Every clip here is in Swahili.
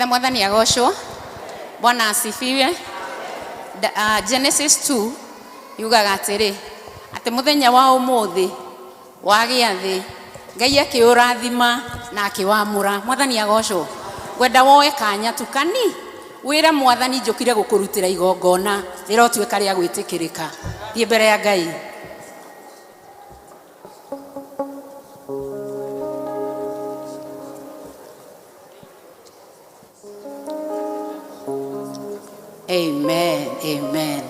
Mwathani agocwo. Bwana asifiwe. Genesis 2 yugaga atĩrĩ atĩ mũthenya wa ũmũthĩ wa gĩathĩ Ngai akĩũrathima na akĩwamũra. Mwathani agocwo. Gwenda woe kanya tukani wĩre Mwathani njũkire gũkũrutĩra igongona rĩrotuĩka rĩa gwĩtĩkĩrĩka. Thiĩ mbere ya Ngai. Amen, amen.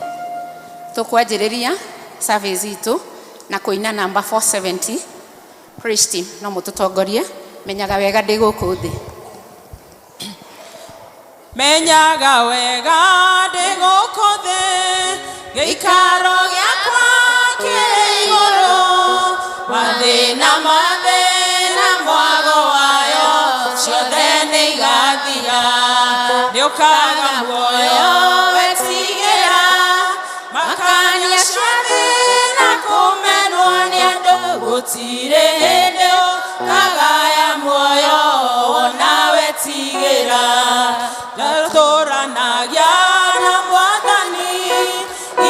Tũkwanjĩrĩria service itũ na kũina number 470. Praise team, no mũtũtongorie. Menyaga wega ndĩ gũkũ thĩ. Menyaga wega ndĩ gũkũ thĩ, gĩikaro gĩakwa kĩrĩ igũrũ, mathĩna mwago wayo ciothe nĩ igathira, nĩũkaga muoyo wetigĩra, makania cia thĩ na kũmenwo nĩ andũ, gũtirĩ hĩndĩ ũkagaya muoyo wona wetigĩra. Tũranagia na Mwathani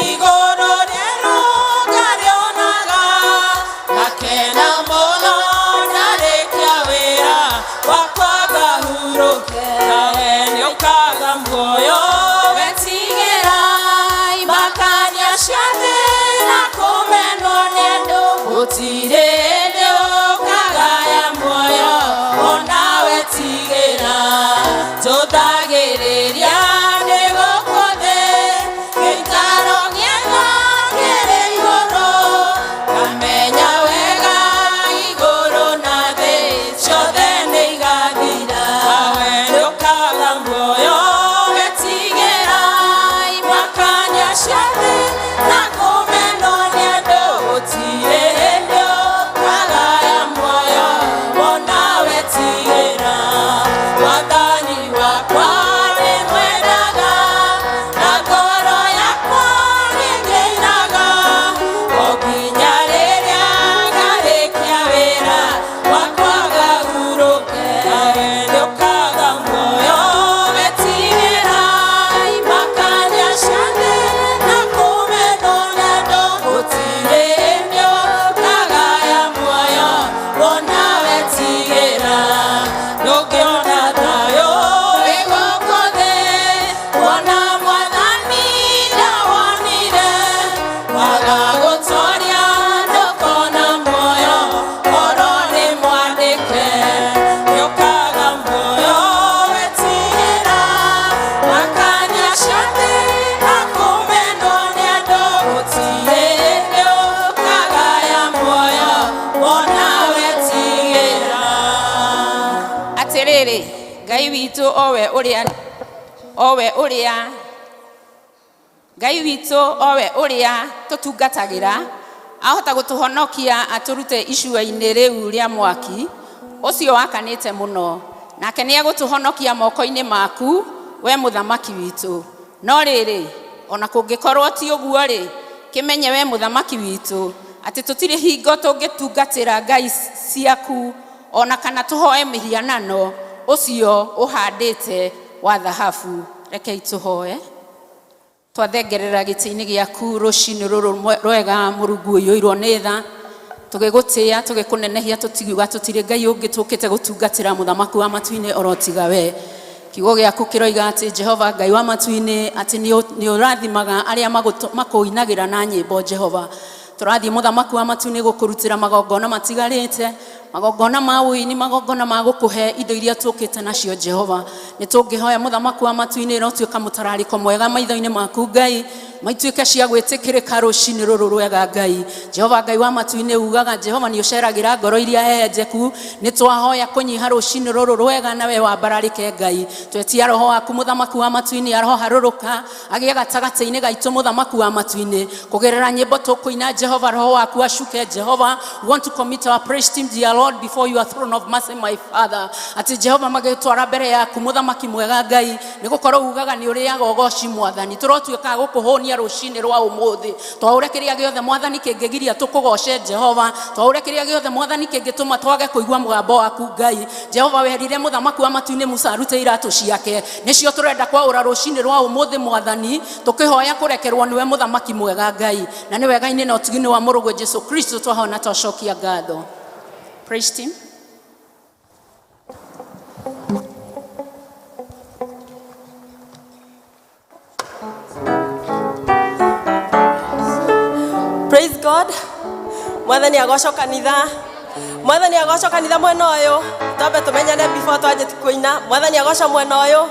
igũrũ rĩrũnga rĩonaga, gakena mũno ndarĩkia wĩra wakwa ngahurũke, nawe nĩũkaga muoyo wetigĩra, makania cia thĩ na kũmenwo nĩ andũ, gũtirĩ hĩndĩ ũkagaya muoyo wona wetigĩra. Tũthagĩrĩria ndĩ gũkũ thĩ, gĩikaro gĩakwa kĩrĩ igũrũ, ngamenya wega igũrũ na thĩ ciothe nĩ igathira, nawe nĩũkaga muoyo wetigĩra, makania cia thĩ na kũmenwo nĩ andũ, gũtirĩ hĩndĩ ũkagaya muoyo wona wetigĩra. Mwathani wakwa nĩmwendaga, na ngoro yakwa nĩngĩinaga, o nginya rĩrĩa ngarĩkia wĩra wakwa ngahurũke, nawe nĩũkaga muoyo wetigĩra, makania cia thĩ na kũmenwo nĩ andũ, gũtirĩ hĩndĩ ũkagaya muoyo wona wetigĩra. Ndũngĩona thayũ wĩ gũkũ thĩ, wona Mwathani ndawonire, waga gũtoria ndũkona muoyo, oro nĩ mwandĩke, nĩũkaga muoyo wetigĩra, makania cia thĩ na kũmenwo nĩ andũ, gũtirĩ hĩndĩ ũkagaya muoyo wona wetigĩra. Atĩrĩrĩ, Ngai witũ owe ũrĩa tũtungatagĩra ahota gũtũhonokia atũrute icua-inĩ rĩu rĩa mwaki ũcio wakanĩte mũno, nake nĩegũtũhonokia moko-inĩ maku we mũthamaki witũ. No rĩrĩ, ona kũngĩkorwo ti ũguo-rĩ, kĩmenye we mũthamaki witũ atĩ tũtirĩ hingo tũngĩtungatĩra ngai ciaku, ona kana tũhooe mũhianano ũcio ũhandĩte wa thahabu. Rekei tũhooe. Twathengerera gĩtĩ-inĩ gĩaku rũcinĩ rũrũ rwega, Mũrungu ũiyũirwo nĩ tha, tũgĩgũtĩĩa tũgĩkũnenehia, tũtigiuga tũtirĩ Ngai ũngĩ tũkĩte gũtungatĩra mũthamaki wa matu-inĩ oro tiga we. Kiugo gĩaku kĩroiga atĩ Jehova Ngai wa matu-inĩ atĩ nĩũrathimaga arĩa makũinagĩra na nyĩmbo. Jehova, tũrathiĩ mũthamaki wa matu-inĩ gũkũrutĩra magongona matigarĩte, magongona ma ũini, magongona ma gũkũhe indo iria tũkĩte nacio. Jehova, nĩtũngĩhoya mũthamaki wa matu-inĩ rotuĩka mũtararĩko mwega maitho-inĩ maku Ngai, maituĩke cia gwĩtĩkĩrĩka rũcinĩ rũrũ rwega Ngai. Jehova Ngai wa matu-inĩ ugaga Jehova nĩũceragĩra ngoro iria hehenjeku, nĩtwahoya kũnyiha rũcinĩ rũrũ rwega, nawe wambararĩke Ngai. Twetia roho waku mũthamaki wa matu-inĩ aroho harũrũka agĩe gatagatĩ-inĩ gaitũ mũthamaki wa matu-inĩ, kũgerera nyĩmbo tũkũina. Jehova roho waku acuke. Jehova, we want to commit our praise team, dear Lord, before your throne of mercy, my Father. Ati Jehova magĩtwara mbere yaku mũthamaki mwega Ngai, nĩgũkorwo ugaga nĩ ũrĩaga ũgoci Mwathani. Tũrotuĩka gũkũhũnia gũtũhonia rũcinĩ rwa ũmũthĩ. Twaũre kĩrĩa gĩothe Mwathani kĩngĩgiria tũkũgoce Jehova. Twaũre kĩrĩa gĩothe Mwathani kĩngĩtũma twage kũigua mũgambo waku Ngai. Jehova werire mũthamaki wa matu-inĩ Musa arute iratũ ciake. Nĩcio tũrenda kwaũra rũcinĩ rwa ũmũthĩ Mwathani, tũkĩhoya kũrekerwo nĩwe mũthamaki mwega Ngai. Na nĩ wega-inĩ na ũtigi-inĩ wa mũrũgwe Jesu Kristo twahona twacokia ngatho. Praise team. Praise God. Mwathani agocwo kanitha. Mwathani agocwo kanitha mwena ũyũ. Twambe tũmenyane before twanjie kũina. Mwathani agocwo mwena ũyũ.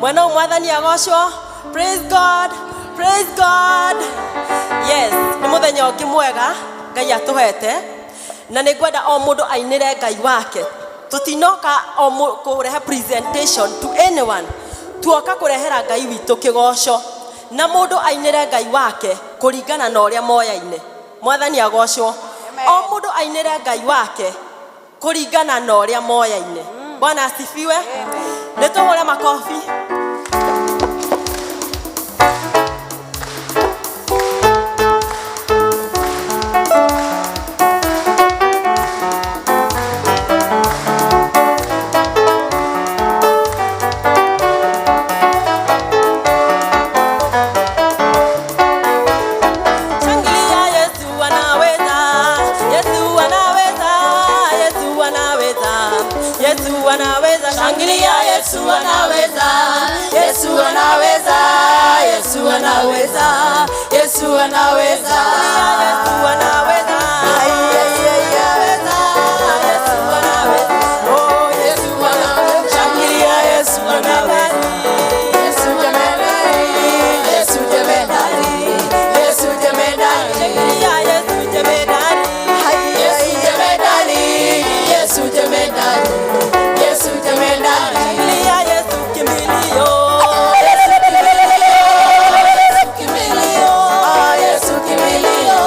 Mwena ũyũ Mwathani agocwo. Praise God. Praise God. Yes, nĩ mũthenya ũngĩ mwega Ngai atũhete. Na nĩ ngwenda o mũndũ ainĩre Ngai wake. Tũtinoka o kũrehe presentation to anyone. Tuoka kũrehera Ngai witũ kĩgoco. Na mũndũ ainĩre Ngai wake kũringana na ũrĩa moyaine. Mwathani agocwo. O mũndũ ainĩre Ngai wake kũringana na ũrĩa moyaine. Bwana asifiwe. Nĩtũhũre makobi. Shangilia, Yesu anaweza, Yesu anaweza, Yesu anaweza, Yesu anaweza, Yesu anaweza, Yesu anaweza, oh Yesu anaweza, shangilia Yesu anaweza, Yesu jemedari, Yesu jemedari, Yesu jemedari, shangilia Yesu jemedari, Yesu jemedari, Yesu jemedari. Yesu jemedari, shangilia Yesu kimbilio, Yesu kimbilio, Yesu kimbilio, Yesu kimbilio,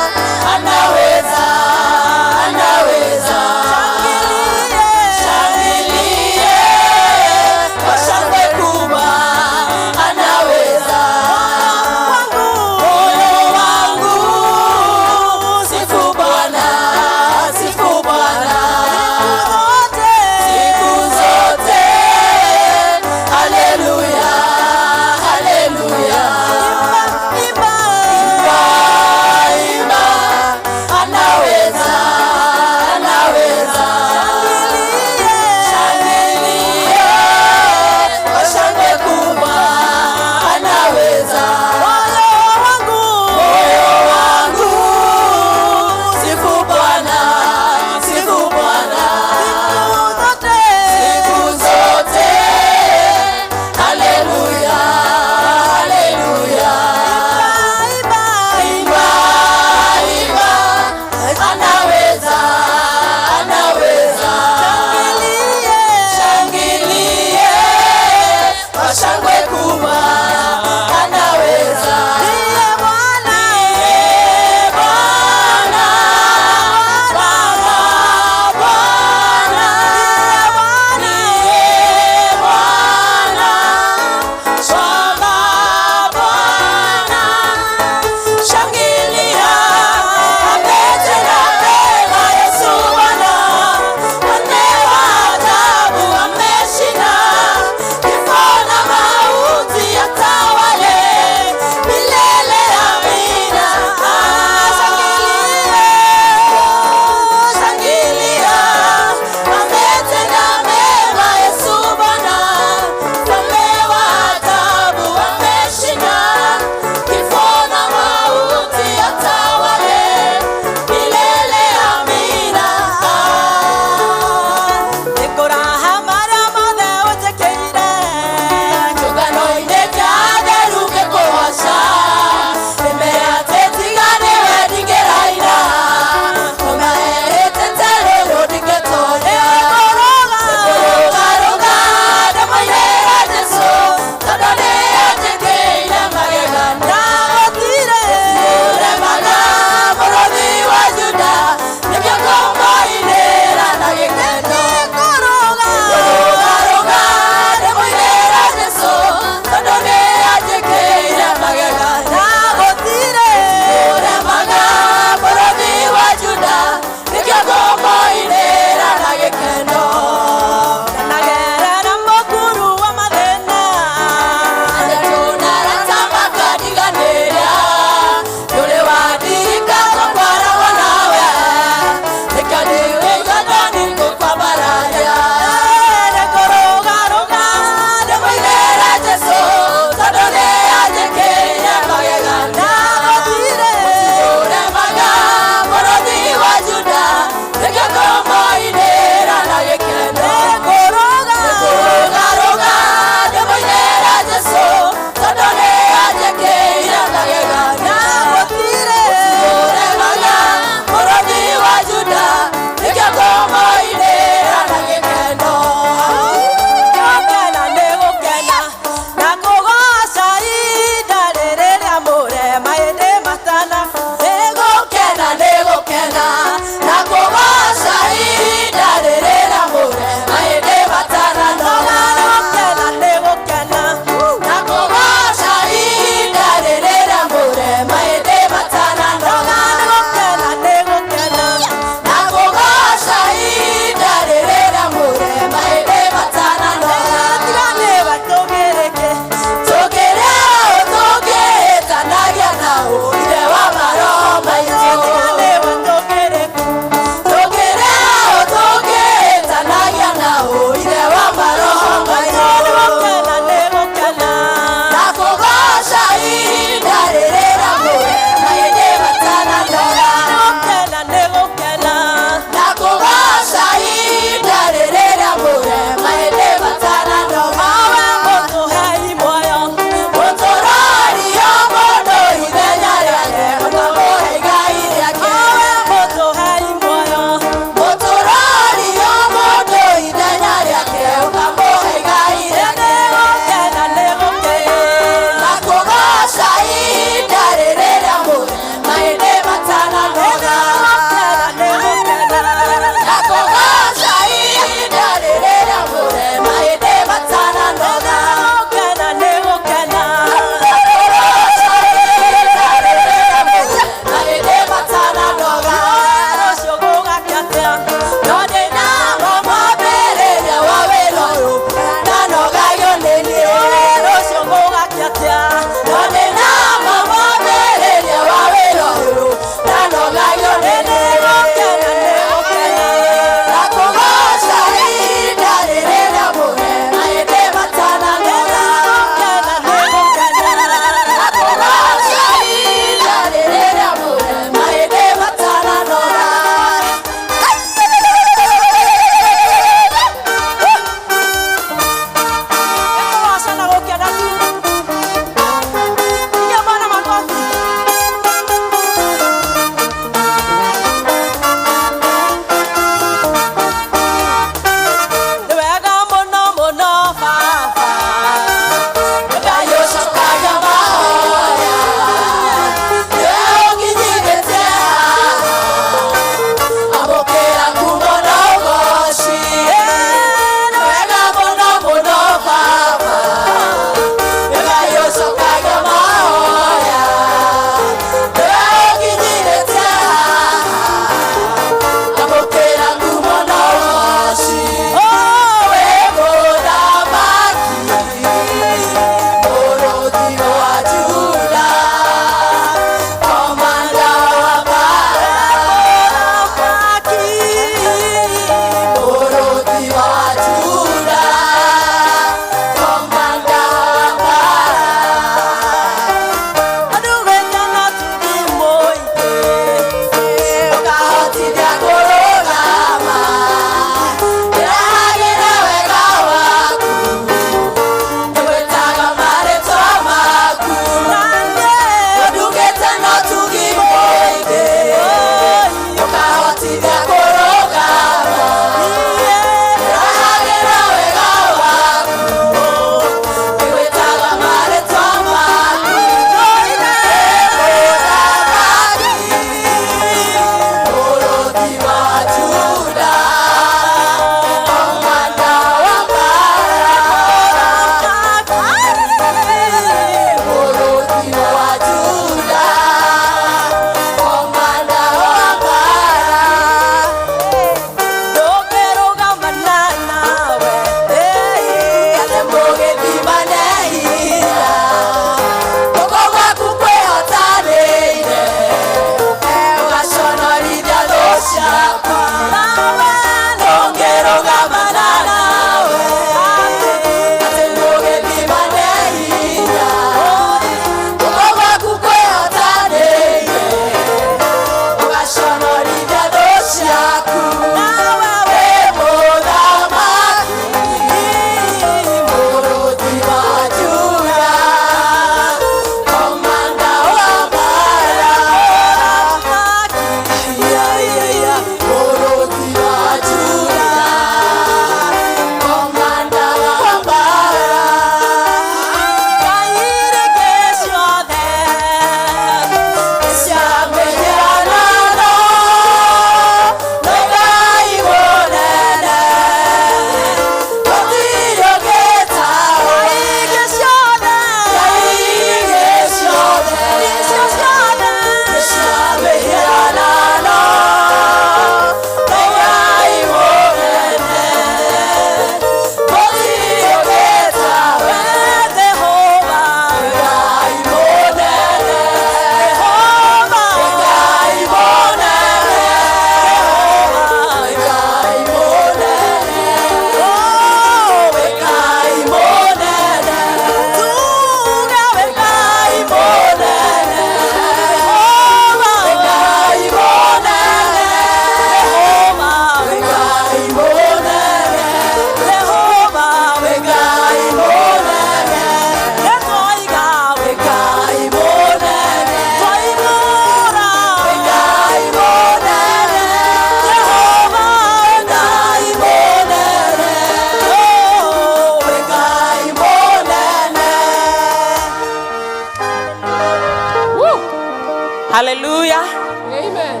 Haleluya. Amen.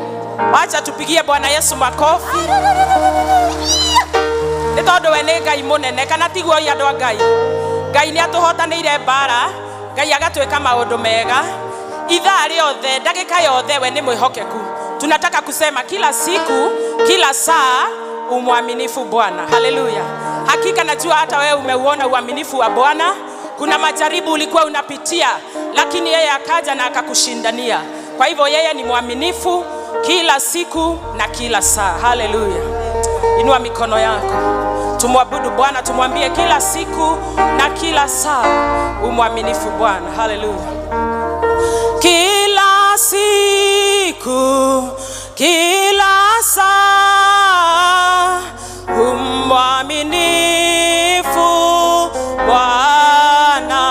Wacha tupigie Bwana Yesu makofi. Nĩ tondũ we nĩ Ngai mũnene, kana tiguo andũ a Ngai. Ngai nĩ atũhotanĩire mbara, Ngai agatwĩka maũndũ mega. Ithaa rĩothe, dakika yothe we ni mwĩhokeku. Tunataka kusema kila siku, kila saa umwaminifu Bwana. Haleluya. Hakika najua hata wewe umeuona uaminifu wa Bwana. Kuna majaribu ulikuwa unapitia, lakini yeye akaja na akakushindania. Kwa hivyo yeye ni mwaminifu kila siku na kila saa. Haleluya. Inua mikono yako. Tumwabudu Bwana, tumwambie kila siku na kila saa umwaminifu Bwana. Haleluya. Kila siku, kila saa umwaminifu Bwana.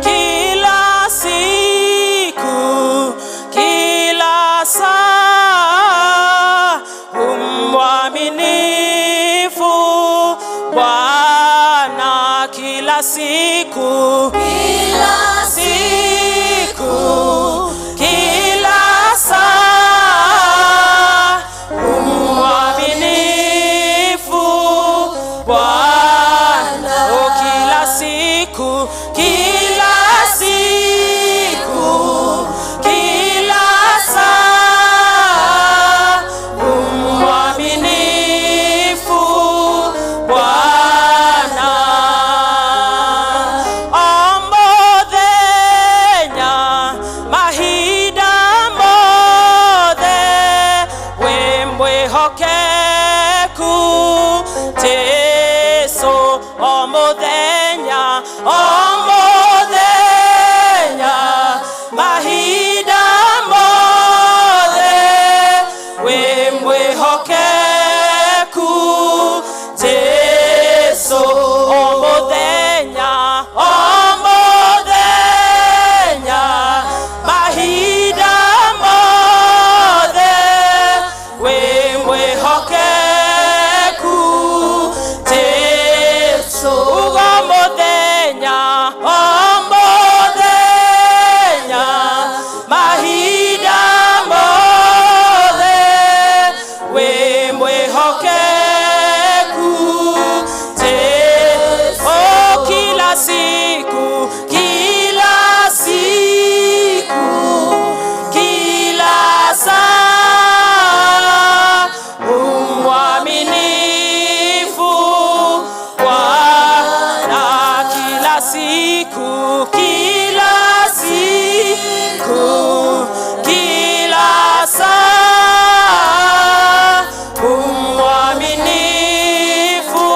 Kila siku, kila saa umwaminifu Bwana. Kila siku, kila siku, kila saa umwaminifu Bwana. Oh, kila siku, kila siku, kila saa umwaminifu Bwana. Omuthenya mahinda mothe we mwĩhokeku Jesũ. Omuthenya, omuthenya mahinda mothe we mwĩhokeku Jesũ. Omuthenya, omuthenya mahinda mothe we mwĩhokeku Jesũ. Omuthenya, omuthenya mahinda mothe we mwĩhokeku Jesũ. Oh, kila siku, kila siku, kila saa umwaminifu Bwana. Kila siku, kila siku, kila saa umwaminifu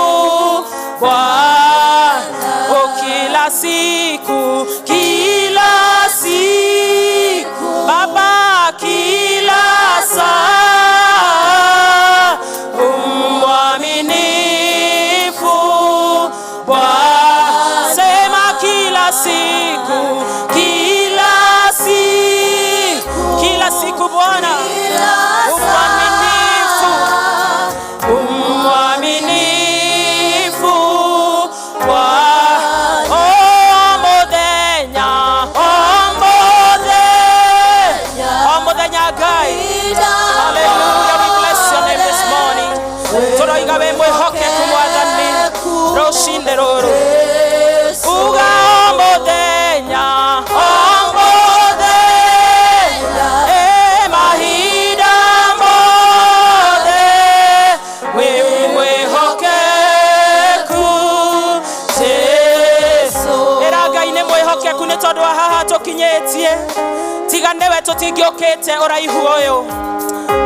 Bwana. Oh, kila siku, kila siku, Baba, kila saa umwaminifu Bwana. Sema kila siku, kila siku, kila siku Bwana umwaminifu, umwaminifu Bwana. Omuthenya, omuthenya, omuthenya Ngai. Hallelujah, we bless your name this morning. Tũroiga we mwĩhokeku Mwathani rũcinĩ rũrũ. Uga omuthenya, omuthenya mahinda mothe we mwĩhokeku Jesũ. Ĩra Ngai nĩ mwĩhokeku nĩ tondũ wa haha tũkinyĩtie. Tiga nĩwe tũtingĩũkĩte ũraihu ũyũ.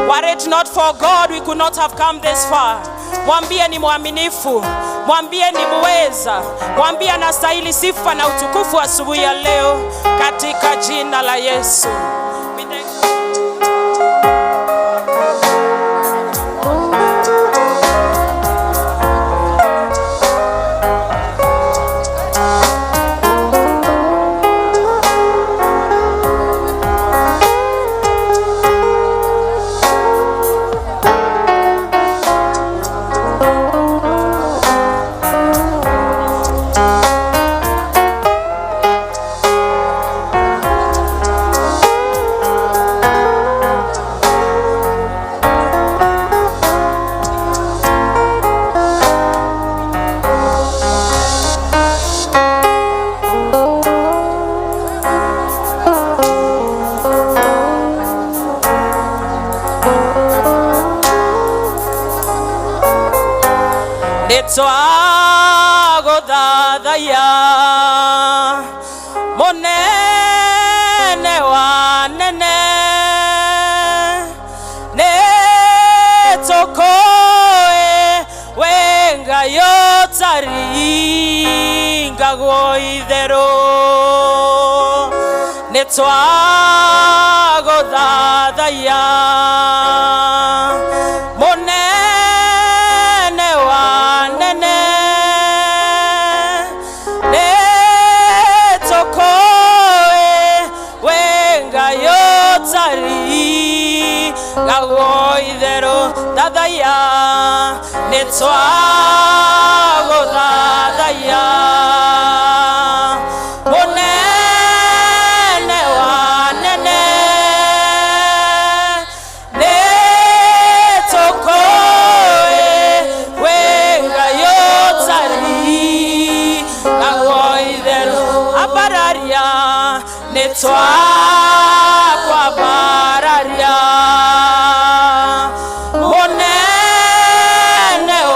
Were it not for God, we could not have come this far. Mwambie ni mwaminifu, mwambie ni muweza, mwambie anastahili sifa na utukufu asubuhi ya leo katika jina la Yesu. nĩtwagũthathaiya mũnene wa nene nĩtũkũĩ wĩ Ngai ũtaringagwo itherũ nĩtwagũthathaiya mũnene wa nene nĩtũkũĩ wĩ Ngai ũtaringagwo itherũ thathaia nĩtwagũthathaiya mũnene wa nene nĩtũkũĩ wĩ Ngai ũtaringagwo itherũ ambararia nĩtwakwambararia mũnene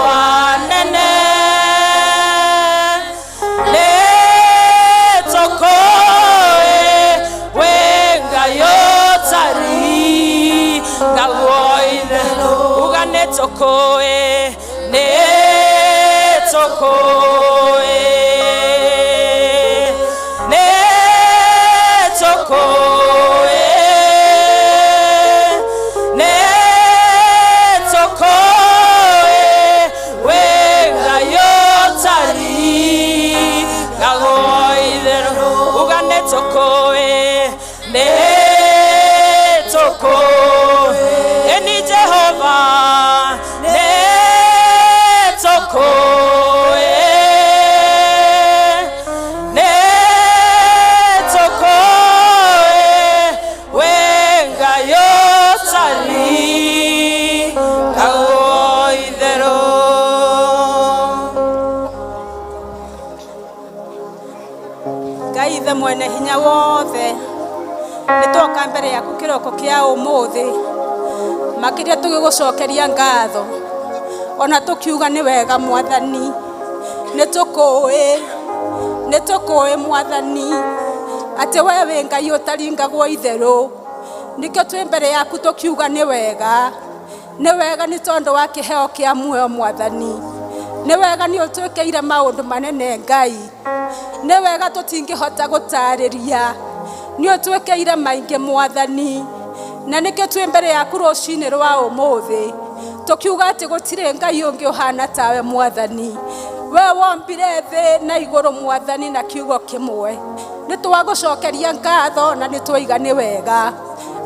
wa nene nĩtũkũĩ wĩ Ngai ũtaringagwo itherũ uga nĩtũkũĩ nĩtũkũĩ nĩtũkũĩ nĩtũkũĩ wĩ Ngai ũtaringagwo itherũ uga nĩtũkũĩ nĩtũkũĩ ĩni Jehova nĩtũkũĩ nĩtũkũĩ wĩ Ngai ũtaringagwo itherũ Ngai ithe mwene hinya wothe nĩtwoka mbere yaku kĩroko kĩa ũmũthĩ makĩria tũgĩgũcokeria ngatho ona tũkiuga nĩ wega mwathani nĩtũkũĩ mwathani atĩ we wĩ Ngai ũtaringagwo itherũ nĩkĩo twĩ mbere yaku tũkiuga nĩ wega nĩ tondũ wa kĩheo kĩa muoyo mwathani nĩ wega nĩ ũtwĩkĩire maũndũ manene Ngai nĩ wega tũtingĩhota gũtarĩria nĩ ũtwĩkĩire maingĩ mwathani na nĩkĩo twĩ mbere yaku rũcinĩ rwa ũmũthĩ tũkiuga atĩ gũtirĩ Ngai ũngĩ ũhana tawe mwathani we wombire thĩ na igũrũ mwathani na kiugo kĩmwe nĩtwagũcokeria ngatho na nĩtwoiga nĩ wega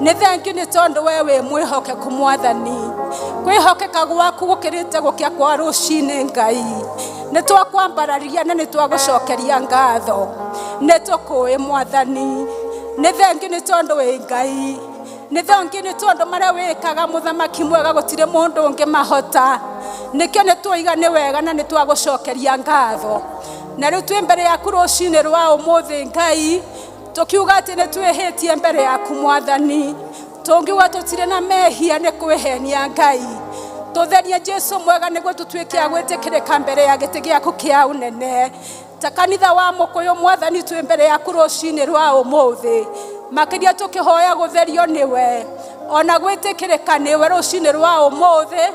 nĩ thengiũ nĩ tondũ we wĩ mwĩhokeku mwathani kwĩhokeka gwaku gũkĩrĩte gũkĩa kwa rũcinĩ Ngai nĩtwakwambararia na nĩtwagũcokeria ngatho nĩtũkũĩ mwathani nĩ thengiũ nĩ tondũ wĩ Ngai nĩ thengiũ nĩ tondũ marĩa wĩkaga mũthamaki mwega gũtirĩ mũndũ ũngĩ mahota nĩkĩo nĩtwoiga nĩ wega na nĩtwagũcokeria ngatho na rĩu twĩ mbere yaku rũcinĩ rwa ũmũthĩ Ngai tũkiuga atĩ nĩtwĩhĩtie mbere yaku mwathani tũngiuga tũtirĩ na mehia nĩ kwĩhenia Ngai tũtherie Jesũ mwega nĩguo tũtuĩke a gwĩtĩkĩrĩka mbere ya gĩtĩ gĩaku kĩa ũnene ta kanitha wa mũkũyũ mwathani twĩ mbere yaku rũcinĩ rwa ũmũthĩ makĩria tũkĩhoya gũtherio nĩwe ona gwĩtĩkĩrĩka nĩwe rũcinĩ rwa ũmũthĩ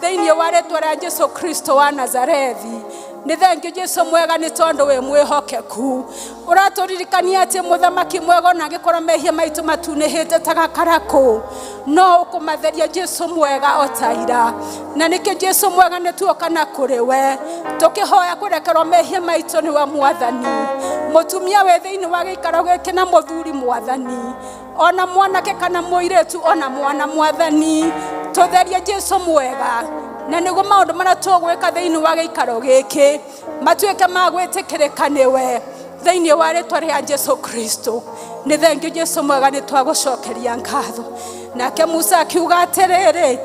thĩinĩ wa rĩtwa rĩa Jesũ Kristo wa Nazarethi nĩ thengiũ Jesũ mwega nĩ tondũ wĩ mwĩhokeku ũratũririkania atĩ mũthamaki mwega ona angĩkorwo mehia maitũ matunĩhĩte ta gakarakũ no ũkũmatheria Jesũ mwega o ta ira na nĩkĩo Jesũ mwega nĩtuoka na kũrĩ we tũkĩhoya kũrekerwo mehia maitũ nĩwe mwathani mũtumia wĩ thĩinĩ wa gĩikaro gĩkĩ na mũthuri mwathani ona mwanake kana mũirĩtu ona mwana mwathani tũtherie Jesũ mwega na nĩguo maũndũ marĩa tũgwĩka thĩinĩ wa gĩikaro gĩkĩ matuĩke ma gwĩtĩkĩrĩka nĩwe thĩinĩ wa rĩtwa rĩa Jesũ Kristo nĩ thengiũ Jesũ mwega nĩtwagũcokeria ngatho nake Musa akiuga atĩrĩrĩ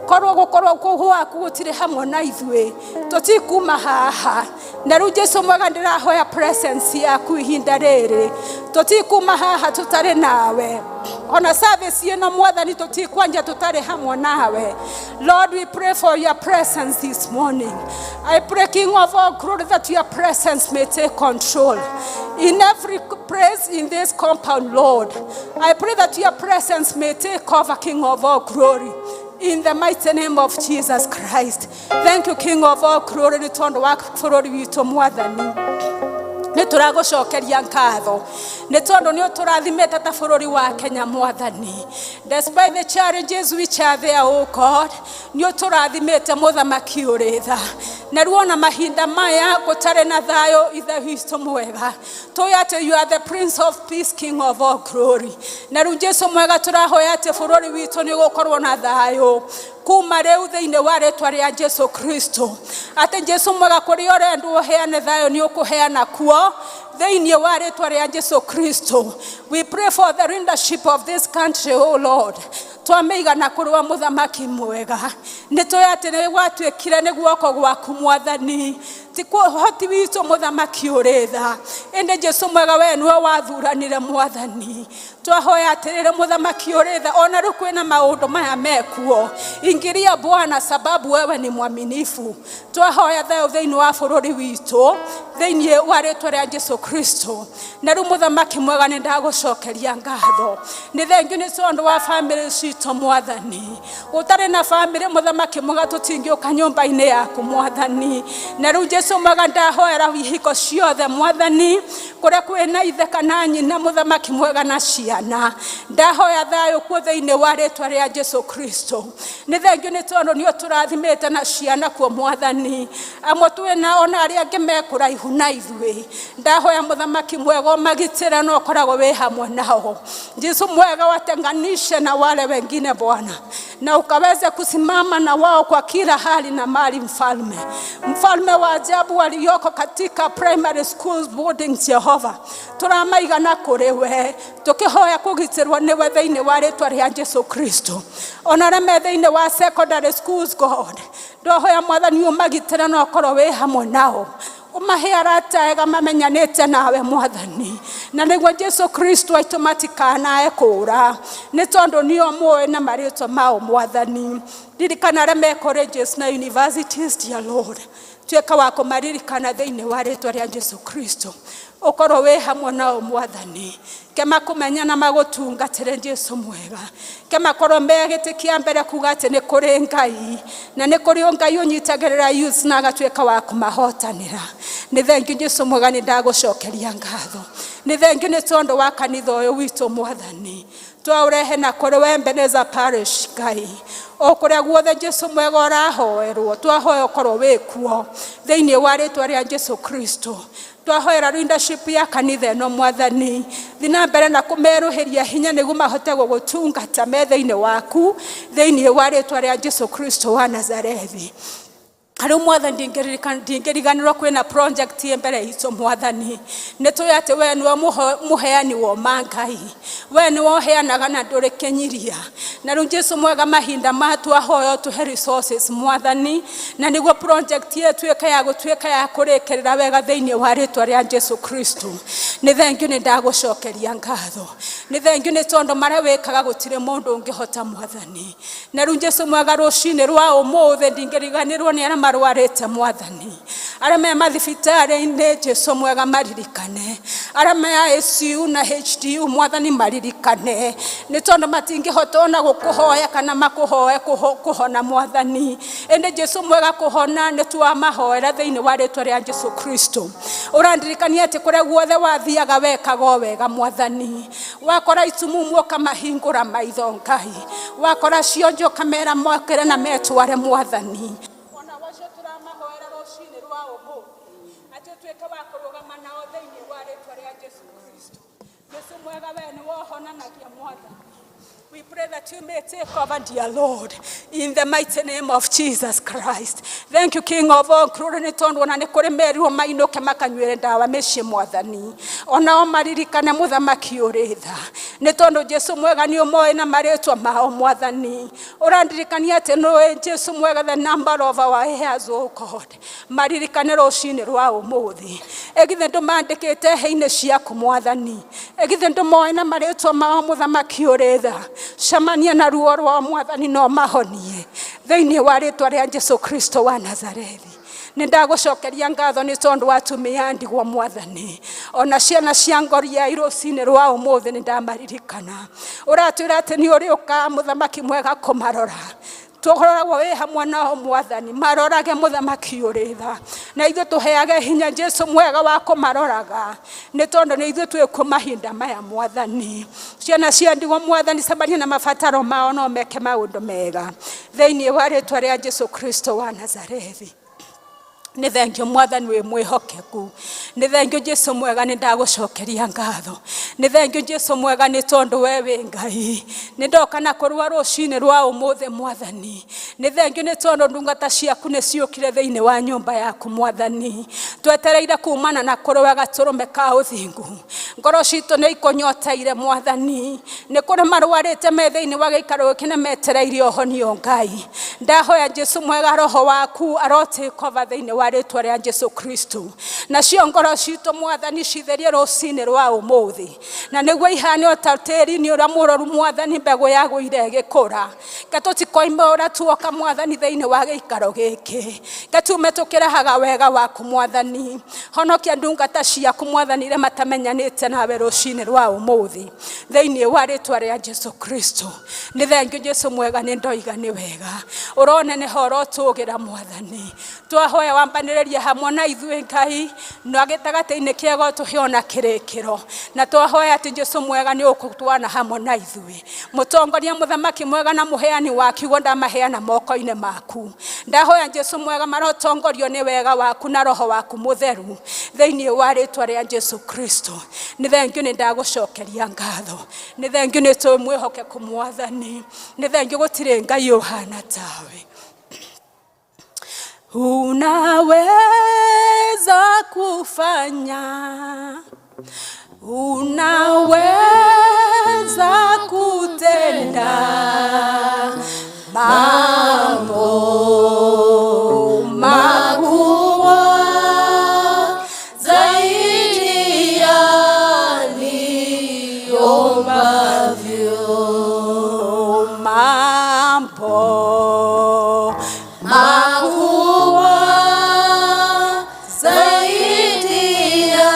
korwo gũkorwo gwaku gũtirĩ hamwe na ithuĩ tũtikuma haha na rĩu Jesũ mwega ndĩrahoya presence yaku ihinda rĩrĩ tutikuma haha tutari nawe ona service ino mwathani tutikwanja tutari hamwe nawe. Lord, we pray for your presence this morning. I pray, King of all glory, that your presence may take control in every place in this compound, Lord. I pray that your presence may take over, King of all glory, in the mighty name of Jesus Christ. Thank you, King of all glory. Nitondo wako furori wito mwathani. Nituragucokeria ngatho ni tondu ni uturathimete ta bururi wa Kenya mwathani. Despite the challenges which are there, oh God, ni uturathimete muthamaki uri tha na ruona mahinda maya gutare na thayo ithe witũ mwega. Tuya ati you are the Prince of Peace, King of all glory. Na ru Jesu mwega turahoya ati bururi witũ ni gukorwo na thayo kuuma riu thĩinĩ wa rĩtwa rĩa Jesu Kristo. Ati Jesu mwega kũrĩ ũrendwo ũheane thayo ni ũkũheana kuo thĩinĩ wa rĩtwa rĩa Jesu Kristo. We pray for the leadership of this country, oh Lord. Twameigana kũrũa mũthamaki mwega. Nĩtũĩ atĩ nĩ gwatuĩkire nĩ guoko gwaku mwathani, ti ũhoti witũ mũthamaki ũrĩ tha. Ĩndĩ Jesu mwega we nĩwe wathuranire mwathani. Twahoya atĩrĩrĩ mũthamaki ũrĩ tha, ona rĩu kwĩna maũndũ maya mekuo, ingiria Bwana sababu wewe ni mwaminifu. Twahoya thayo thĩinĩ wa bũrũri witũ thĩinĩ wa rĩtwa rĩa Jesu Kristo. Na rĩu mũthamaki mwega nĩ ndagũcokeria ngatho. Nĩ thengiũ nĩ tondũ wa family citũ mwathani. Ũtarĩ na family mũthamaki mwega tũtingĩũka nyũmba-inĩ yaku mwathani. Na rĩu Jesu mwega ndahoera ihiko ciothe mwathani kũrĩa kwĩna ithe kana nyina mũthamaki mwega na ciana. Ndahoya thayo kuo thĩinĩ wa rĩtwa rĩa Jesu Kristo. Nĩ thengiũ nĩ tondũ nĩ ũtũrathimĩte na ciana kuo mwathani. Amwe twĩna ona arĩa angĩ mekũraihu na ithuĩ. Ndahoya mũthamaki mwega ũmagitĩre na ũkoragwo wĩ hamwe nao. Jesu mwega watenganishe na wale wengine Bwana, na ukaweze kusimama na wao kwa kila hali na mali mfalme. Mfalme wa ajabu walioko katika primary schools boarding Jehova. Turamaigana kũrĩ we tukihoya kũgitĩrwo nĩwe thĩinĩ wa rĩtwa rĩa Jesu Kristo. Ona arĩa thĩinĩ wa secondary schools God, ndohoya mwathani ũmagitĩre na ũkorwo wĩ hamwe nao. Umahe arata ega mamenyanĩte nawe mwathani. Na nĩguo Jesu Kristo aitũ matikanae kũũra nĩ tondũ nĩo mũĩ na marĩtwa mao mwathani. Ririkana arĩa me colleges na universities, dear Lord. Tuĩka wa kũmaririkana thĩinĩ wa rĩtwa rĩa Jesu Kristo. Ũkorwo wĩ hamwe nao mwathani. Kema kũmenya na magũtungatĩre Jesu mwega. Kema korwo megĩtĩ kĩa mbere kuga atĩ nĩ kũrĩ Ngai na nĩ kũrĩ Ngai ũnyitagĩrĩra youth na agatuĩka wa kũmahotanĩra. Nĩ thengiũ Jesu mwega nĩ ndagũcokeria ngatho. Nĩ thengiũ nĩ tondũ wa kanitha ũyũ witũ mwathani. Twaũrehe na kũrĩ we Ebenezer Parish Ngai. O kũrĩa guothe Jesu mwega ũrahoerwo, twahoya ũkorwo wĩ kuo thĩinĩ wa rĩtwa rĩa Jesu Kristo. Twahoera leadership ya kanitha ĩno mwathani, thiĩ na mbere na kũmerũhĩria hinya nĩguo mahote gũgũtungata me thĩinĩ waku thĩinĩ wa rĩtwa rĩa Jesu Kristo wa Nazarethi. Rĩu mwathani ndingĩriganĩrwo kwĩna project mbere itũ mwathani. Nĩtũĩ atĩ we nĩwe mũheani wa Ngai, we nĩwe ũheanaga na ndũrĩkenyiria. Na rĩu Jesu mwega mahinda matwahoya tũhe resources mwathani, na nĩguo project ĩtuĩke ya gũtuĩka ya kũrĩkĩrĩra wega thĩinĩ wa rĩtwa rĩa Jesu Kristo. Nĩ thengiũ nĩ ndagũcokeria ngatho. Nĩ thengiũ nĩ tondũ marĩa wĩkaga gũtirĩ mũndũ ũngĩhota mwathani. Na rĩu Jesu mwega rũcinĩ rwa ũmũthĩ ndingĩriganĩrwo nĩ arĩa marwarĩte mwathani. Arĩa me mathibitarĩ-inĩ Jesu mwega maririkane. Arĩa me ICU na HDU mwathani maririkane. Nĩ tondũ matingĩhota ona gũkũhoya kana makũhoe kũhona mwathani. Ĩndĩ Jesu mwega kũhona nĩ twamahoera thĩinĩ wa rĩtwa rĩa Jesu Kristo. Ũrandirikania atĩ kũrĩa guothe wathiaga wekaga wega mwathani. Wakora itumumu ũkamahingũra maitho Ngai. Wakora cionjo kamera mokĩre na metware mwathani. Tuĩke wa kũrũgama nao thĩinĩ wa rĩtwa rĩa Jesu Kristo. Jesu mwega we nĩ wohonanagia mwathani. We pray that you may take over, dear Lord, in the mighty name of Jesus Christ. Thank you, King of all glory. Nĩ tondũ ona nĩ kũrĩ merirwo mainũke makanyuĩre ndawa mĩciĩ Mwathani. Onao maririkane mũthamaki ũrĩ tha. Nĩ tondũ Jesu mwega nĩ ũmoĩ na marĩtwa mao Mwathani. Ũrandirikania atĩ nĩũĩ Jesu mwega the number of our hairs, oh God. Maririkane rũcinĩ rwa ũmũthĩ. Githĩ ndũmandĩkĩte hĩ-inĩ ciaku Mwathani. Githĩ ndũmoĩ na marĩtwa mao mũthamaki ũrĩ tha. Shamania na ruo rwa Mwathani no mahonie thĩinĩ wa rĩtwa rĩa Jesu Kristo wa Nazarethi. Nĩndagũcokeria ngatho nĩ tondũ wa atumia ndigwa Mwathani. Ona ciana cia ngoria rũcinĩ rwa ũmũthĩ nĩndamaririkana. Ũratwĩra atĩ nĩ ũrĩũka mũthamaki mwega kũmarora. Tũkoragwo wĩ hamwe nao Mwathani, marorage mũthamaki ũrĩ tha. Na ithuĩ tũheage hinya Jesu mwega wa kũmaroraga. Nĩ tondũ nĩ ithuĩ twĩkuo mahinda maya Mwathani. Ciana cia ndigwa Mwathani cemania na mabataro mao no meke maũndũ mega thĩinĩ wa rĩtwa rĩa Jesu Kristo wa Nazarethi. Nĩ thengio Mwathani wĩ mwĩhokeku. Nĩ thengio Jesu mwega nĩndagũcokeria ngatho. Nĩ thengio Jesu mwega nĩ tondũ we wĩ Ngai. Nĩndoka na kũrua rũcinĩ rwa ũmũthĩ Mwathani. Nĩ thengio nĩ tondũ ndungata ciaku nĩ ciũkire thĩinĩ wa nyũmba yaku Mwathani. Twetereire kuumana na kũrũa gatũrũme ka ũthingu. Ngoro citũ nĩ ikũnyoteire Mwathani. Nĩ kũrĩ marũarĩte me thĩinĩ wa gĩikaro gĩkĩ na metereire ũhonio Ngai. Ndahoya Jesu mwega roho waku arotake over thĩinĩ wa rĩtwa rĩa Jesu Kristo. Na cio ngoro citũ Mwathani citherie rũcinĩ rwa ũmũthĩ. Na nĩguo ihane o ta tĩĩri-inĩ ũrĩa mũroru Mwathani mbegũ yagũire ĩgĩkũra. Tũtikoima ũrĩa tuoka Mwathani thĩinĩ wa gĩikaro gĩkĩ. Tume tũkĩrahaga wega waku Mwathani. Honokia ndungata ciaku Mwathani iria matamenyanĩte nawe rũcinĩ rwa ũmũthĩ thĩinĩ wa rĩtwa rĩa Jesu Kristo. Nĩ thengio Jesu mwega nĩndoiga nĩ wega. Ũroneneha ũrotũgĩra Mwathani. Twahoya wambanĩrĩrie hamwe na ithuĩ Ngai na gĩtagatĩ-inĩ kĩega tũhe ona kĩrĩkĩro. Na twahoya atĩ Jesu mwega nĩ ũgũtwana hamwe na ithuĩ. Mũtongoria mũthamaki mwega na mũheani wa kiugo ndamaheana moko-inĩ maku. Ndahoya Jesu mwega marotongorio nĩ wega waku na roho waku mũtheru thĩinĩ wa rĩtwa rĩa Jesu Kristo. Nĩ thengio nĩndagũcokeria ngatho. Nĩ thengio nĩ twĩmwĩhokeku Mwathani. Nĩ thengio gũtirĩ Ngai ũhana tawe. Unaweza kufanya, unaweza kutenda mambo makubwa zaidi ya niombavyo. Mambo makubwa zaidi ya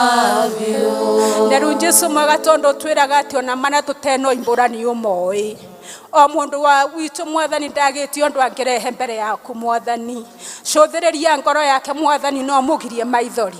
niombavyo. Nderu Jesu mwega tondũ twĩraga atĩ ona mana tũteno imbũrani ũmoĩ. O mũndũ wa witũ Mwathani ndagĩtio ũndũ angĩrehe mbere yaku Mwathani. Cũthĩrĩria ngoro yake Mwathani no mũgirie maithori.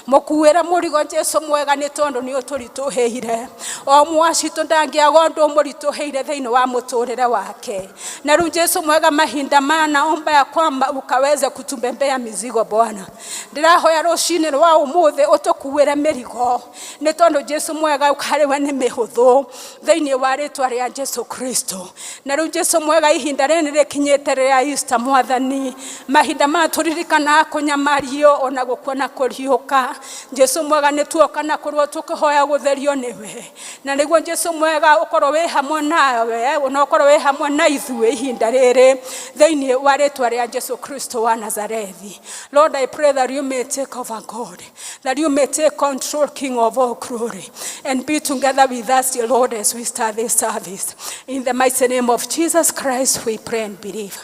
Mũkuĩre mũrigo Jesu mwega nĩ tondũ nĩ ũtũritũhĩire. O mwacitũ ndangĩaga ũndũ mũritũhĩire thĩinĩ wa mũtũrĩre wake. Na rĩu Jesu mwega mahinda maya naomba ya kwamba ukaweze kutubebea mizigo Bwana. Ndĩrahoya rũcinĩ rwa ũmũthĩ ũtũkuĩre mĩrigo. Nĩ tondũ Jesu mwega ũkarĩwe nĩ mĩhũthũ thĩinĩ wa rĩtwa rĩa Jesu Kristo. Na rĩu Jesu mwega ihinda rĩrĩ rĩkinyĩte rĩa Easter Mwathani. Mahinda maya tũririkanaga kũnyamario ona gũkua na kũriũka. Jesu mwega nĩ tuoka na kũrwo tũkĩhoya gũtherio nĩwe. Na nĩguo Jesu mwega ũkorwo wĩ hamwe nawe, ona ũkorwo wĩ hamwe na ithuĩ ihinda rĩrĩ thĩinĩ wa rĩtwa rĩa Jesu Kristo wa Nazarethi. Lord, I pray that you may take over, God, that you may take control, King of all glory, and be together with us, dear Lord, as we start this service. In the mighty name of Jesus Christ, we pray and believe.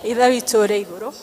Ithe witũ ũrĩ igũrũ.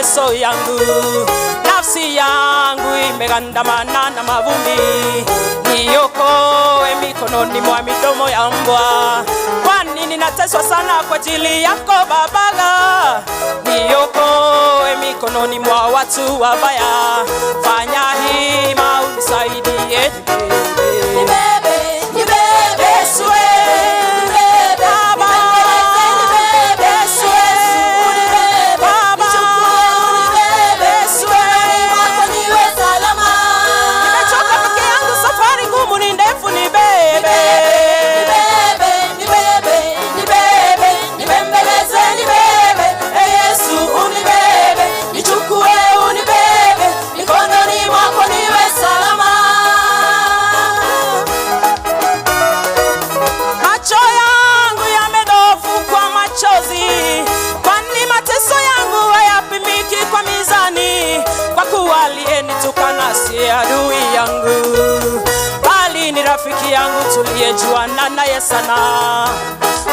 mateso yangu, nafsi yangu imegandamana na mavumbi, niokoe mikononi mwa midomo ya mbwa. Kwani ninateswa sana kwa ajili yako Baba, niokoe mikononi mwa watu wabaya. Fanya hima unisaidie, Yesu adui yangu, bali ni rafiki yangu tuliyejuana naye sana.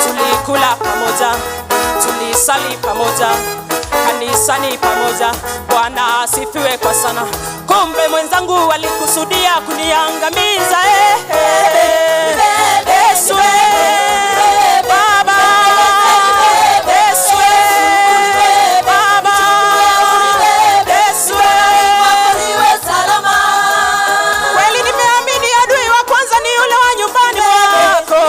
Tulikula pamoja, tulisali pamoja, kanisani pamoja. Bwana asifiwe kwa sana. Kumbe mwenzangu walikusudia kuniangamiza. Yesu Baba, Yesu Baba, Yesu kweli nimeamini adui wa kwanza ni yule wa nyumbani mwako.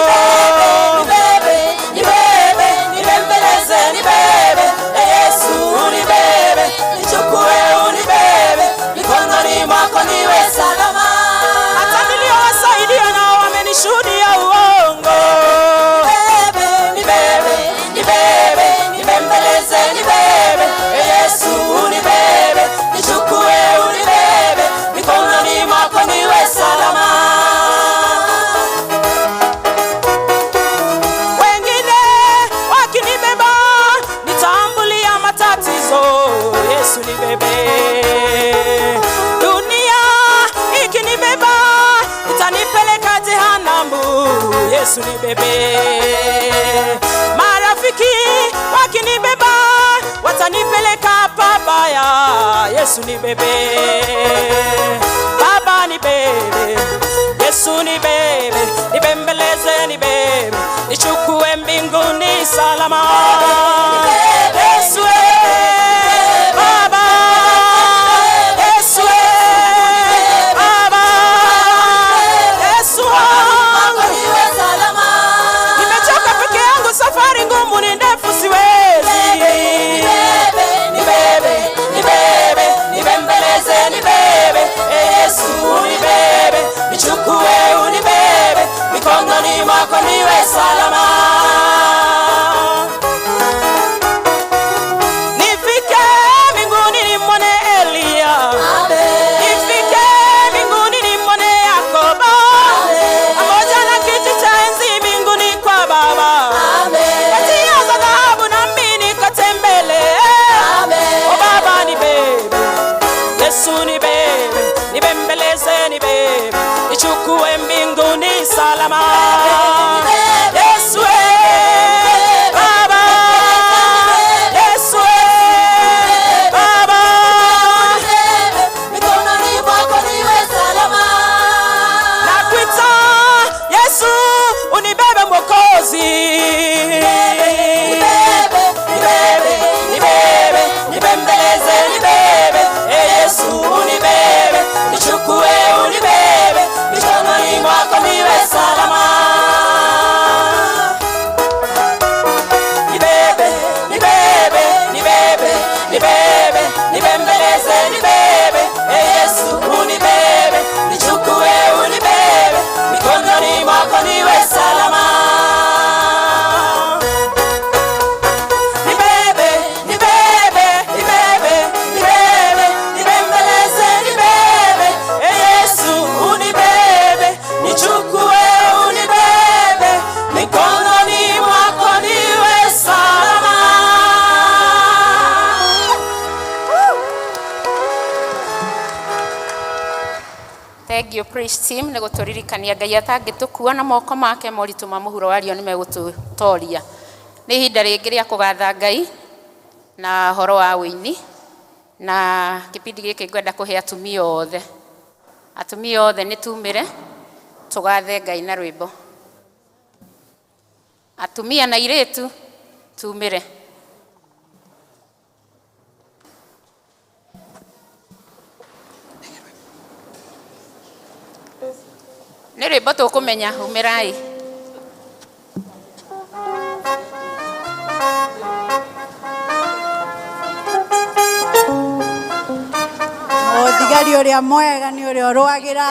Hata niliowasaidia nao wamenishuhudia uongo. Wengine wakinibeba nitambulia matatizo. Yesu nibebe. Dunia ikinibeba itanipeleka jehanamu. Yesu nibebe. Marafiki wakinibeba watanipeleka pabaya. Yesu nibebe. Baba nibebe, Yesu nibebe, nibembeleze nibebe, nichukue mbinguni salama. Yesu Baba, Yesu Baba, Yesu wangu. Nimechoka peke yangu, safari ngumu ni ndefu siwezi. Nibembeleze nibebe, Yesu nibebe, nichukue unibebe, mikononi mwako niwe salama. Nifike mbinguni nimwone Elia, nifike mbinguni nimwone Yakobo, pamoja na kiti cha enzi mbinguni kwa Baba. Kati ya dhahabu nami nikatembele. O Baba nibebe, Yesu nibebe, nibembeleze nibebe, nichukue mbinguni salama. Yesu Baba, Yesu Baba, mikononi mwako niwe salama. Nakuita Yesu unibebe Mwokozi. Nibembeleze nibebe, Yesu unibebe, nichukue unibebe, mikononi mwako niwe salama. Nibebe, nibembeleze nibebe, Yesu unibebe, nichukue unibebe, mikononi mwako niwe salama. Thank you praise team nĩ gũtũririkania Ngai atangĩtũkua na moko make moritũ ma mũhuro warĩo nĩ megũtũtoria. Nĩ ihinda rĩngĩ rĩa kũgatha Ngai na horo wa wĩini. na kipindi gĩkĩ ngwenda kũhe atumia othe nĩ tumĩre tũgathe Ngai na rwĩmbo. Atumia na airĩtu tumĩre. Nĩ rwĩmbo tũkũmenya, umĩrai. Mũthigari ũrĩa mwega nĩ ũrĩa ũrũagĩra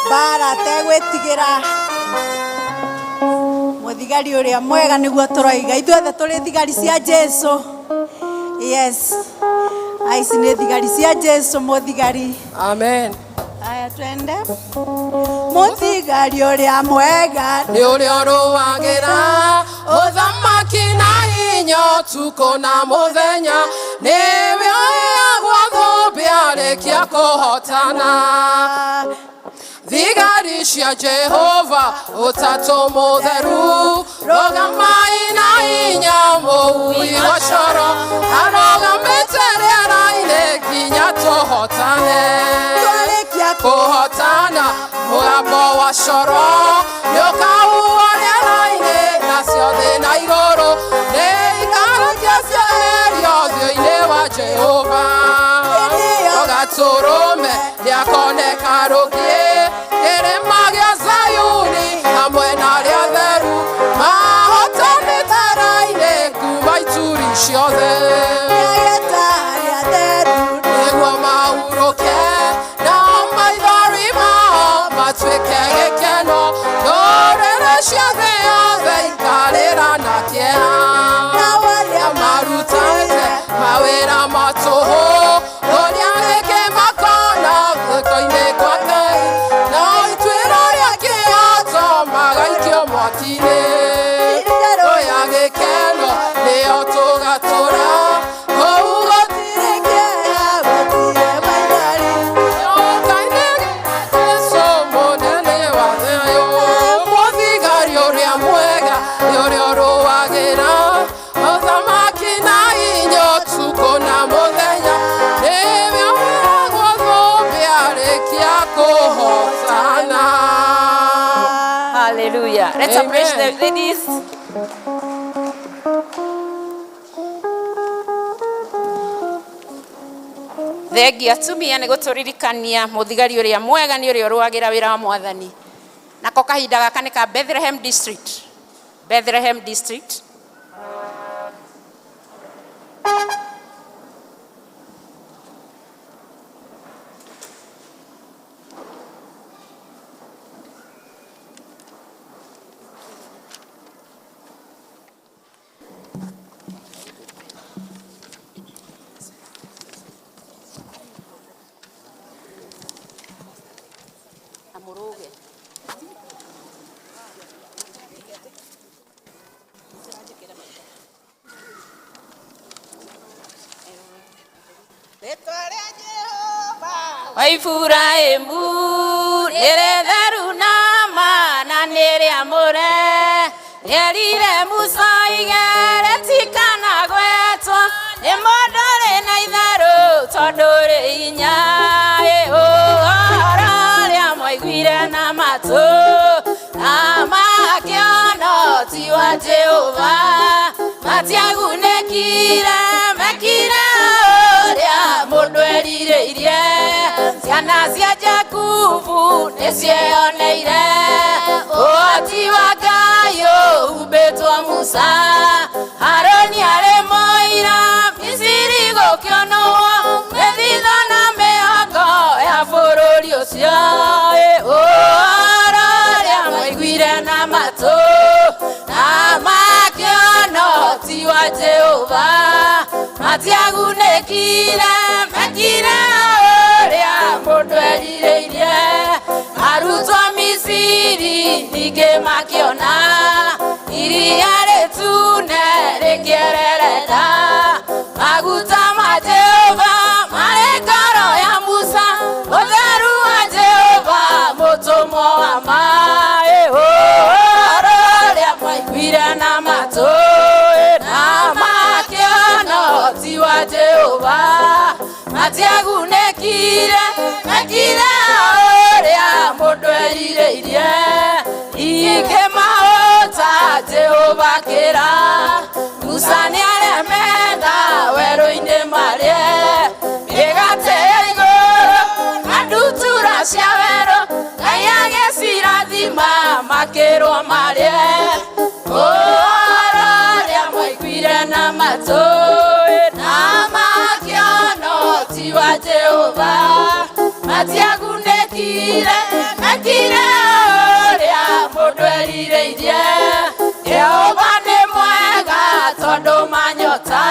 mbara ategwĩtigĩra. Mũthigari ũrĩa mwega nĩguo tũroiga. Ithuothe tũrĩ thigari cia Jesũ. Yes. Ici nĩ thigari cia Jesũ, mũthigari. Amen. Aya twende. Mũthigari ũrĩa mwega nĩ ũrĩa ũrũagĩra ũthamaki na hinya ũtukũ na mũthenya, nĩwe ũheagwo thũmbĩ arĩkia kũhotana. Thigari cia Jehova ũtatũ mũtheru, rũgamai na hinya mũhui wa coro, arũgamĩte rĩera-inĩ nginya tũhotane. Kũhotana mũgambo wa coro nĩũkahuha rĩera-inĩ, nacio thĩ na igũrũ nĩikarũkia cieherio ũthiũ-inĩ wa Jehova. Gatũrũme rĩakoneka rũngĩ kĩrĩma gĩa Zayuni, hamwe na arĩa atheru mahotanĩte rainĩ kuuma ituri ciothe. Nĩguo mahurũke nao maithori mao matuĩke gĩkeno, ndũrĩrĩ cia thĩ yothe ikarĩra na kĩeha. Marutĩte mawĩra ma tũhũ ũrĩa rĩngĩ makona guoko-inĩ kwa Ngai, na ituĩro rĩa kĩhooto magaikio mwaki-inĩ. Oya gĩkeno nĩo tũgatũra kũu gũtirĩ kĩeha, gũtirĩ maithori. Ngai nĩ Jesũ mũnene wa thayũ, mũthigari ũrĩa mwega nĩ ũrĩa ũrũagĩra ũthamaki na hinya ũtukũ na mũthenya, nĩwe ũheagwo thũmbĩ arĩkia kũhotana. Hallelujah. Let's approach the ladies. Thengia atumia nĩ gũtũririkania mũthigari ũrĩa mwega nĩ ũrĩa ũrũagĩra wĩra wa Mwathani. Nako kahinda gaka nĩ ka Bethlehem District. Bethlehem District. Waifurahimu rĩrĩ theru na mana nĩrĩamũre, rĩerire Musa igere tikanagwetwo nĩ mũndũ ũrĩ na itherũ tondũ rĩ hinya. Ũhoro ũrĩa mwaiguire na matũ na makĩona ũhoti wa Jehova, matiagunĩkire mekire ũrĩa mũndũ erirĩirie. Ciana cia Jakubu nĩcieyoneire ũhoti wa Ngai ũhumbĩtwo Musa. Harũni arĩ mũira Misiri gũkĩonwo mĩthitho na mĩhoko ya bũrũri ũcio. Ũhoro ũrĩa mwaiguire na matũ na makĩona ũhoti wa Jehova, matiagunĩkire mekire ũrĩa mũndũ erirĩirie. Arutwo Misiri ningĩ makĩona iria rĩtune rĩkĩererera, maguta ma Jehova marĩ ngoro ya Musa, ũtheru wa Jehova mũtũmwo wa maaĩ. Ũhoro ũrĩa mwaiguire na matũ na makĩona ũhoti wa Jehova, mekire ũrĩa mũndũ erirĩirie ingĩmahũta Jehova kĩra Musa nĩaremenda werũ-inĩ marĩe mĩgate ya igũrũ na ndutura cia werũ Ngai agĩcirathima makĩrwo marĩe ũhoro ũrĩa mwaiguire na matũ na makĩona ũhoti wa Jehova matiagunĩkire mekire ũrĩa mũndũ erirĩirie Jehova nĩ mwega tondũ manyota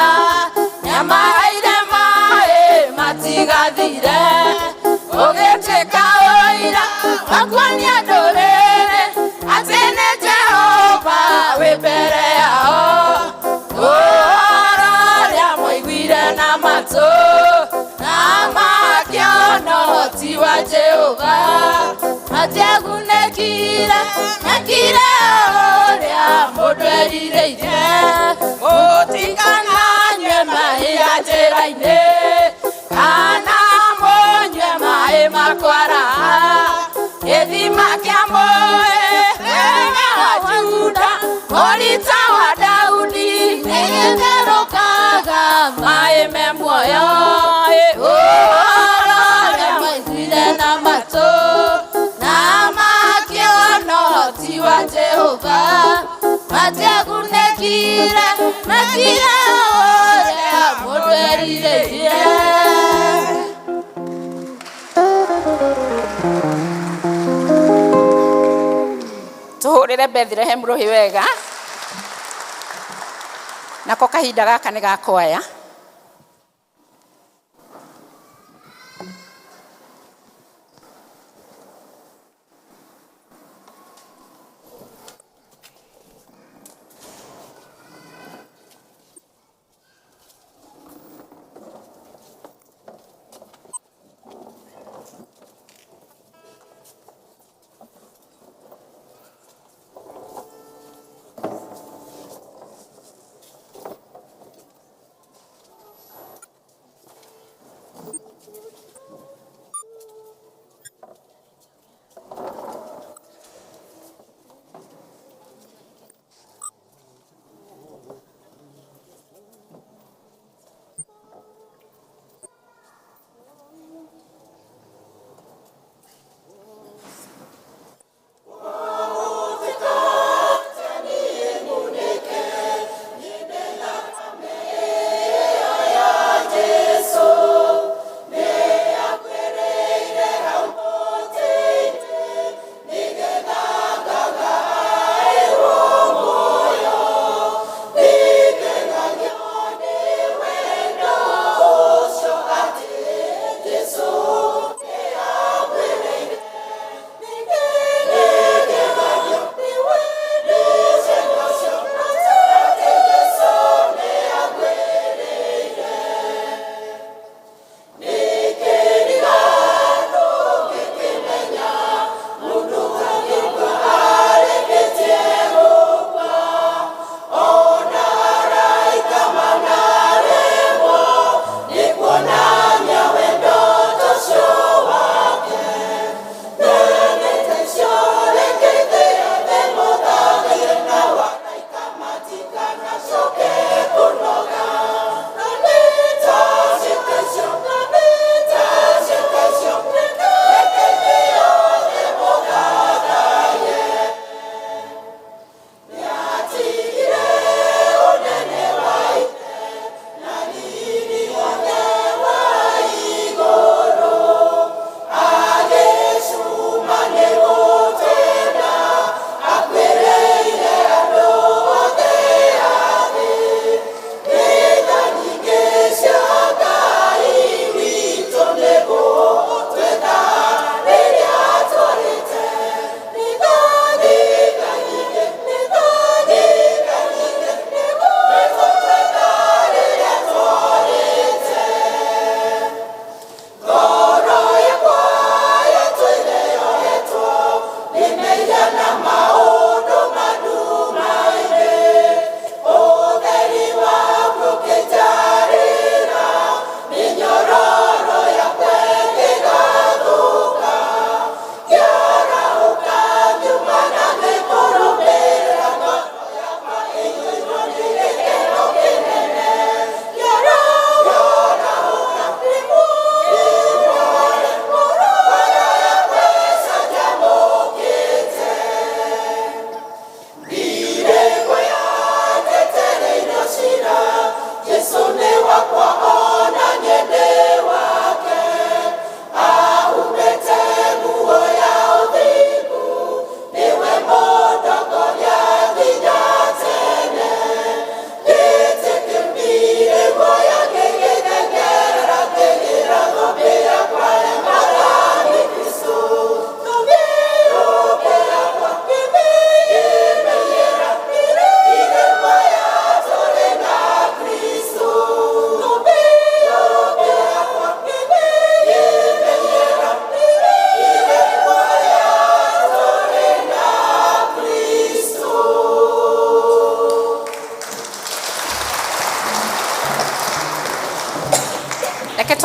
nĩamaheire maĩ matigathire ũgĩtuĩka ũira wakuonia ndũrĩrĩ atĩ nĩ Jehova wĩ mbere yao ũhoro ũrĩa mwaiguire na matũ na makĩona ũhoti wa Jehova matiagunĩkire mekire ũrĩa mũndũ erirĩirie mũtikanyue mahiga njĩra-inĩ kana mũnyue maĩ makwara gĩthima kĩa mũĩ wega wa Juda mũrita wa Daudi nĩgĩtherũkaga maĩ me muoyo ũhoro ũrĩa mwaiguire na matũ na makĩona ũhoti wa Jehova matiagunĩkire mekire ũrĩa mũndũ erirĩirie tũhũrĩre Bethlehem rũhĩ wega nako kahinda gaka nĩ gakwaya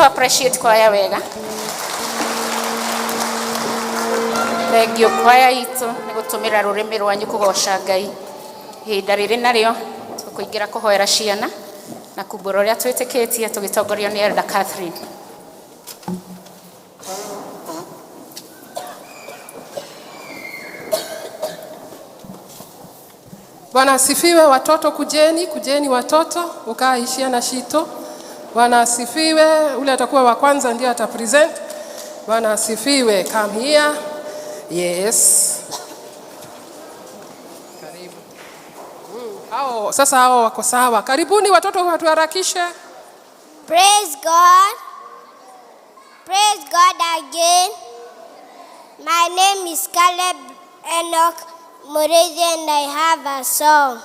to appreciate kwaya wega. Thengio kwaya itu nĩ gũtũmĩra rũrĩmĩ rwanyu kũgoca Ngai. Ihinda rĩrĩ narĩo tũkũingĩra kũhoera ciana na kumbũra ũrĩa twĩtĩkĩtie tũgĩtongorio nĩ Elder Catherine. Bwana asifiwe. Watoto kujeni watoto, ukaishia na shito. Bwana asifiwe. Ule atakuwa wa kwanza ndio atapresent. Bwana asifiwe. Come here. Yes. Karibu. Hao wako sawa. Karibuni watoto, watuharakishe. Praise God. Praise God again. My name is Caleb Enoch Murezi, and I have a song.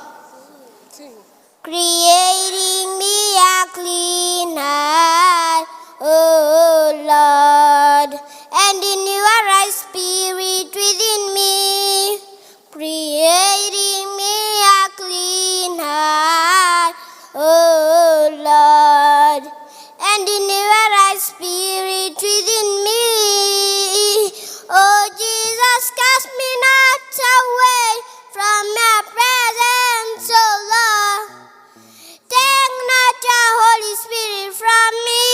Creating me a clean heart, oh Lord, and in your right spirit within me. Creating me a clean heart, oh Lord, and in your right spirit within me. Oh Jesus, cast me not away from your presence, oh Lord. Take not your Holy Spirit from me.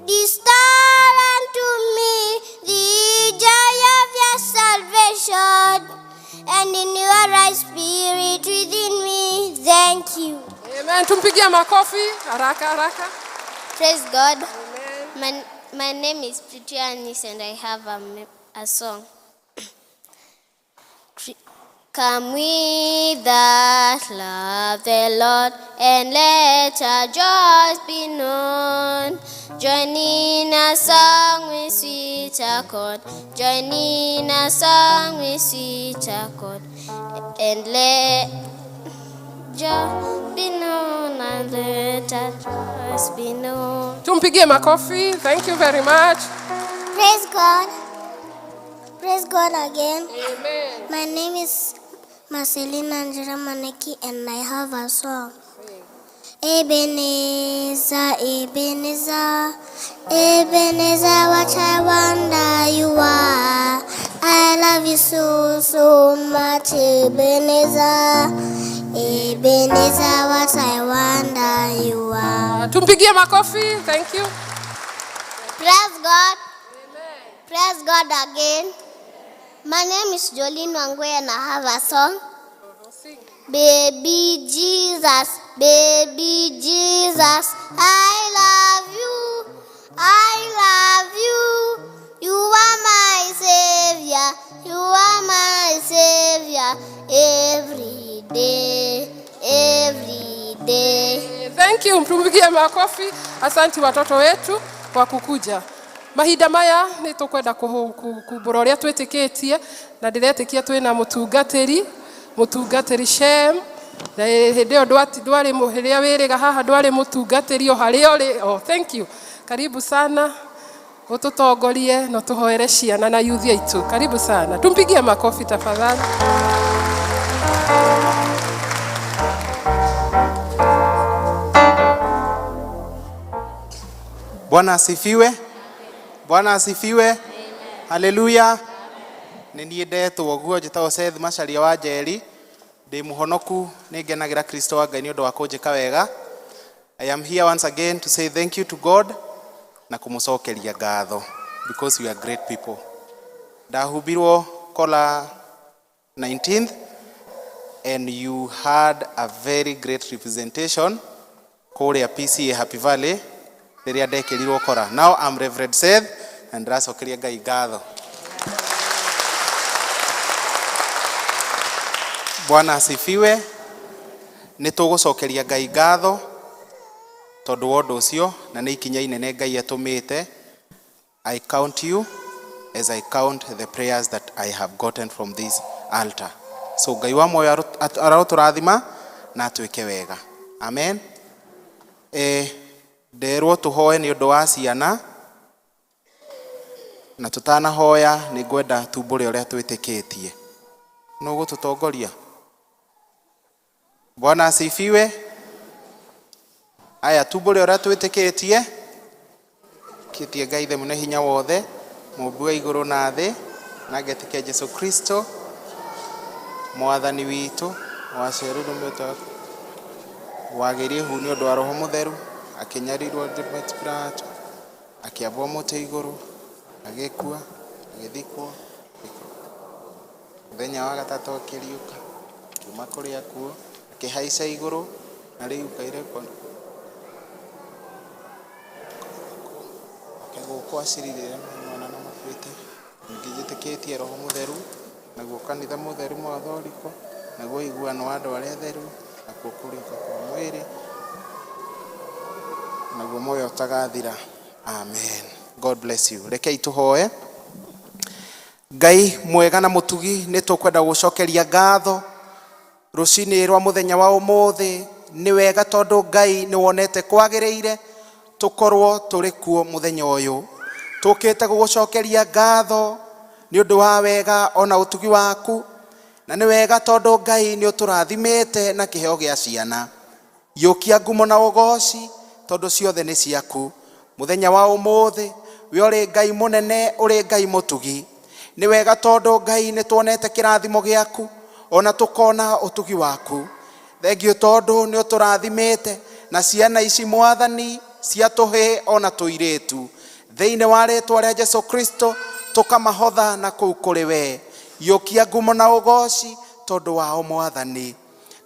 Restore unto me the joy of your salvation, and in your right spirit within me. Thank you. Amen. Tumpigie makofi haraka. Praise God. Amen. My name is Pretty Anis, and I have a song. Come with us, love the Lord, and let our joys be known. Join in a song with sweet accord. Join in a song with sweet accord, and let joy be known, and let our joys be known. Tumpigie makofi. Thank you very much. Praise God. Praise God again. Amen. My name is Marcelina Angela Maneki, and I have a song. Ebenezer, Ebenezer, Ebenezer, what I wonder you are. I love you so, so much, Ebenezer. Ebenezer, what I wonder you are. Tumpigie makofi. Thank you. Praise God. Amen. Praise God again. My name is Jolene Wangwe, and I have a song. Baby Jesus, I love you, I love you. You are my savior, you are my savior. Every day, every day. Thank you. Tumpigie makofi. Asante watoto wetu kwa kukuja. Mahinda maya nĩ tũkwenda kumbũra ũrĩa twĩtĩkĩtie, na ndĩretĩkia twĩna mũtungatĩri Shem, na hĩndĩ ĩyo ndwarĩ rĩrĩa wĩrĩga haha ndwarĩ mũtungatĩri o harĩa ũrĩ. Oh, thank you. Karibu sana ũtũtongorie na tũhoere ciana na youth aitũ. Karibu sana. Tumpigie makofi tafadhali. Bwana asifiwe. Bwana asifiwe. Haleluya. Nĩ ndetwo guo njĩtagwo Seth Macharia wa Njeri. Ndĩ mũhonoku, nĩ ngenagĩra Kristo wa Ngai nĩ ũndũ wa kũnjĩka wega. I am here once again to say thank you to God na kũmũcokeria ngatho because we are great people. Ndahumbirwo Kola 19th, and you had a very great representation kũrĩa PCA Happy Valley rĩrĩa ndekĩrirwo Kola. Now I'm Reverend Seth, and ndacokeria Ngai ngatho. Bwana asifiwe. Nĩ tũgũcokeria Ngai ngatho tondũ wa ũndũ ũcio, na nĩ ikinya inene Ngai atũmĩte. I count you as I count the prayers that I have gotten from this altar. So Ngai wa moyo arotũrathima na atwĩke wega. Amen. Nderwo tũhoe nĩ ũndũ wa ciana, na tũtanahoya nĩ ngwenda tumbũre ũrĩa twĩtĩkĩtie. No gũtũtongoria. Bwana asifiwe. aya tumbũre ũrĩa twĩtĩkĩtie kĩtie Ngai ithe mũnene hinya wothe mũmbi wa igũrũ na thĩ na ngetĩkia Jesu Kristo mwathani witũ wacerũ rũmĩtwa wagĩrie hu nĩ ũndũ wa roho mũtheru akĩnyarirwo Pilato akĩambwo mũtĩ igũrũ agĩkua agĩthikwo mũthenya wa gatatũ akĩriũka akiuma kũrĩ akuũ akĩhaica igũrũ na rĩu kaire gũkũ acirire mwana na mabuĩte ningĩ njĩtĩkĩtie roho mũtheru naguo kanitha mũtheru mwathoriko naguo iguano wa andũ arĩa theru nakuo kũrĩka kwa mwĩrĩ naguo muoyo ũtagathira. Amen. God bless you. Rekei tũhooe. Ngai mwega na mũtugi nĩtũkwenda gũcokeria ngatho rũcinĩ rwa mũthenya wa ũmũthĩ. Nĩ wega tondũ Ngai nĩwonete kwagĩrĩire tũkorwo tũrĩ kuo mũthenya ũyũ. Tũkĩte gũgũcokeria ngatho nĩ ũndũ wa wega ona ũtugi waku, na nĩ wega tondũ Ngai nĩ ũtũrathimĩte na kĩheo gĩa ciana. Yũkia ngumo na ũgooci tondũ ciothe nĩ ciaku. Mũthenya wa ũmũthĩ we ũrĩ Ngai mũnene, ũrĩ Ngai mũtugi. Nĩ wega tondũ Ngai nĩ tuonete kĩrathimo gĩaku ona tũkona ũtugi waku. Thengio tondũ nĩ ũtũrathimĩte na ciana ici Mwathani cia tũhĩ ona tũirĩtu thĩinĩ wa rĩtwa rĩa Jesu Kristo tũkamahotha na kũu kũrĩ we. Yũkia ngumo na ũgooci tondũ wao Mwathani.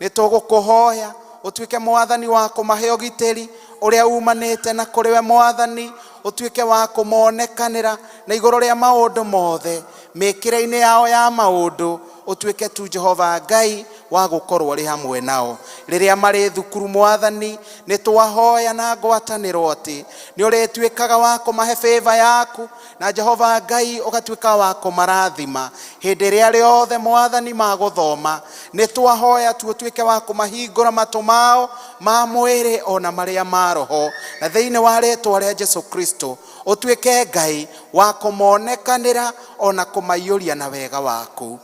Nĩ tũgũkũhoya ũtuĩke Mwathani wa kũmahe ũgitĩri ũrĩa umanĩte na kũrĩ we Mwathani, ũtuĩke wa kũmonekanĩra na igũrũ rĩa maũndũ mothe mĩkĩre-inĩ yao ya maũndũ. Ũtuĩke tu Jehova Ngai wa gũkorwo rĩ hamwe nao rĩrĩa marĩ thukuru Mwathani. Nĩ twahoya na ngwatanĩro atĩ nĩ ũrĩtuĩkaga wa kũmahe favor yaku na Jehova Ngai ũgatuĩka wa kũmarathima hĩndĩ ĩrĩa rĩothe Mwathani magũthoma. Nĩ twahoya tu ũtuĩke wa kũmahingũra matũ mao ma mwĩrĩ ona marĩa ma roho, na thĩinĩ wa rĩtwa rĩa Jesu Kristo ũtuĩke Ngai wa kũmonekanĩra ona kũmaiyũria na wega waku.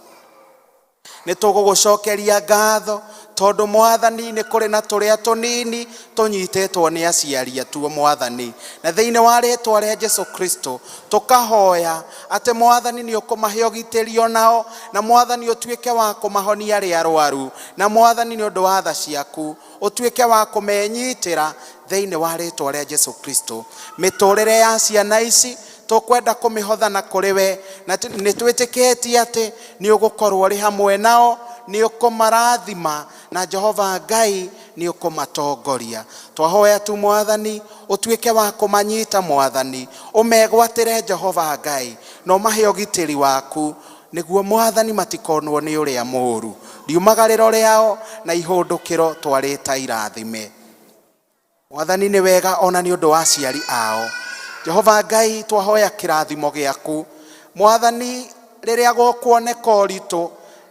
Nĩ tũgũgũcokeria ngatho tondũ Mwathani nĩ kũrĩ na tũrĩa tũnini tũnyitĩtwo nĩ aciari atuo Mwathani, na thĩinĩ wa rĩtwa rĩa Jesu Kristo tũkahoya atĩ Mwathani nĩ ũkũmahe ũgitĩri onao, na Mwathani ũtuĩke wa kũmahonia rĩa arwaru, na Mwathani nĩ ũndũ wa tha ciaku ũtuĩke wa kũmenyitĩra thĩinĩ wa rĩtwa rĩa Jesu Kristo. Mĩtũrĩre ya ciana ici tũkwenda kũmĩhotha na kũrĩ we, na nĩ twĩtĩkĩtie atĩ nĩ ũgũkorwo rĩ hamwe nao, nĩ ũkũmarathima na Jehova Ngai nĩ ũkũmatongoria. Twahoya tu Mwathani ũtuĩke wa kũmanyita Mwathani, ũmegwatĩre Jehova Ngai na ũmahe ũgitĩri waku nĩguo Mwathani matikonwo nĩ ũrĩa mũũru. Riumagarĩro rĩao na ihũndũkĩro twarĩta irathime. Mwathani nĩ wega ona nĩ ũndũ wa aciari ao. Jehova Ngai twahoya kĩrathimo gĩaku Mwathani rĩrĩa gũkuoneka ũritũ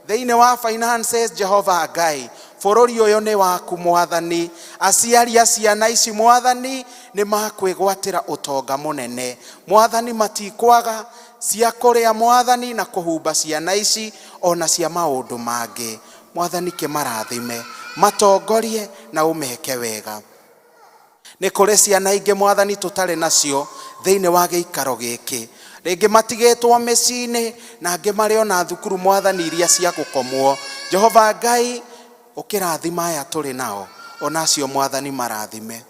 thĩinĩ wa finances. Jehova Ngai bũrũri ũyũ nĩ waku Mwathani, aciari a ciana ici Mwathani nĩ makwĩgwatĩra ũtonga mũnene Mwathani, matikwaga cia kũrĩa Mwathani na kũhumba ciana ici ona cia maũndũ mangĩ. Mwathani kĩmarathime, matongorie na ũmeke wega. Nĩ kũrĩ ciana ingĩ Mwathani tũtarĩ nacio thĩinĩ wa gĩikaro gĩkĩ, rĩngĩ matigĩtwo mĩciĩ-inĩ na angĩ marĩ ona thukuru Mwathani iria cia gũkomwo. Jehova Ngai ũkĩrathima aya tũrĩ nao ona acio Mwathani marathime.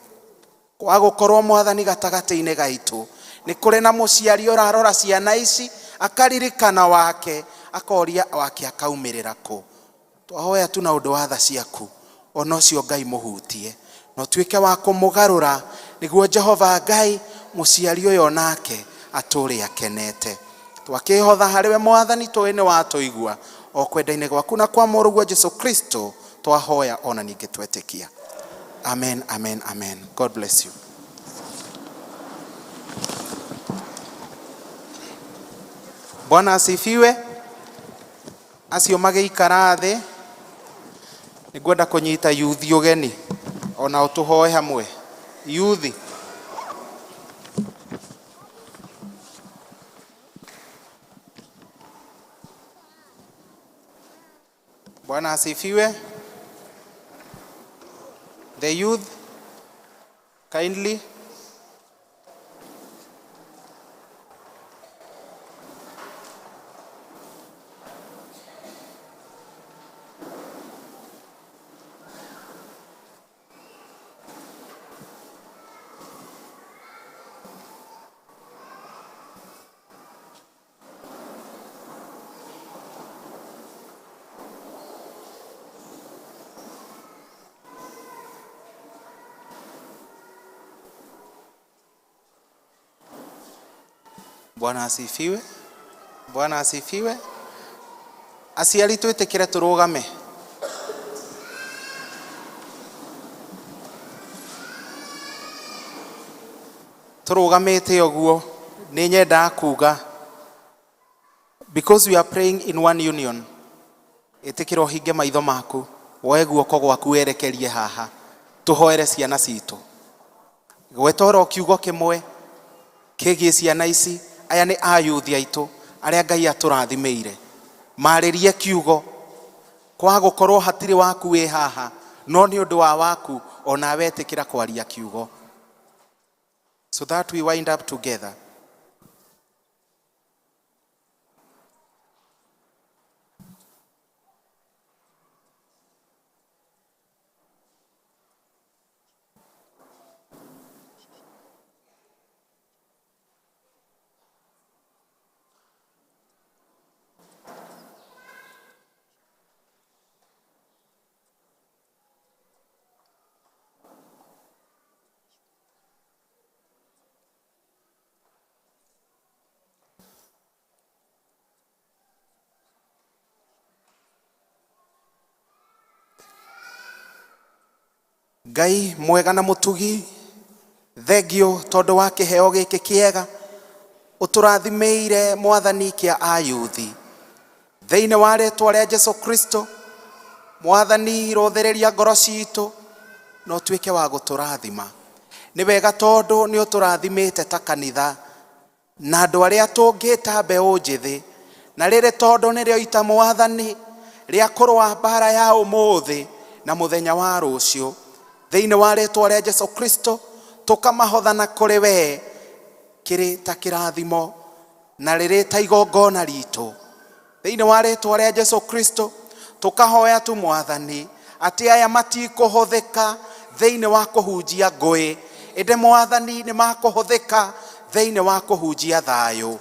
Kwa gũkorwo Mwathani gatagatĩ-inĩ gaitũ nĩ kũrĩ na mũciari ũrarora ciana ici akaririkana wake akoria wake akaumĩrĩra kũ. Twahoya tu na ũndũ wa tha ciaku ona ũcio Ngai mũhutie na ũtuĩke wa kũmũgarũra nĩguo Jehova Ngai mũciari ũyũ nake atũre akenete. Twakĩhotha harĩ we Mwathani tũĩ nĩ watũigua o kwenda-inĩ gwaku na kwa mũrũguo Jesu Kristo twahoya ona ningĩ twetĩkia. Amen, amen, amen. God bless you. Bwana asifiwe. Acio magĩikara thĩ nĩngwenda kũnyita yuthi ũgeni ona ũtũhoe hamwe. Yuthi. Bwana asifiwe. The youth, kindly. Bwana asifiwe. Bwana asifiwe. Aciari twĩtĩkĩre tũrũgame. Tũrũgamĩte ũguo nĩ nyenda kuga, because we are praying in one union. Ĩtĩkĩra ũhinge maitho maku, woe guoko gwaku werekerie haha, tũhoere ciana citũ. Gwetoro kiugo kĩmwe kĩgiĩ ciana ici. Aya nĩ ayuthi aitũ arĩa Ngai atũrathimĩire. Marĩrie kiugo, kwa gũkorwo hatirĩ waku wĩ haha, no nĩ ũndũ wa waku ona wetĩkĩra kwaria kiugo. So that we wind up together. Ngai mwega na mũtugi, thengio tondũ wa kĩheo gĩkĩ kĩega ũtũrathimĩire mwathani kĩa ayuthi. Thĩinĩ wa rĩĩtwa rĩa Jesũ Kristo, mwathani rothereria ngoro citũ na ũtuĩke wa gũtũrathima. Nĩ wega tondũ nĩ ũtũrathimĩte ta kanitha na andũ arĩa tũngĩta mbeũ njĩthĩ, na rĩrĩ tondũ nĩrĩo ita mwathani rĩa kũrũa mbara ya ũmũthĩ na mũthenya wa rũciũ. Thĩinĩ wa rĩĩtwa rĩa Jesũ Kristo tũkamahothana kũrĩ we kĩrĩ ta kĩrathimo na rĩrĩ ta igongona ritũ. Thĩinĩ wa rĩĩtwa rĩa Jesũ Kristo tũkahoya tu mwathani atĩ aya matikũhũthĩka thĩinĩ wa kũhunjia ngũĩ, ĩndĩ mwathani nĩ makũhũthĩka thĩinĩ wa kũhunjia thayũ.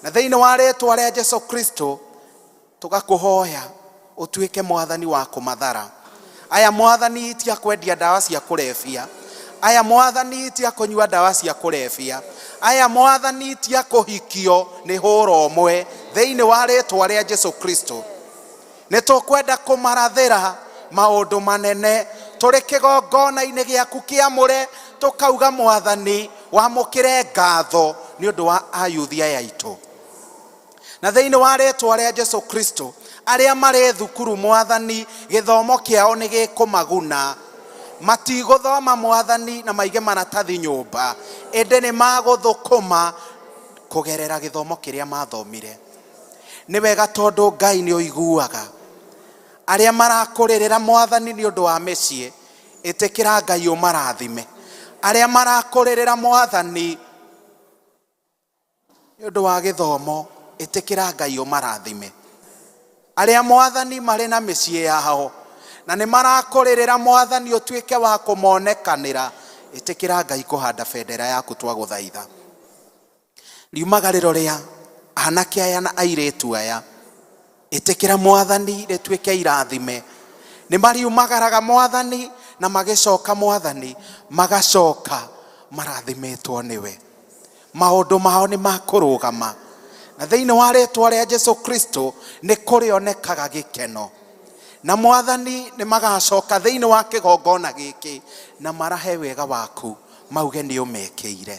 Na thĩinĩ wa rĩĩtwa rĩa Jesũ Kristo tũgakũhoya ũtuĩke mwathani wa kũmathara. Aya mwathani tia kwendia ndawa cia kũrebia. Aya mwathani tia kũnyua ndawa cia kũrebia. Aya mwathani tia kũhikio nĩ hũra ũmwe. Thĩinĩ wa rĩĩtwa rĩa Jesũ Kristo nĩtũkwenda kũmarathĩra maũndũ manene tũrĩ kĩgongona-inĩ gĩaku kĩamũre, tũkauga mwathani wamũkĩre ngatho nĩ ũndũ wa ayuthi aya aitũ. Na thĩinĩ wa rĩĩtwa rĩa Jesũ Kristo arĩa marĩ thukuru mwathani gĩthomo kĩao nĩ gĩkũmaguna. Matigũthoma mwathani na maige maratathi nyũmba, ĩndĩ nĩ magũthũkũma kũgerera gĩthomo kĩrĩa mathomire. Nĩ wega tondũ Ngai nĩ ũiguaga arĩa marakũrĩrĩra mwathani nĩ ũndũ wa mĩciĩ, ĩtĩkĩra Ngai ũmarathime. Arĩa marakũrĩrĩra mwathani nĩ ũndũ wa gĩthomo, ĩtĩkĩra Ngai ũmarathime. Arĩa mwathani marĩ na mĩciĩ yao na nĩ marakũrĩrĩra mwathani ũtuĩke wa kũmonekanĩra, ĩtĩkĩra Ngai kũhanda bendera yaku twagũthaitha. Riumagarĩro rĩa anake aya na airĩtu aya, ĩtĩkĩra mwathani rĩtuĩke irathime. Nĩ mariumagaraga mwathani na magĩcoka mwathani, magacoka marathimĩtwo nĩwe. Maũndũ mao nĩ makũrũgama. Na thĩinĩ wa rĩĩtwa rĩa Jesũ Kristo nĩ kũrĩonekaga gĩkeno. Na mwathani nĩ magacoka thĩinĩ wa kĩgongona gĩkĩ na marahe wega waku, mauge nĩ ũmekĩire.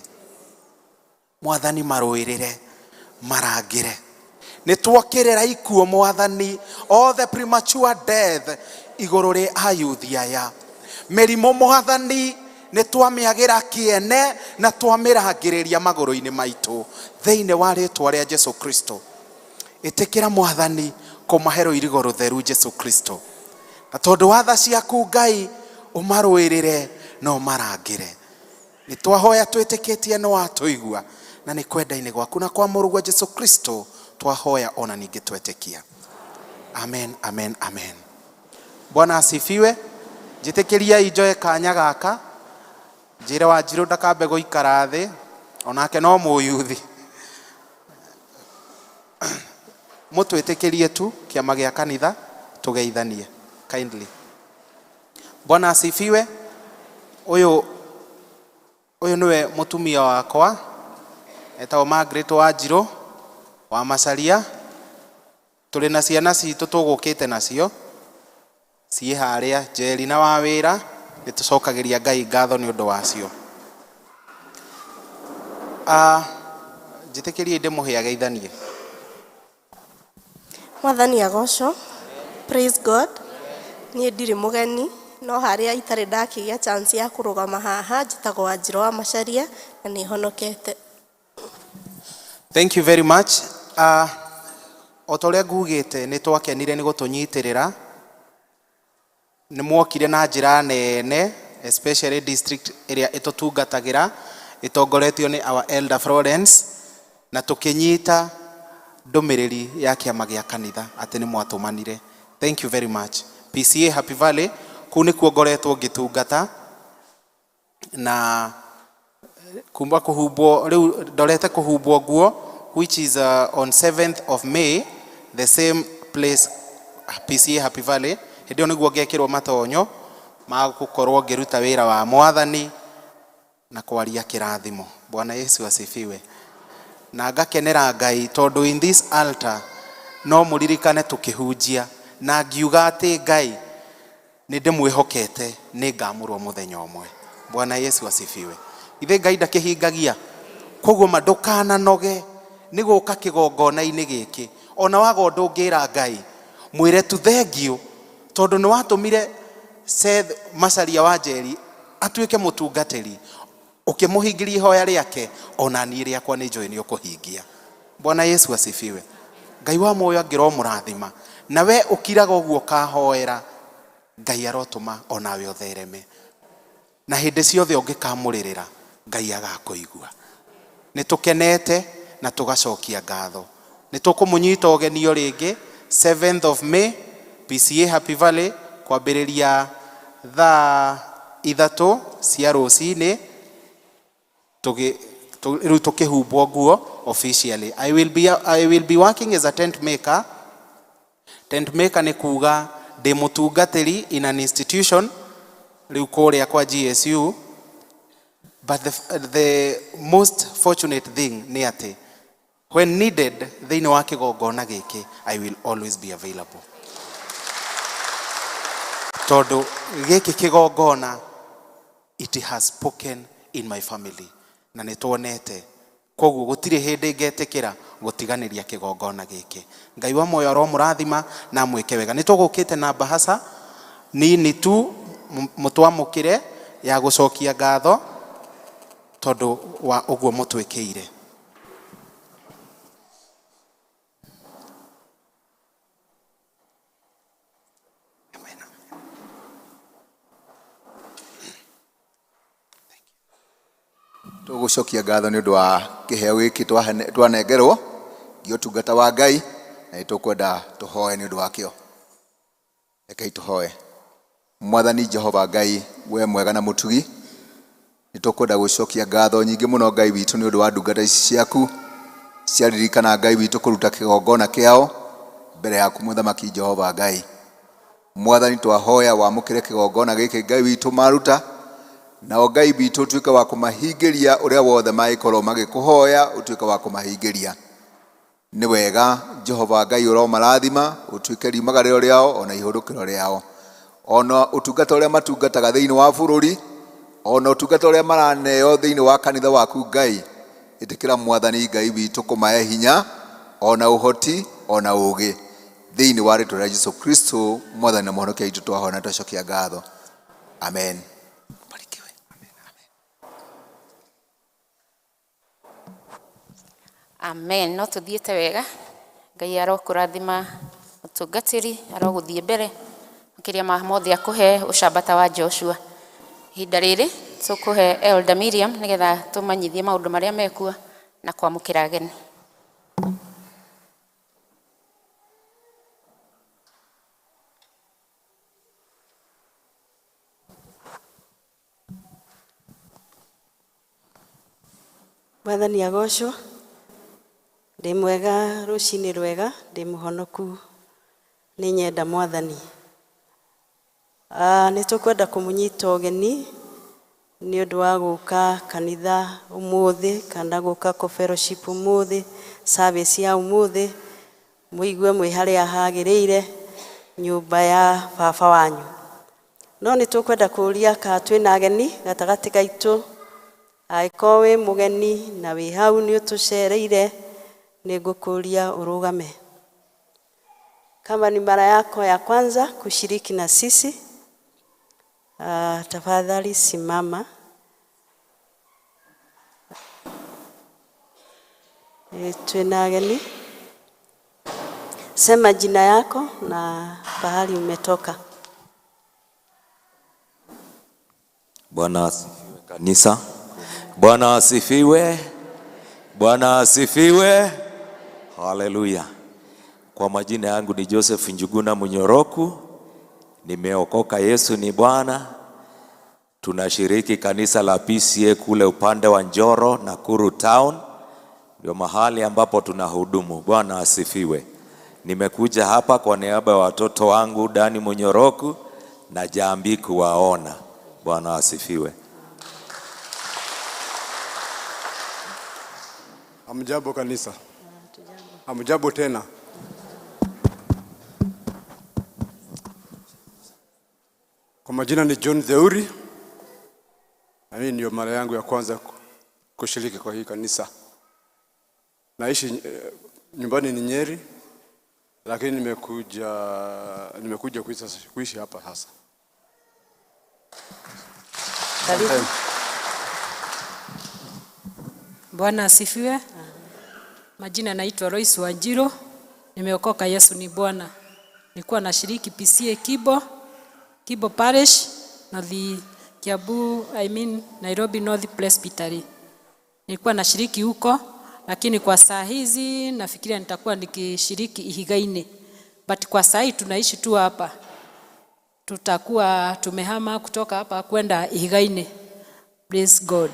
Mwathani marũĩrĩre, marangĩre. Nĩ tuokĩrĩra ikuũ mwathani, all the premature death igũrũ rĩ ayuthi aya. Mĩrimũ mwathani nĩ twamĩagĩra kĩene na twamĩrangĩrĩria magũrũ-inĩ maitũ thĩinĩ wa rĩĩtwa rĩa Jesũ Kristo. Ĩtĩkĩra mwathani kũmahe rũirigo rũtheru Jesũ Kristo. Na tondũ wa tha ciaku Ngai ũmarũĩrĩre na ũmarangĩre. nĩ twahoya twĩtĩkĩtie nĩ watũigua na nĩ kwenda-inĩ gwaku na kwa mũrũ Jesu Kristo twahoya ona ningĩ twetĩkia. Amen, amen, amen. Bwana asifiwe. Njĩtĩkĩria injoe kanya gaka njĩre Wanjirũ ndakambe gũikara thĩ onake no mũyuthi. Mũtwĩtĩkĩrie tu kĩama gĩa kanitha tũgeithanie kindly. Bwana asifiwe. Ũyũ nĩwe mũtumia wakwa etagwo Margaret Wanjirũ wa Macharia. Tũrĩ na ciana citũ tũgũkĩte nacio ciĩ harĩa Njeri na wa wĩra, nĩ tũcokagĩria Ngai ngatho nĩ ũndũ wacio. Njĩtĩkĩrie ndĩmũhe ageithanie. Mwathani agocwo. Praise God. Niĩ ndirĩ mũgeni no harĩa itarĩ ndakĩgĩa chance ya kũrũgama haha njĩtagwo Wanjirũ wa Macharia na nĩ honokete. Thank you very much. O ta ũrĩa ngugĩte nĩ twakenire nĩ gũtũnyitĩrĩra. Nĩ mwokire na njĩra nene, especially district ĩrĩa ĩtũtungatagĩra ĩtongoretio nĩ our elder Florence, na tũkĩnyita ndũmĩrĩri ya kĩama gĩa kanitha atĩ nĩ mwatũmanire. Thank you very much. PCA Happy Valley kũu nĩkuo ngoretwo ngĩtungata na kumba kũhumbwo rĩu ndorete kũhumbwo nguo, which is on 7th of May, the same place PCA Happy Valley. Hĩndĩ ĩyo nĩguo ngekĩrwo matonyo ma gũkorwo ngĩruta wĩra wa Mwathani na kwaria kĩrathimo. Bwana Yesu asifiwe. Na ngakenera Ngai tondũ in this altar no mũririkane tũkĩhunjia na ngiuga atĩ Ngai nĩ ndĩmwĩhokete nĩ ngamũrwo mũthenya ũmwe. Bwana Yesu asifiwe. Ithe Ngai ndakĩhingagia, koguo ndũkananoge nĩ gũka kĩgongona-inĩ gĩkĩ. Ona waga ũndũ ũngĩra Ngai mwĩre tu thengiũ tondũ nĩ watũmire Seth Macharia wa Njeri atuĩke mũtungatĩri, ũkĩmũhingĩria ihoya rĩake, ona niĩ rĩakwa nĩ njũĩ nĩ ũkũhingia. Bwana Yesu asifiwe. Ngai wa muoyo angĩromũrathima na we ũkiraga ũguo kahoera, Ngai arotũma onawe ũthereme, na hĩndĩ ciothe ũngĩkamũrĩrĩra Ngai agakũigua. Nĩ tũkenete na tũgacokia ngatho. Nĩ tũkũmũnyita ũgenio rĩngĩ 7th of May PCA Happy Valley kwambĩrĩria thaa 3 cia rũcinĩ rĩu tũkĩhumbwo nguo officially. I will be working as a tent maker. Tent maker nĩ kuga ndĩ mũtungatĩri in an institution rĩu kũrĩa kwa GSU. But the most fortunate thing nĩ atĩ when needed thĩinĩ wa kĩgongona gĩkĩ I will always be available. Tondũ gĩkĩ kĩgongona it has spoken in my family na nĩ tuonete, koguo gũtirĩ hĩndĩ ngetĩkĩra gũtiganĩria kĩgongona gĩkĩ. Ngai wa muoyo aromũrathima na mwĩke wega. Nĩ tũgũkĩte na bahasa nini tu mũtwamũkĩre ya gũcokia ngatho tondũ wa ũguo mũtwĩkĩire. Tũgũcokia ngatho nĩ ũndũ wa kĩheo gĩkĩ twanengerwo gĩa ũtungata wa Ngai, na nĩtũkwenda tũhooe nĩ ũndũ wakĩo. Rekei tũhooe. Mwathani Jehova Ngai, we mwega na mũtugi, nĩtũkwenda gũcokia ngatho nyingĩ mũno Ngai witũ nĩ ũndũ wa ndungata ici ciaku ciaririkana Ngai witũ kũruta kĩgongona kĩao mbere yaku mũthamaki Jehova Ngai. Mwathani twahoya wamũkĩre kĩgongona gĩkĩ Ngai witũ maruta, nao Ngai witũ ũtuĩke wa kũmahingĩria ũrĩa wothe magĩkorwo magĩkũhoya, ũtuĩke wa kũmahingĩria. Nĩ wega Jehova Ngai ũromarathima, ũtuĩke riumagarĩro rĩao ona ihũrũkĩro rĩao, ona ũtungata ũrĩa matungataga thĩinĩ wa bũrũri, ona ũtungata ũrĩa maraneo thĩinĩ wa kanitha waku Ngai. Ĩtĩkĩra Mwathani Ngai witũ kũmahe hinya ona ũhoti ona ũũgĩ thĩinĩ wa rĩĩtwa rĩa Jesũ Kristo Mwathani na Mũhonokia witũ twahoya na twacokia ngatho. Amen. Amen. No tuthiĩte wega. Ngai arokũrathima mũtungatĩri, arogũthiĩ mbere makĩria ma mothe akũhe ũcambata wa Joshua Ihinda rĩrĩ tũkũhe Elder Miriam nĩgetha tũmanyithie maũndũ marĩa mekuo na kwamũkĩra ageni. Mwathani agocwo, ndĩ mwega rũcinĩ rwega, ndĩ mũhonoku nĩ nyenda Mwathani. Nĩ tũkwenda kũmũnyita ũgeni nĩ ũndũ wa gũka kanitha ũmũthĩ kana gũka fellowship ũmũthĩ, service ya ũmũthĩ, mũigue mwĩ harĩa hagĩrĩire nyũmba ya baba wanyu. No nĩ tũkwenda kũria ka twĩna ageni gatagatĩ gaitũ. Angĩkorwo wĩ mũgeni na wĩ hau nĩ ũtũcereire, nĩ ngũkũria ũrũgame. Kama ni mara yako ya kwanza kushiriki na sisi, tafadhali simama. Twina ageni. Sema jina yako na pahali umetoka. Bwana asifiwe kanisa. Bwana asifiwe. Bwana asifiwe. Haleluya. Kwa majina yangu ni Joseph Njuguna Munyoroku. Nimeokoka, Yesu ni Bwana. Tunashiriki kanisa la PCA kule upande wa Njoro, Nakuru Town. Ndio mahali ambapo tunahudumu. Bwana asifiwe. Nimekuja hapa kwa niaba ya watoto wangu Dani Munyoroku na Jambi kuwaona. Bwana asifiwe. Hamjambo kanisa. Hamjambo tena. Kwa majina ni John Theuri. Na hii ndio mara yangu ya kwanza kushiriki kwa hii kanisa. Naishi nyumbani ni Nyeri, lakini nimekuja kuishi hapa sasa. Karibu. Bwana asifiwe. Majina naitwa Royce Wanjiro. Nimeokoka, Yesu ni Bwana. Nilikuwa nashiriki PCA Kibo Parish na Kiambu, Nairobi North Presbytery. Nilikuwa nashiriki huko, lakini kwa saa hizi nafikiria nitakuwa nikishiriki Ihiga-inĩ. But kwa saa hii tunaishi tu hapa. Tutakuwa tumehama kutoka hapa kwenda Ihiga-inĩ. Praise God.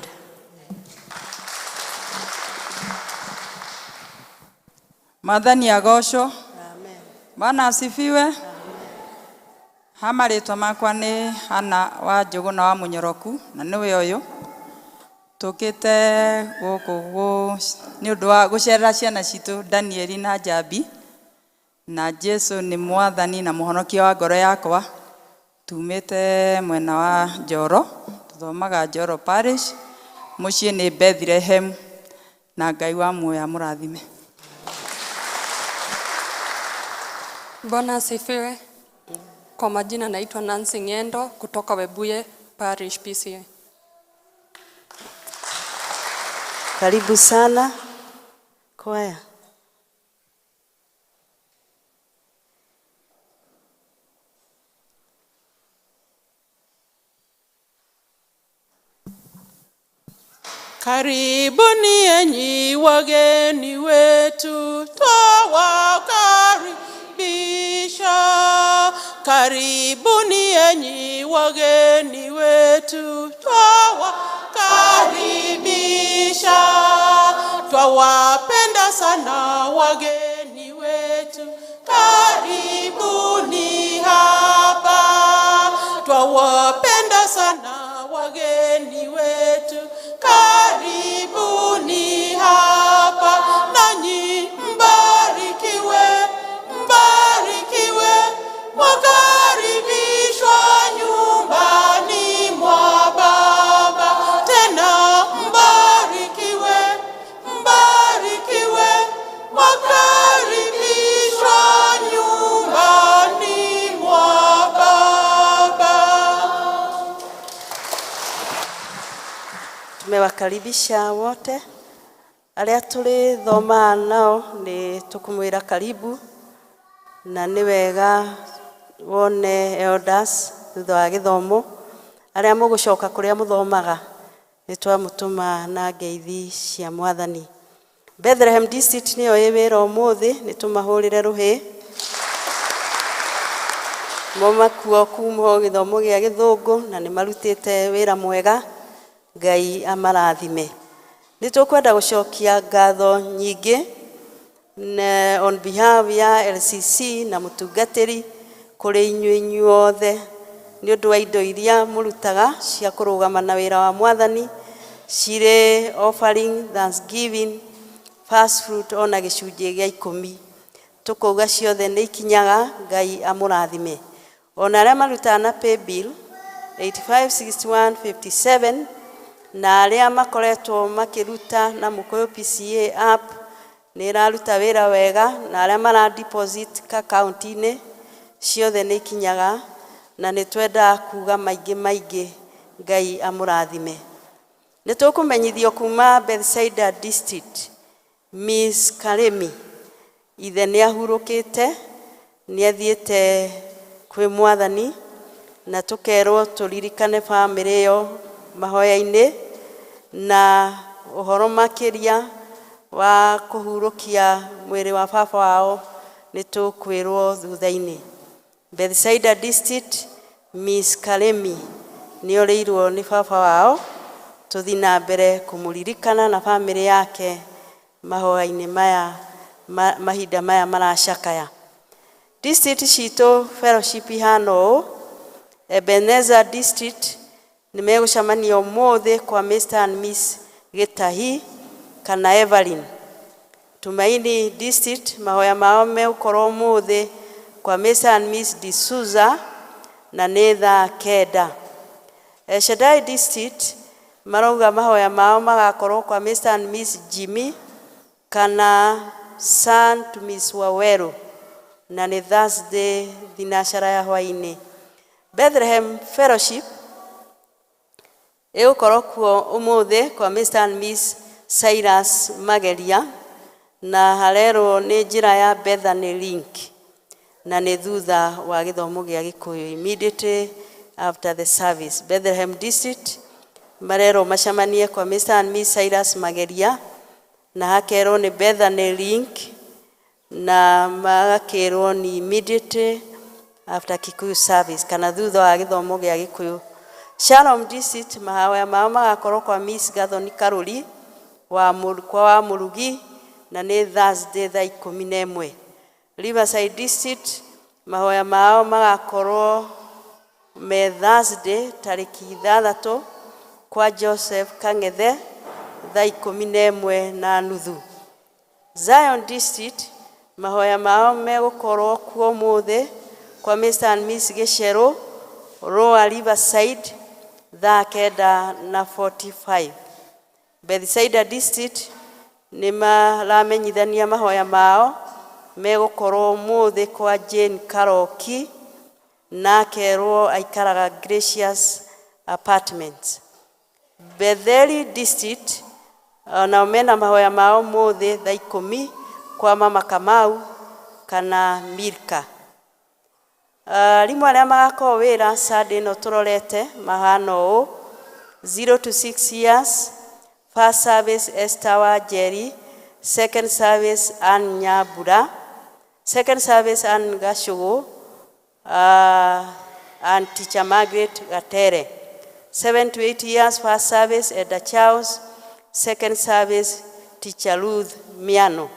Mwathani agocwo. Amen. Bwana asifiwe. Amen. Hamarĩtwa makwa nĩ Hana wa Njũgũna wa Mũnyoroku, na nĩwe ũyũ tũkĩte gũkũ nĩ ũndũ wa gũcerera ciana citũ Danieli na Jambi, na Jesu nĩ Mwathani na mũhonokia wa ngoro yakwa. Tumĩte mwena wa Njoro, tuthomaga Njoro Parish, mũciĩ nĩ Bethlehem, na Ngai wa muoyo amũrathime. Bwana asifiwe. Kwa majina naitwa Nancy Ng'endo kutoka Webuye Parish PCA. Karibu sana kwaya. Karibuni enyi wageni wetu, twawakaribisha. Karibuni enyi wageni wetu, twawakaribisha. Twawapenda sana wageni wetu, karibuni hapa. Twawapenda sana wageni wetu, karibuni hapa. Nanyi mbarikiwe, mbarikiwe, mwakaribishwa nyumbani mwa Baba. Tena mbarikiwe, mbarikiwe, mwakaribishwa nyumbani mwa Baba. Tumewakaribisha wote. Arĩa tũrĩthoma nao nĩ tũkũmwĩra karibu, na nĩ wega wone elders thutha wa gĩthomo. arĩa mũgũcoka kũrĩa mũthomaga nĩtwamũtũma na ngeithi cia Mwathani. Bethlehem District nĩyo ĩ wĩra ũmũthĩ, nĩtũmahũrĩre rũhĩ. Momakuo kuuma gĩthomo gĩa Gĩthũngũ na nĩmarutĩte wĩra mwega, Ngai amarathime. Nĩtũkwenda gũcokia ngatho nyingĩ on behalf ya LCC na mũtungatĩri kũrĩ inyuĩ inyuothe nĩ ũndũ wa indo iria mũrutaga cia kũrũgama na wĩra wa Mwathani, cirĩ offering, thanksgiving, first fruit ona gĩcunjĩ gĩa 10. Tũkauga ciothe nĩ ikinyaga, Ngai amũrathime. Ona arĩa marutaga na pay bill 856157 na arĩa makoretwo makĩruta na Mũkũyũ PCA app nĩ ĩraruta wĩra wega, na arĩa mara deposit akaunti-inĩ ciothe nĩ ikinyaga, na nĩtwenda kuga maingĩ, Ngai amũrathime. Nĩtũkũmenyithio kuma Bethsaida District, Miss Karemi ithe nĩ ahurũkĩte, nĩ athiĩte kwĩ Mwathani, na tũkerwo tũririkane family ĩyo mahoya-inĩ, na ũhoro makĩria wa kũhurũkia mwĩrĩ wa baba wao nĩtũkwĩrwo thutha-inĩ. Bethsaida District, Miss Karemi nĩ orĩirwo nĩ baba wao, tũthi na mbere kũmũririkana na family yake mahoya-inĩ maya mahinda maya maracakaya. District citũ fellowship ihana ũũ. Ebenezer District nĩmegũcemania ũmũthĩ kwa Mr and Miss Gĩtahi kana Evelyn. Tumaini District mahoya mao megũkorwo ũmũthĩ kwa Mr and Miss D'Souza na nĩ thaa 9. Shaddai District marauga mahoya mao magakorwo kwa Mr and Miss Jimmy kana son to Miss Waweru na nĩ Thursday thinacara ya hwaĩ-inĩ. Bethlehem Fellowship ĩgũkorwo kuo ũmũthĩ kwa Mr and Miss Cyrus Mageria, na harerwo nĩ njĩra ya Bethany Link, na nĩ thutha wa gĩthomo gĩa Gĩkũyũ immediately after the service. Bethlehem District marerwo macemanie kwa Mr and Miss Cyrus Mageria, na hakerwo nĩ Bethany Link, na magakĩrwo nĩ immediately after Kikuyu service kana thutha wa gĩthomo gĩa Gĩkũyũ. Shalom District mahoya mao magakorwo kwa Miss Gathoni Karuri wa Mũrugi, na nĩ Thursday thaa 11. Riverside District mahoya mao magakorwo me Thursday tarĩki 6 kwa Joseph Kang'ethe thaa 11:30. Zion District mahoya mao megũkorwo kuo ũmũthĩ kwa Mr and Miss Gĩcerũ Roa Riverside thaa 9:45. Bethsaida District nĩ maramenyithania mahoya mao megũkorwo ũmũthĩ kwa Jane Karoki, na akerwo aikaraga Gracious Apartments. Betheli District nao mena mahoya mao ũmũthĩ thaa 10 kwa Mama Kamau kana Milka. Rimwe arĩa magakorwo wĩra Sunday ĩno tũrorete mahana ũũ: 0 to 6 years, first service Esther wa Njeri, second service Ann Nyambura, second service Ann Gacũgũ, and teacher Margaret Gatere. 7 to 8 years, first service Edda Charles, second service teacher Ruth Miano.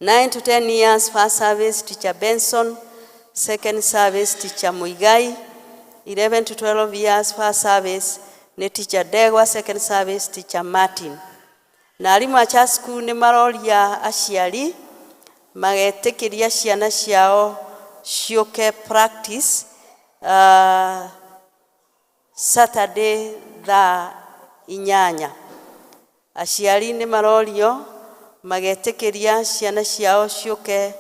9 to 10 years, first service teacher Benson, second service teacher Muigai. 11 to 12 years, first service ni teacher Degwa, second service teacher Martin. Na arimũ a church school nĩ maroria aciari magetĩkĩria ciana ciao ciũke practice Saturday thaa 8. Aciari nĩ marorio magetĩkĩria ciana ciao ciũke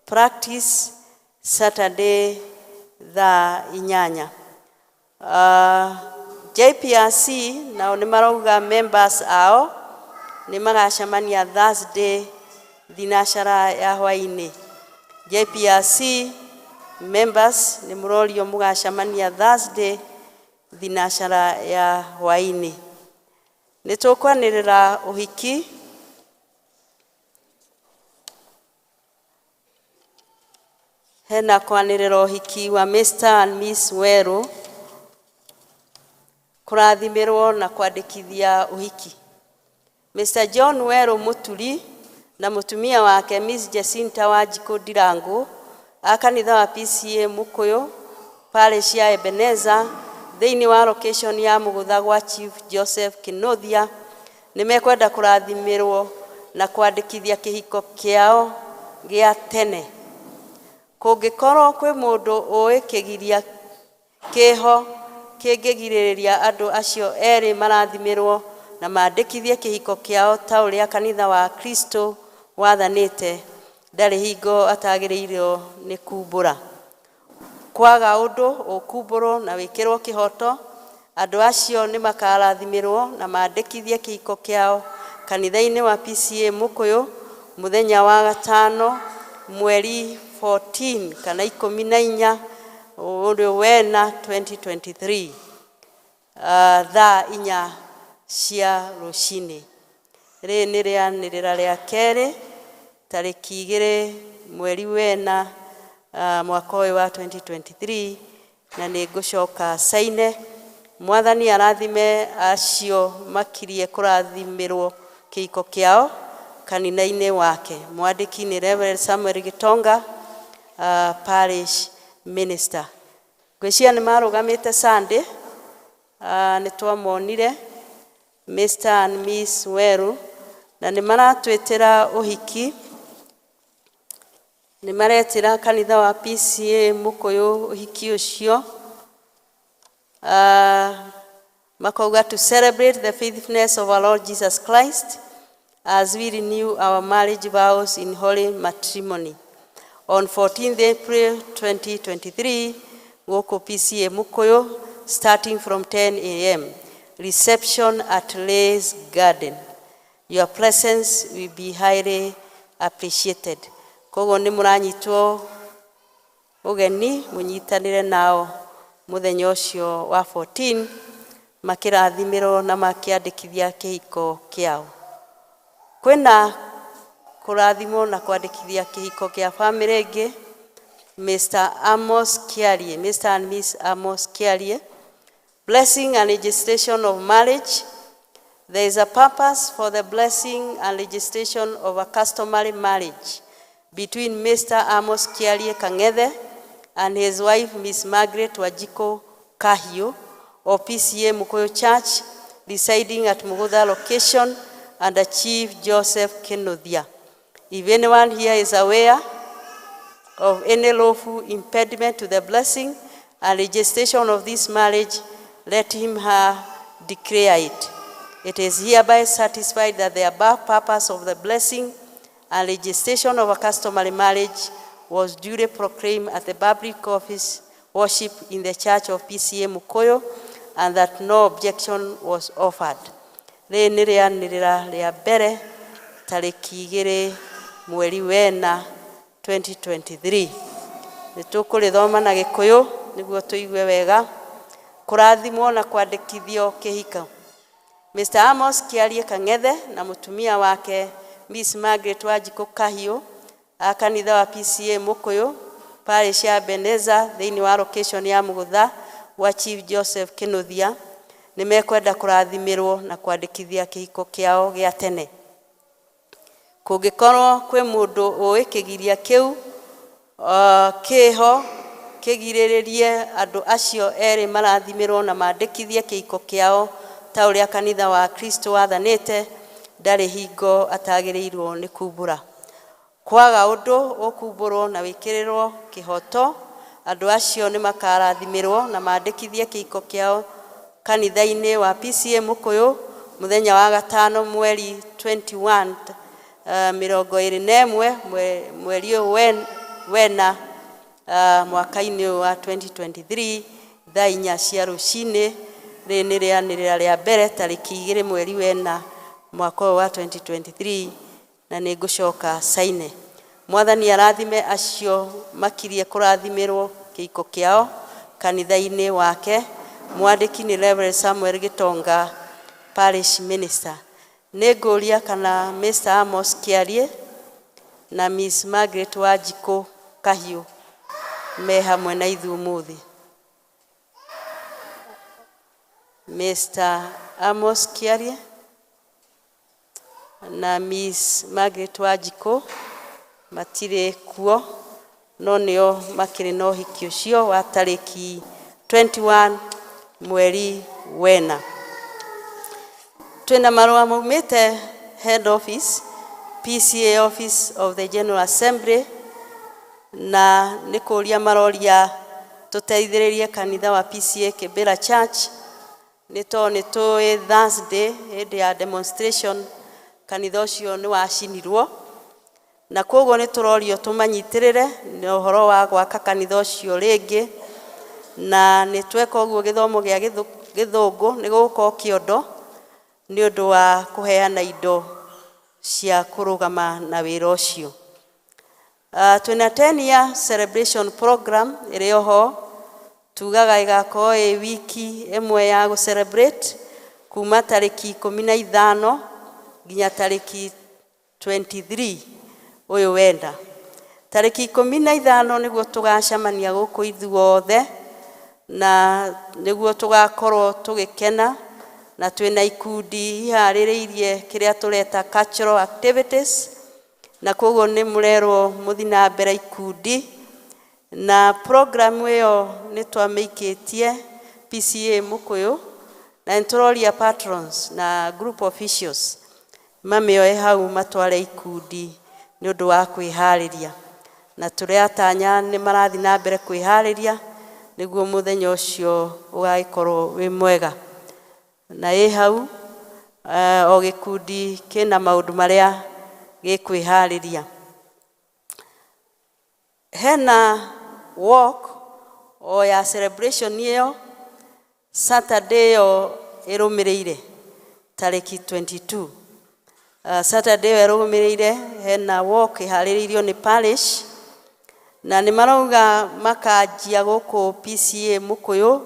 practice Saturday thaa 8. JPRC nao nĩ marauga members ao nĩ magacemania Thursday thinacara ya hwaĩ-inĩ. JPRC members nĩ mũrorio mũgacemania Thursday thinacara ya hwaĩ-inĩ. Nĩtũkwanĩrĩra ũhiki hena kwanĩrĩra ũhiki wa Mr. and Miss Werũ, kũrathimirwo na kwandĩkithia ũhiki. Mr. John Werũ Mũturi na mũtumia wake Miss Jacinta Wanjikũ Ndirangũ a kanitha wa PCA Mũkũyũ parish ya Ebeneza thĩinĩ wa location ya Mũgũtha gwa Chief Joseph Kĩnothia nĩmekwenda kũrathimirwo na kwandĩkithia kĩhiko kĩao gĩa tene. Kũngĩkorwo kwĩ mũndũ ũĩ kĩgiria kĩho kĩngĩgirĩrĩria andũ acio erĩ marathimirwo na mandĩkithie kĩhiko kĩao ta ũrĩa kanitha wa Kristo wathanĩte, ndarĩ hingo atagĩrĩirwo nĩ kumbũra. Kwaga ũndũ ũkumbũrwo na wĩkĩrwo kĩhoto, andũ acio nĩ makarathimirwo na mandĩkithie kĩhiko kĩao kanitha-inĩ wa PCA Mũkũyũ mũthenya wa gatano mweri 14 kana 14 ũrĩa wena 2023 thaa 4 cia rũcinĩ. Rĩrĩ nĩ rĩanĩrĩra rĩa kerĩ tarĩki 2 mweri wena mwaka ũyũ wa 2023 na nĩ ngũcoka saine. Mwathani arathime acio makirie kũrathimirwo kĩhiko kĩao kanitha-inĩ wake. Mwandĩki nĩ Reverend Samuel Gitonga, parish minister. Ngwĩciria nĩ marũgamĩte Sunday, nĩ twamonire Mr. and Miss Werũ na nĩ maratwĩtĩra ũhiki, nĩ maretĩra kanitha wa PCA Mũkũyũ ũhiki ũcio. Makauga to celebrate the faithfulness of our Lord Jesus Christ as we renew our marriage vows in holy matrimony. On 14th April 2023, gũkũ PCA Mũkũyũ, starting from 10 a.m. Reception at Lay's Garden. Your presence will be highly appreciated. Koguo nĩ mũranyitwo ũgeni mũnyitanĩre nao mũthenya ũcio wa 14 makĩrathimirwo na makĩandĩkithia kĩhiko kĩao. Kwĩna kũrathimwo na kwandĩkithia kĩhiko kĩa family ĩngĩ, Mr. Amos Kiarie, Mr. and Miss Amos Kiarie. Blessing and registration of marriage. There is a purpose for the blessing and registration of a customary marriage between Mr. Amos Kiarie Kang'ethe and his wife Miss Margaret Wanjikũ Kahiũ of PCA Mũkũyũ Church residing at Mũgũtha location under Chief Joseph Kĩnothia. If anyone here is aware of any lawful impediment to the blessing and registration of this marriage, let him declare it. It is hereby certified that the above purpose of the blessing and registration of a customary marriage was duly proclaimed at the public office worship in the church of PCA Mũkũyũ and that no objection was offered. Rĩrĩ nĩ rĩanĩrĩra rĩa mbere tarĩki 2 mweri wena 2023. Nĩtũkũrĩthoma na Gĩkũyũ nĩguo tũigue wega. Kũrathimwo na kwandĩkithio kĩhiko. Mr. Amos Kiarie Kang'ethe na mũtumia wake Miss Margaret Wanjikũ Kahiũ a kanitha wa PCA Mũkũyũ parish ya Ebeneza thĩinĩ wa location ya Mũgũtha wa Chief Joseph Kĩnothia nĩmekwenda kũrathimirwo na kwandĩkithia kĩhiko kĩao gĩa tene. Kũngĩkorwo kwĩ mũndũ ũĩ kĩgiria kĩu kĩho kĩgirĩrĩrie andũ acio erĩ marathimirwo na mandĩkithie kĩhiko kĩao ta ũrĩa kanitha wa Kristo wathanĩte, ndarĩ hingo atagĩrĩirwo nĩ kumbũra. Kwaga ũndũ ũkumbũrwo na wĩkĩrĩrwo kĩhoto, andũ acio nĩ makarathimirwo na mandĩkithie kĩhiko kĩao kanitha-inĩ wa PCA Mũkũyũ mũthenya wa gatano mweri 21 21 mweri ũyũ wena mwaka-inĩ wa 2023 thaa 4 cia rũcinĩ. Rĩrĩ nĩ rĩanĩrĩra rĩa mbere tarĩki 2 mweri wena mwaka ũyũ wa 2023 na nĩ ngũcoka saine. Mwathani arathime acio makirie kũrathimirwo kĩhiko kĩao kanitha-inĩ wake. mwandĩki nĩ Reverend Samuel Gitonga, Parish Minister. Nĩngũria kana Mr. Amos Kiarie na Miss Margaret Wanjikũ Kahiũ me hamwe na ithuĩ ũmũthĩ. Mr. Amos Kiarie na Miss Margaret Wanjikũ matirĩ kuo, no nĩo makĩrĩ na ũhiki ũcio wa tarĩki 21 mweri wena. Twĩna marũa maumĩte Head Office, PCA Office of the General Assembly, na nĩ kũria maroria tũteithĩrĩrie kanitha wa PCA Kĩbĩra Church nĩ tũĩ Thursday hĩndĩ ya demonstration kanitha ũcio nĩ wacinirwo, na koguo nĩ tũrorio tũmanyitĩrĩre na ũhoro wa gwaka kanitha ũcio rĩngĩ, na nĩ tweka ũguo gĩthomo gĩa gĩthũngũ nĩ gũgũkorwo kĩondo nĩ ũndũ wa kũheana indo cia kũrũgama na wĩra ũcio. Twĩna 10-year celebration program ĩrĩ oho, tugaga ĩgakorwo ĩ wiki ĩmwe ya gũ-celebrate kuma tarĩki 15 nginya tarĩki 23 ũyũ wenda. Tarĩki 15 nĩguo tũgacemania gũkũ ithuothe na nĩguo tũgakorwo tũgĩkena na twĩna ikundi iharĩrĩirie kĩrĩa tũreta cultural activities, na koguo nĩ mũrerwo mũthi na mbere ikundi, na program ĩyo nĩ twamĩikĩtie PCA Mũkũyũ na nĩtũroria patrons na group officials mamĩoe hau matware ikundi nĩ ũndũ wa kwĩharĩria, na tũrĩatanya nĩ marathi na mbere kwĩharĩria nĩguo mũthenya ũcio ũgagĩkorwo wĩ mwega. Na hau o gĩkundi kĩna maũndũ marĩa gĩkwĩharĩria. Hena walk o ya celebration ĩyo Saturday ĩyo ĩrũmĩrĩire tarĩki 22. Saturday ĩyo ĩrũmĩrĩire hena walk ĩharĩrĩirio nĩ parish, na nĩ marauga makanjia gũkũ PCA Mũkũyũ,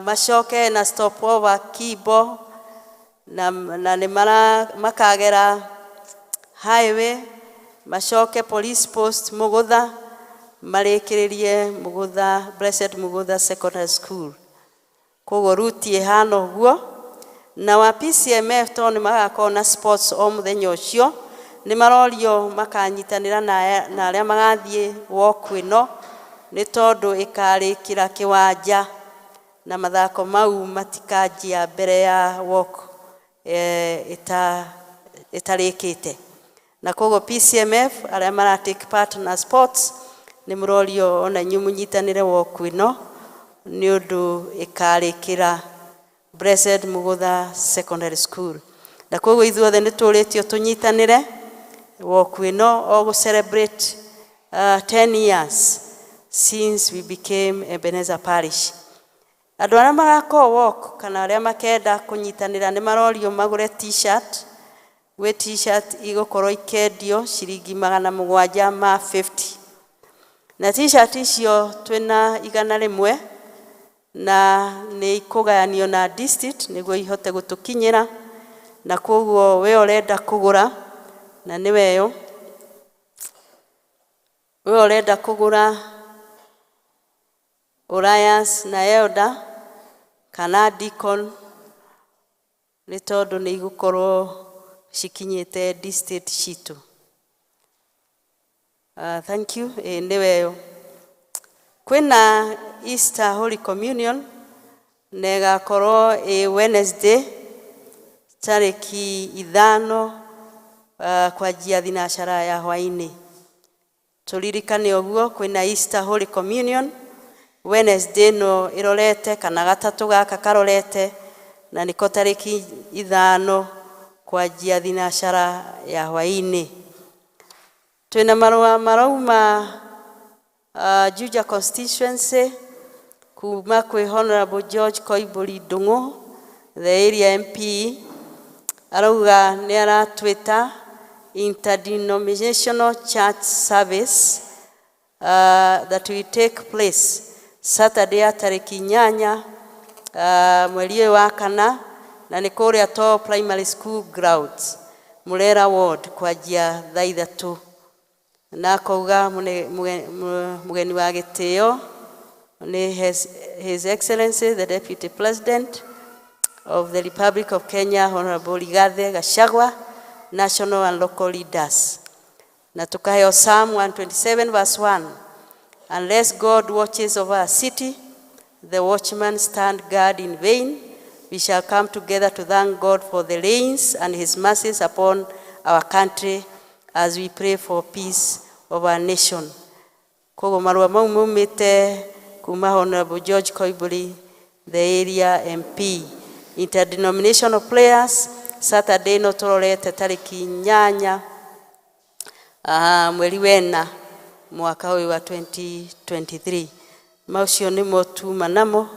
macoke na stop over Kibo, na nĩ makagera highway, macoke police post Mũgũtha, marĩkĩrĩrie Mũgũtha, Blessed Mũgũtha Secondary School. Koguo route ĩhana ũguo, na wa PCMF to nĩ magakorwo na sports o mũthenya ũcio, nĩ marorio makanyitanĩra na arĩa magathiĩ walk ĩno nĩ tondũ ĩkarĩkĩra kĩwanja na mathako mau matikanjia mbere ya walk ĩtarĩkĩte. Na koguo PCMF arĩa mara take part na sports nĩ mũrorio ona inyuĩ mũnyitanĩre walk ĩno nĩ ũndũ ĩkarĩkĩra Blessed Mũgũtha Secondary School. Na koguo ithuothe nĩ tũrĩtio tũnyitanĩre walk ĩno o gũ-celebrate 10 years since we became Ebenezer Parish. Andũ arĩa magakorwo walk kana arĩa makenda kũnyitanĩra nĩ marorio magũre t-shirt. Gwĩ t-shirt igũkorwo ikendio ciringi 750. Na t-shirt icio twĩna 100 na nĩ ikũgayanio na district nĩguo ihote gũtũkinyĩra, na koguo we ũrenda kũgũra na nĩ weyo we ũrenda kũgũra Alliance na Elder kana Deacon nĩ tondũ nĩ igũkorwo cikinyĩte district citũ. Thank you. Nĩ weyo. Kwĩna Easter Holy Communion na ĩgakorwo Wednesday tarĩki 5 kwanjia thinacara ya hwaĩ-inĩ. Tũririkane ũguo kwĩna Easter Holy Communion Wednesday no ĩrorete kana gatatũ gaka karorete, na nĩko tarĩki 5 kwanjia thinacara ya hwaĩ-inĩ. Twĩna marũa marauma Juja constituency kuma kwĩ Honorable George Koimbũri Ndung'u, the area MP, arauga nĩ aratwĩta interdenominational church service that will take place Saturday ya tarĩki 8 mweri ũyũ wa kana, na nĩ kũrĩa to primary school grounds Murera ward kwanjia thaa 3. Na akauga mugeni wa gĩtĩo ni His Excellency the Deputy President of the Republic of Kenya, Honorable Rigathi Gachagua, national and local leaders. Na tukaheo Psalm 127 verse 1. Unless God watches over a city, the watchmen stand guard in vain. We shall come together to thank God for the rains and his mercies upon our country as we pray for peace of our nation. Kogo marua mau maumite kuma Honorable George Koiburi, the area MP. Interdenominational prayers Saturday no turorete tariki 8 mweri wena mwaka uyu wa 2023. Maucio ni motuma namo.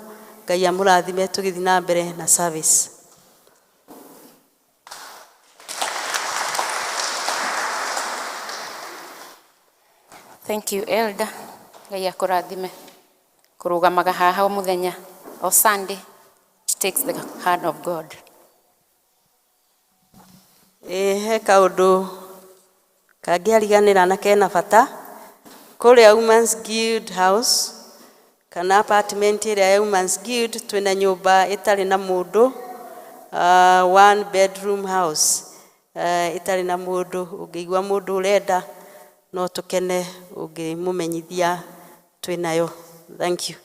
Ngai amũrathime tũgĩthiĩ na mbere na service. Thank you, Elder. Ngai akũrathime. Kũrũgamaga haha mũthenya o Sunday takes the hand of God. He kaũndũ kangĩariganĩra na kena bata kũrĩa Women's Guild House kana apartment ĩrĩa ya Women's Guild twĩna nyũmba ĩtarĩ na mũndũ, one bedroom house ĩtarĩ na mũndũ. Ũngĩigua mũndũ ũrenda no tũkene ũngĩmũmenyithia twĩnayo. Thank you.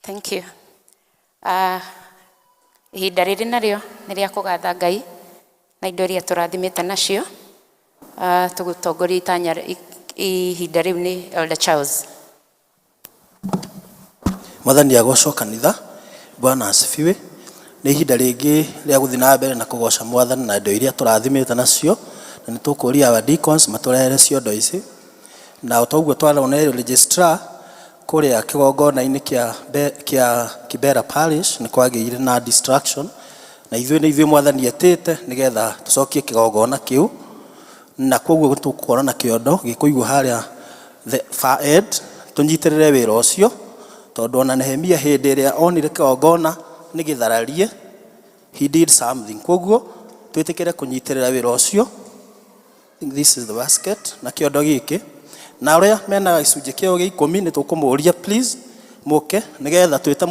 Thank you. Ihinda rĩrĩ narĩo nĩ rĩa kũgatha Ngai na indo iria tũrathimĩte nacio. Tũgũtongoria itanya ihinda rĩu nĩ Elder Charles. Mwathani agocwo kanitha. Bwana asifiwe. Nĩ ihinda rĩngĩ rĩa gũthiĩ na mbere na kũgoca Mwathani na indo iria tũrathimĩte nacio, na nĩ tũkũria our deacons matũrehere ciondo ici. Na ũtoguo twaronererio registrar kũrĩa kĩgongona-inĩ kĩa Kibera Parish nĩ kwagĩire na distraction, na ithuĩ Mwathani etĩte nĩgetha tũcokie kĩgongona kĩu. Na kwoguo tũkũkorwo na kĩondo gĩkũigwo harĩa the far end tũnyitĩrĩre wĩra ũcio, tondũ ona Nehemia hĩndĩ ĩrĩa onire kĩgongona nĩ gĩthararie, he did something. Kwoguo twĩtĩkĩre kũnyitĩrĩra wĩra ũcio. I think this is the basket na kĩondo gĩkĩ. Na ũrĩa mena gĩcunjĩ kĩao gĩa 10 nĩ tũkũmũria please mũke nĩgetha twĩta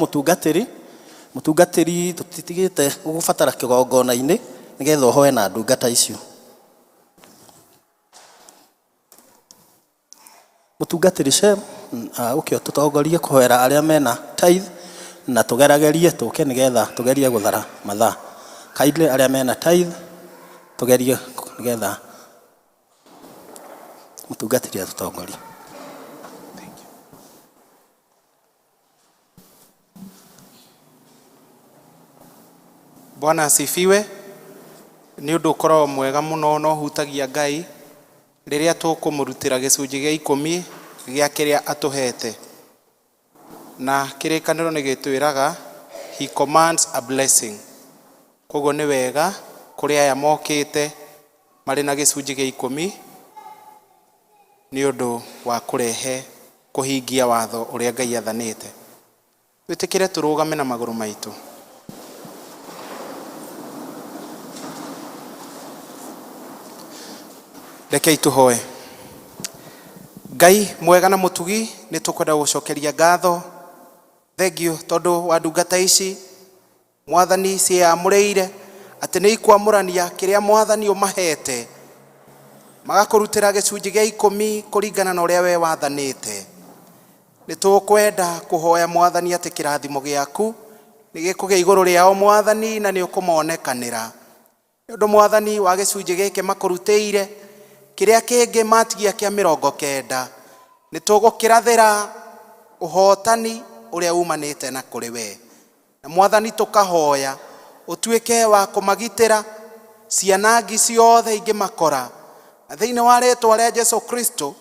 mũtungatĩri tũtitigĩte gũgũbatara kĩgongona-inĩ nĩgetha ũhoe na ndungata icio. Mũtungatĩri Shem ũkĩo tũtongorie kũhoera arĩa mena tithe na tũgeragerie tũke nĩgetha tũgerie gũthara mathaa. Kindly arĩa mena tithe tũgerie nĩgetha mũtungatĩri atũtongorie. Bwana asifiwe. Nĩ ũndũ ũkoragwo mwega mũno no hutagia Ngai rĩrĩa tũkũmũrutĩra gĩcunjĩ gĩa 10 gĩa kĩrĩa atũhete. Na kĩrĩkanĩro nĩ gĩtwĩraga he commands a blessing. Koguo nĩ wega kũrĩ aya mokĩte marĩ na gĩcunjĩ gĩa 10 nĩ ũndũ wa kũrehe kũhingia watho ũrĩa Ngai athanĩte. Twĩtĩkĩre tũrũgame na magũrũ maitũ. Rekei tũhoe. Ngai mwega na mũtugi, nĩ tũkwenda gũcokeria ngatho. Thengio tondũ wa ndungata ici Mwathani ciamũrĩire atĩ nĩ ikwamũrania kĩrĩa Mwathani ũmahete, magakũrutĩra gĩcunjĩ gĩa 10 kũringana na ũrĩa we wathanĩte. Nĩ tũkwenda kũhoya Mwathani atĩ kĩrathimo gĩaku nĩ gĩkũgĩa igũrũ rĩao Mwathani, na nĩ ũkũmonekanĩra. Nĩ ũndũ Mwathani wa gĩcunjĩ gĩkĩ makũrutĩire kĩrĩa kĩngĩ matigia kĩa 90, nĩ tũgũkĩrathĩra ũhotani ũrĩa umanĩte na kũrĩ we. Na Mwathani tũkahoya ũtuĩke wa kũmagitĩra cianangi ciothe ingĩmakora, na thĩinĩ wa rĩĩtwa rĩa Jesũ Kristo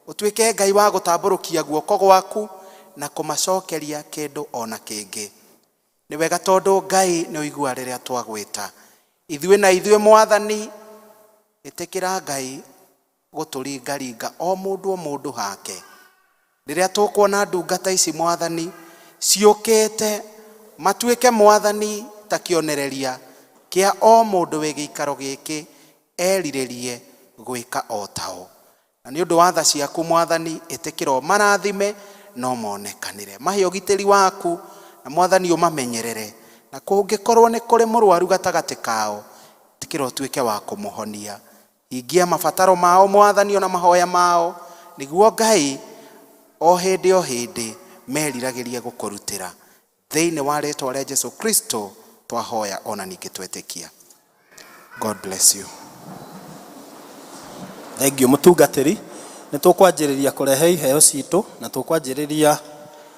ũtuĩke Ngai wa gũtambũrũkia guoko gwaku na kũmacokeria kĩndũ ona kĩngĩ. Nĩ wega tondũ Ngai nĩ ũigua rĩrĩa twagwĩta. Ithuĩ Mwathani ĩtĩkĩra Ngai gũtũringaringa o mũndũ hake. Rĩrĩa tũkuona ndungata ici Mwathani ciũkĩte matuĩke Mwathani ta kĩonereria kĩa o mũndũ wĩ gĩikaro gĩkĩ erirĩrie gwĩka o tao. Na nĩ ũndũ wa tha ciaku Mwathani, ĩtĩkĩra marathime no monekanĩre. Mahe ũgitĩri waku na Mwathani ũmamenyerere, na kũngĩkorwo nĩ kũrĩ mũrwaru gatagatĩ kao, ĩtĩkĩra ũtuĩke wa kũmũhonia. Hingia mabataro mao Mwathani ona mahoya mao, nĩguo Ngai o hĩndĩ meriragĩrie gũkũrutĩra. Thĩinĩ wa rĩĩtwa rĩa Jesũ Kristo twahoya ona ningĩ twetĩkia. God bless you. Thank you mũtungatĩri. Nĩ tũkwanjĩrĩria kũrehe iheo citũ na tũkwanjĩrĩria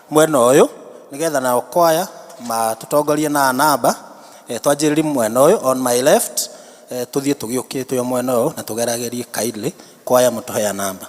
mwena ũyũ nĩgetha nao kwaya matũtongorie na namba. Twanjĩrĩrie mwena ũyũ on my left, tũthiĩ tũgĩũkĩte mwena ũyũ na tũgeragĩrie kindly kwaya mũtũhea namba.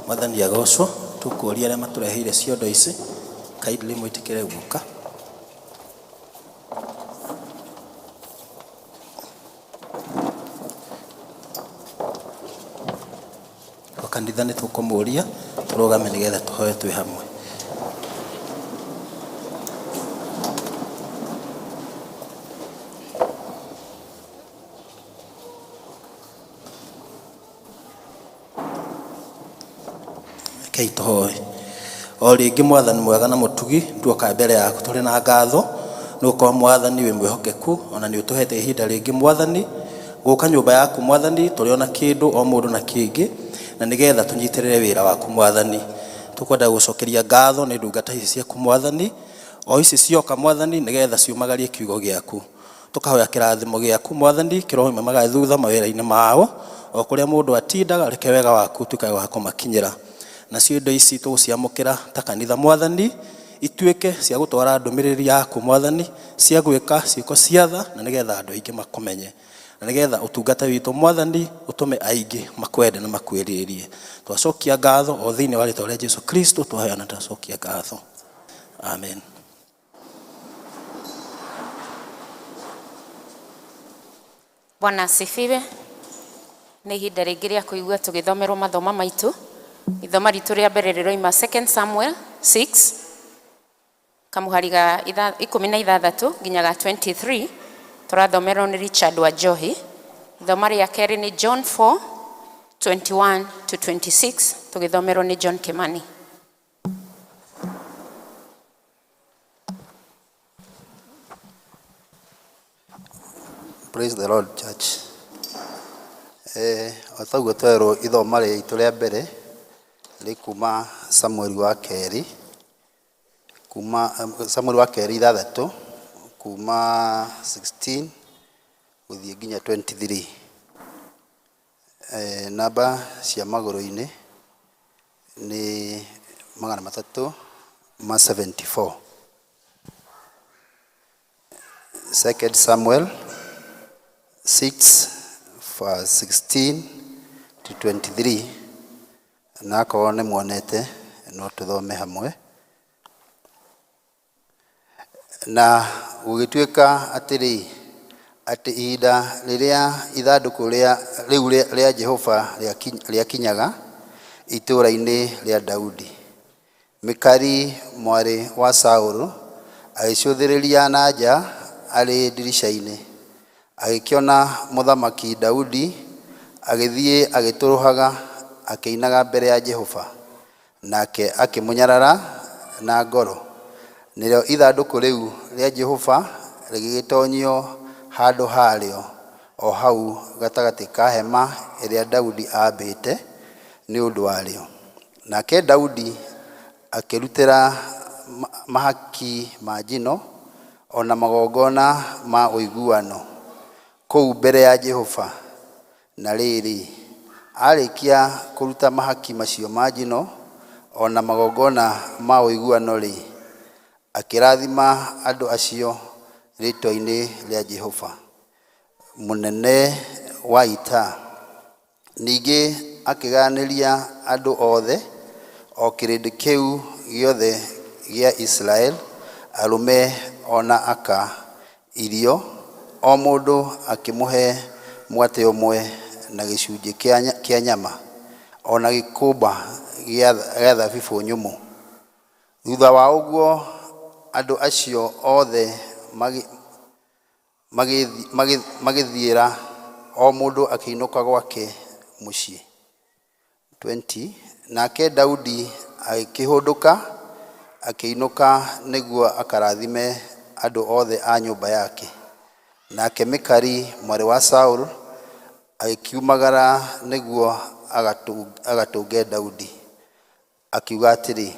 Mwathani agocwo. Tũkũria arĩa matũreheire ciondo ici kindly mwĩtĩkĩre guoka. Kanitha nĩ tũkũmũria tũrũgame nĩgetha tũhoe twĩ hamwe. Rekei tũhooe. O rĩngĩ Mwathani mwega na mũtugi, tuoka mbere yaku tũrĩ na ngatho nĩ gũkorwo Mwathani wĩ mwĩhokeku, ona nĩ ũtũhete ihinda rĩngĩ Mwathani gũka nyũmba yaku Mwathani, tũrĩ ona kĩndũ o mũndũ na kĩngĩ, na nĩgetha tũnyitĩrĩre wĩra waku Mwathani. Tũkwenda gũcokeria ngatho nĩ ndungata ici ciaku Mwathani, o ici cioka Mwathani nĩgetha ciumagarie kiugo gĩaku. Tũkahoya kĩrathimo gĩaku Mwathani kĩroimage thutha mawĩra-inĩ mao, o kũrĩa mũndũ atindaga, reke wega waku tuĩke wa kũmakinyĩra. Nacio indo ici tũgũciamũkĩra ta kanitha Mwathani, ituĩke cia gũtwara ndũmĩrĩri yaku Mwathani, cia gwĩka ciĩko cia tha, na nĩgetha andũ aingĩ makũmenye, na nĩgetha ũtungata witũ Mwathani ũtũme aingĩ makwende na makwĩrĩrie. Twacokia ngatho o thĩinĩ wa rĩĩtwa rĩa Jesũ Kristo twahoya na twacokia ngatho. Amen. Bwana asifiwe. Nĩ ihinda rĩngĩ rĩa kũigua tũgĩthomerwo mathoma maitũ. Ithoma ritũ rĩa mbere rĩroima 2 Samuel 6 kamuhari ga 16 nginyaga 23, tũrathomerwo nĩ Richard wa Johi. Ithoma rĩa kerĩ nĩ John 4:21 to 26, tũgĩthomerwo nĩ John Kimani. Praise the Lord, church. Otaguo twerwo ithoma ritũ rĩa mbere rĩ kuuma Samuel wa kerĩ, kuuma Samuel wa kerĩ 6 kuuma 16 gũthiĩ nginya 23. Namba cia magũrũ-inĩ nĩ 374. 2 Samuel 6 verse 16 to 23. Na akorwo nĩ muonete no tũthome hamwe. Na gũgĩtuĩka atĩ ihinda rĩrĩa ithandũkũ rĩu rĩa Jehova rĩakinyaga itũũra-inĩ rĩa Daudi, Mikali mwarĩ wa Saũlũ agĩcũthĩrĩria na nja arĩ ndirica-inĩ, agĩkĩona mũthamaki Daudi agĩthiĩ agĩtũrũhaga akĩinaga mbere ya Jehova, nake akĩmũnyarara na ngoro. Nĩrĩo ithandũkũ rĩu rĩa Jehova rĩgĩgĩtonyio handũ harĩo o hau gatagatĩ ka hema ĩrĩa Daudi ambĩte nĩ ũndũ warĩo. Nake Daudi akĩrutĩra mahaki ma njino ona magongona ma ũiguano kũu mbere ya Jehova. Na rĩrĩ, arĩkia kũruta mahaki macio ma njino ona magongona ma ũiguano-rĩ, akĩrathima andũ acio rĩĩtwa-inĩ rĩa Jehova mũnene wa ita. Ningĩ akĩganĩria andũ othe o kĩrĩndĩ kĩu gĩothe gĩa Israel, arũme ona aka, irio, o mũndũ akĩmũhe mwate ũmwe na gĩcunjĩ kĩa nyama ona gĩkũmba gĩa thabibũ nyũmũ. Thutha wa ũguo andũ acio othe magĩthiĩra o mũndũ akĩinũka gwake mũciĩ. 20. Nake Daudi agĩkĩhũndũka akĩinũka nĩguo akarathime andũ othe a nyũmba yake. Nake Mikali mwarĩ wa Saũlũ agĩkiumagara nĩguo agatũnge Daudi, akiuga atĩrĩ,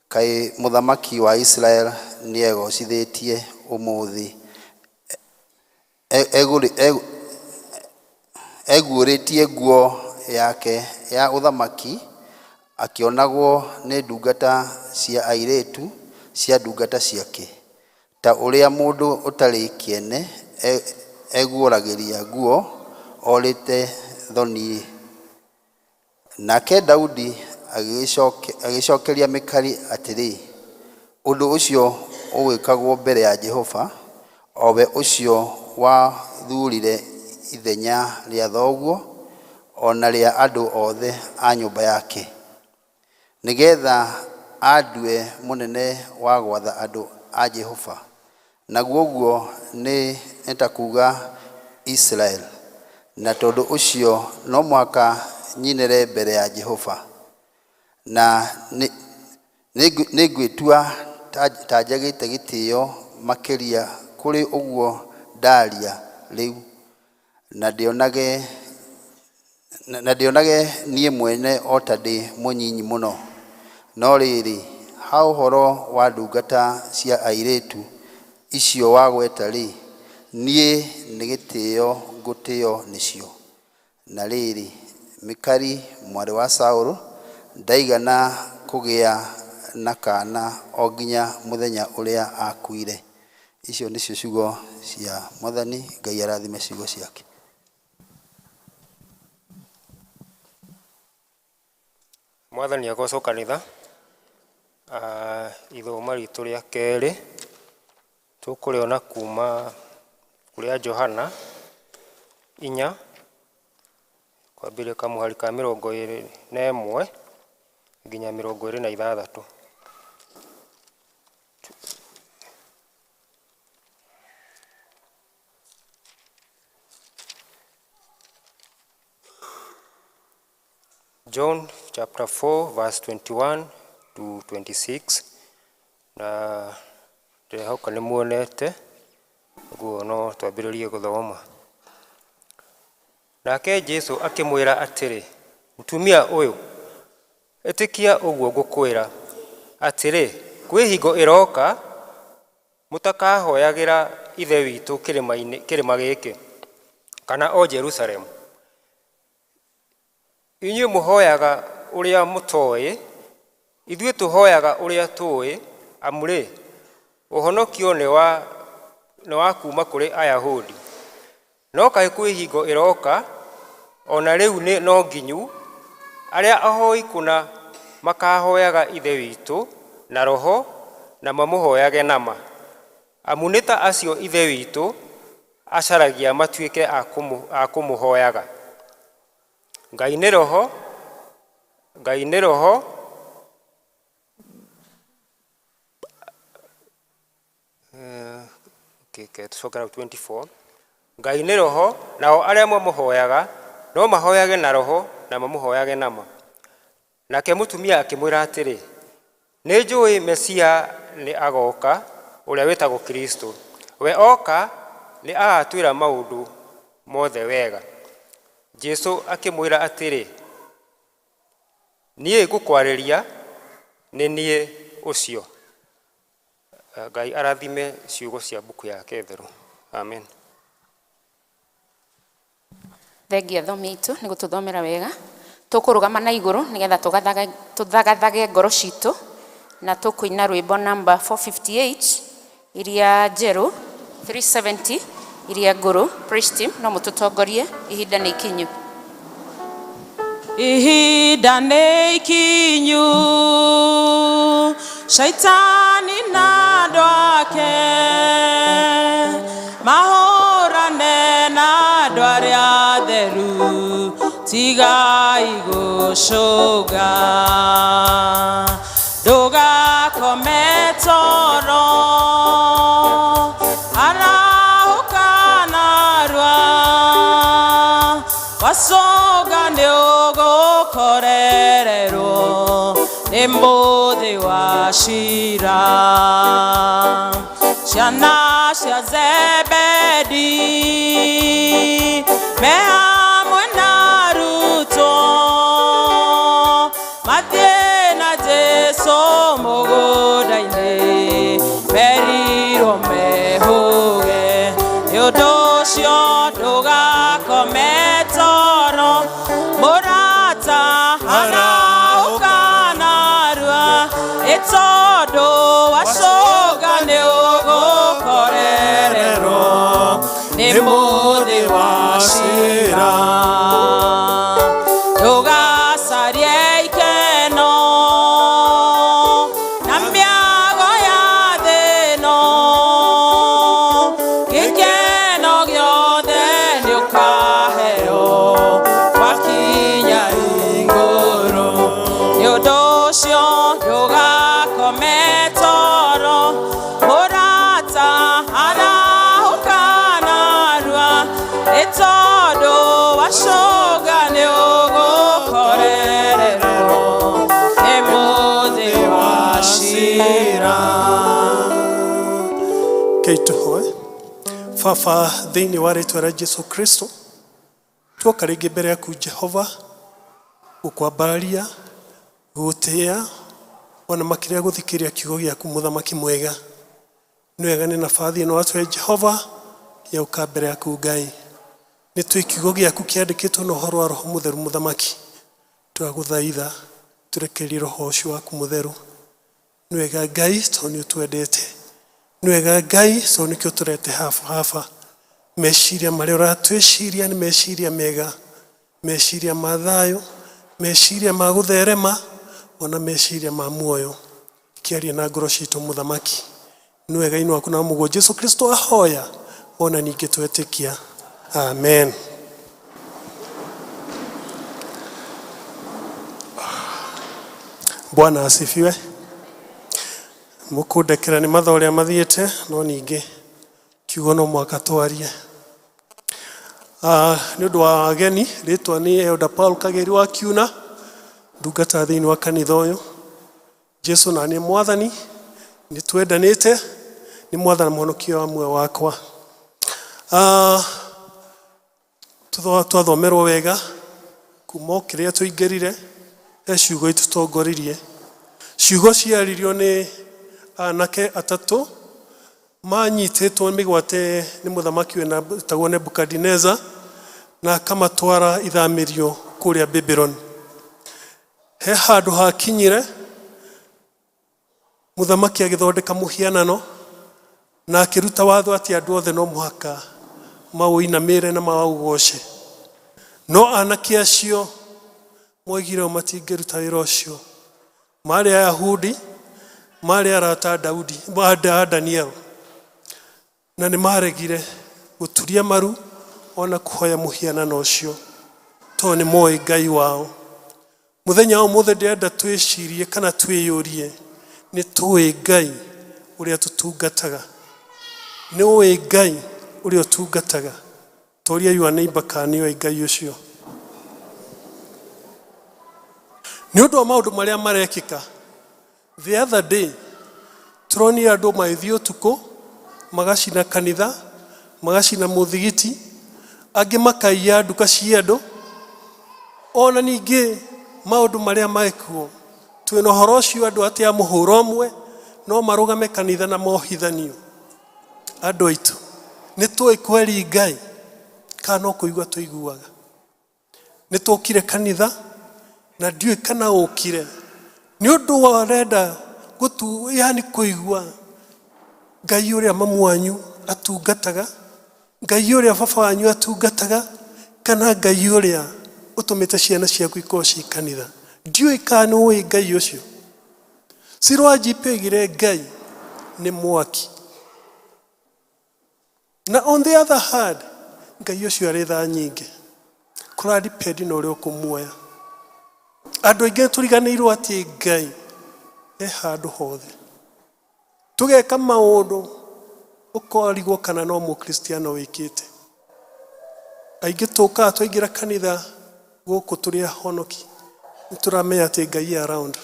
kaĩ mũthamaki wa Israel nĩegocithĩtie ũmũthĩ, eguũrĩtie nguo yake ya ũthamaki, akĩonagwo nĩ ndungata cia airĩtu cia ndungata ciake, ta ũrĩa mũndũ ũtarĩ kĩene eguũragĩria nguo orĩte thoni. Nake Daudi agĩcokeria Mikali atĩrĩ, ũndũ ũcio ũgwĩkagwo mbere ya Jehova, o we ũcio wathuurire ithenya rĩa thoguo ona rĩa andũ othe a nyũmba yake, nĩgetha andue mũnene wa gwatha andũ a Jehova. Naguo ũguo nĩ etakuga Israel, na tondũ ũcio no mũhaka nyinĩre mbere ya Jehova. na nĩ ngwĩtua ta njagĩte gĩtĩo makĩria kũrĩ ũguo ndaria rĩu, na ndĩonage niĩ mwene o ta ndĩ mũnyinyi mũno. No rĩrĩ, ha ũhoro wa ndungata cia airĩtu icio wagweta-rĩ, niĩ nĩ gĩtĩo ngũtĩo nĩcio. Na rĩrĩ, Mikari mwarĩ wa Saũlũ ndaigana kũgĩa na kana o nginya mũthenya ũrĩa akuire. Icio nĩcio ciugo cia Mwathani. Ngai arathime ciugo ciake. Mwathani agocwo kanitha. Ithoma ritũ rĩa kerĩ tũkũrĩona kuuma kũrĩa Johana 4 kwambĩrĩria kamũhari ka 21 nginya 26. John chapter 4 verse 21 to 26. Na ndĩrehoka nĩ muonete ũguo no twambĩrĩrie gũthoma. Nake Jesũ akĩmwĩra atĩrĩ, mũtumia ũyũ, ĩtĩkia ũguo ngũkwĩra atĩrĩ, kwĩ hingo ĩroka mũtakahoyagĩra ithe witũ kĩrĩma gĩkĩ kana o Jerusalemu. Inyuĩ mũhoyaga ũrĩa mũtoĩ, ithuĩ tũhoyaga ũrĩa tũĩ, amu rĩ, ũhonokio nĩ wa kuuma kũrĩ Ayahudi. No kaĩ kwĩ hingo ĩroka, ona rĩu no nginyu, arĩa ahoi kũna makahoyaga ithe witũ na roho na mamũhoyage nama. Amu nĩ ta acio ithe witũ acaragia matuĩke a kũmũhoyaga. Ngai nĩ roho, tũcokera 24. Ngai nĩ roho, nao arĩa mamũhoyaga no mahoyage na roho na mamũhoyage nama. Nake mũtumia akĩmwĩra atĩrĩ, nĩ njũĩ Mesia nĩ agoka, ũrĩa wĩtagwo Kristo. We oka nĩ agatwĩra maũndũ mothe wega. Jesũ akĩmwĩra atĩrĩ, niĩ ngũkwarĩria nĩ niĩ ũcio. Ngai arathime ciugo cia mbuku yake theru. Amen. Thengia thomi itũ nĩ gũtũthomera wega. Tũkũrũgama na igũrũ nĩgetha tũthagathage ngoro citũ, na tũkũina rwĩmbo namba 458 iria njerũ, 370 iria ngũrũ. Praise team no mũtũtongorie, ihinda nĩ ikinyu. Ihinda nĩ ikinyu, Shaitani na andũ ake mahũrane na andũ arĩa atheru, tigai gũcũnga, ndũgakome toro, arahũka narua, wacoka nĩ ũgũkorererwo nĩ mũthĩ wa cira. Ciana cia Zebedi me hamwe na arutwo mathiĩ na Jesũ mũgũnda-inĩ, merirwo mehũge. Nĩ ũndũ ũcio ndũgakome toro, mũrata arahũka narua, nĩ tondũ wacoka nĩ ũgũkorererwo nĩ mũthĩ wa cira. Ndũgacarie ikeno na mĩago ya thĩ ĩno, gĩkeno gĩothe nĩ ũkaheo wakinya igũrũ. Nĩ ũndũ ũcio ndũgakome toro, mũrata arahũka narua, nĩ tondũ wacoka nĩ ũgũkorererwo nĩ Reke tũhooe. Baba, thĩinĩ wa rĩĩtwa rĩa Jesũ Kristo, tuoka rĩngĩ mbere yaku Jehova, gũkwambararia, gũgũtĩĩa, ona makĩria gũthikĩrĩria kiugo gĩaku mũthamaki mwega. Nĩ wega nĩ nabathi ĩno watũhe Jehova ya gũka mbere yaku Ngai. Nĩ tũĩ kiugo gĩaku kĩandĩkĩtwo na ũhoro wa Roho Mũtheru mũthamaki. Twagũthaitha tũrekererie Roho ũcio waku mũtheru. Nĩ wega Ngai tondũ nĩ ũtwendete. Nĩ wega Ngai tondũ nĩkĩo tũrete hafa. Meciria marĩa ũratwĩciria nĩ meciria mega, meciria ma thayũ, meciria ma gũtherema, ona meciria ma muoyo. Kĩaria na ngoro citũ mũthamaki. Nĩ wega ino waku na mũguo Jesũ Kristo ahoya, ona ningĩ twetĩkia. Amen. Bwana asifiwe. Mũkũndekera nĩ mathaa ũrĩa mathiĩte, no ningĩ kiugo no mwaka twarie. Nĩ ũndũ wa ageni, rĩtwa nĩ Elder Paul Kageri wa Kiuna, ndungata thĩinĩ wa kanitha ũyũ. Jesũ na nĩ mwathani, nĩ twendanĩte, nĩ mwathani mũhonokia wamwe wakwa. Twathomerwo wega kuma o kĩrĩa tũingĩrire, he ciugo itũtongoririe. Ciugo ciaririo nĩ anake atatũ manyitĩtwo mĩgwate nĩ mũthamaki wĩtagwo Nebukadneza, na akamatwara ithamĩrio kũrĩa Babylon. He handũ hakinyire mũthamaki agĩthondeka mũhianano na akĩruta watho atĩ andũ othe no mũhaka maũinamĩre na maũgoce. No anake acio moigire matingĩruta wĩra ũcio. Marĩ Ayahudi, marĩ arata Danieli, na nĩ maregire gũturia maru ona kũhoya mũhianano ũcio, tondũ nĩ moĩ Ngai wao. Mũthenya ũmũthĩ ndĩrenda twĩcirie kana twĩyũrie, nĩ tũĩ Ngai ũrĩa tũtungataga. Nĩ ũĩ Ngai ũrĩa ũtungataga. Toria your neighbor kana nĩ ũĩ Ngai ũcio. Nĩ ũndũ wa maũndũ marĩa marekĩka, the other day tũronire andũ magĩthiĩ ũtukũ magacina kanitha, magacina mũthigiti, angĩ makaiya nduka cia andũ. Ona ningĩ maũndũ marĩa mekwo, twĩna ũhoro ũcio andũ atĩ a mũhũro ũmwe no marũgame kanitha na mohithanio. Andũ aitũ, nĩ tũĩ kweri Ngai kana no kũigua tũiguaga? Nĩ tũkire kanitha na ndiũĩ kana ũkire nĩ ũndũ wa renda yani kũigua Ngai ũrĩa mamu wanyu atungataga, Ngai ũrĩa baba wanyu atungataga, kana Ngai ũrĩa ũtũmĩte ciana ciaku ikorwo ci kanitha. Ndiũĩ kana ũĩ Ngai ũcio. Sirwa jipegire Ngai nĩ mwaki. Na on the other hand, Ngai ũcio arĩ tha nyingĩ. Kũra depend na ũrĩa ũkũmuoya. Andũ aingĩ tũriganĩirwo atĩ Ngai e handũ hothe. Tũgeka maũndũ ũkorigwo kana no mũkristiano wĩkĩte. Aingĩ tũkaga twaingĩra kanitha gũkũ tũrĩ ahonoki, nĩ tũramenya atĩ Ngai around.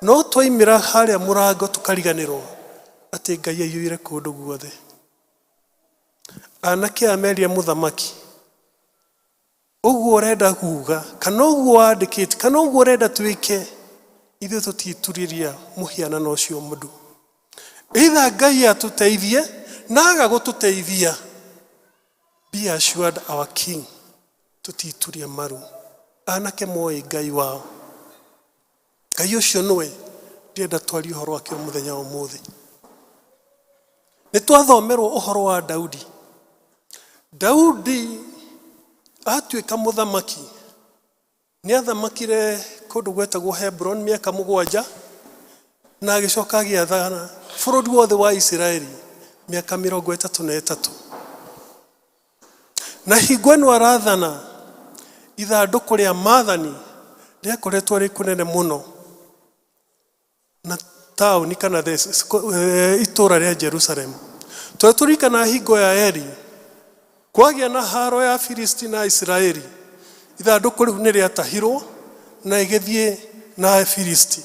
No twaimĩra harĩa mũrango tũkariganĩrwo atĩ Ngai aiyũire kũndũ guothe. Anake ameria mũthamaki, ũguo ũrenda kuuga kana ũguo wandĩkĩte kana ũguo ũrenda twĩke, ithuĩ tũtiturĩria mũhianano ũcio mũndũ. Either Ngai atũteithie na aga gũtũteithia, be assured our king tũtituria maru. Anake moĩ Ngai wao. Ngai ũcio nĩwe ndĩrenda twarie ũhoro wake mũthenya ũmũthĩ. Nĩ twathomerwo ũhoro wa Daudi. Daudi atuĩka mũthamaki, nĩ athamakire kũndũ gwetagwo Hebron mĩaka 7, na agĩcoka agĩathana bũrũri wothe wa Isiraeli mĩaka 33. Na hingo ĩno arathana, ithandũkũ rĩa maathani rĩakoretwo rĩ kũnene mũno na taũni kana itũũra rĩa Jerusalem. Tũrikana hingo ya Eli, kwagĩa na haro ya Filisti na Israeli, ithandũkũ rĩu nĩ rĩatahirwo na igĩthiĩ na Filisti.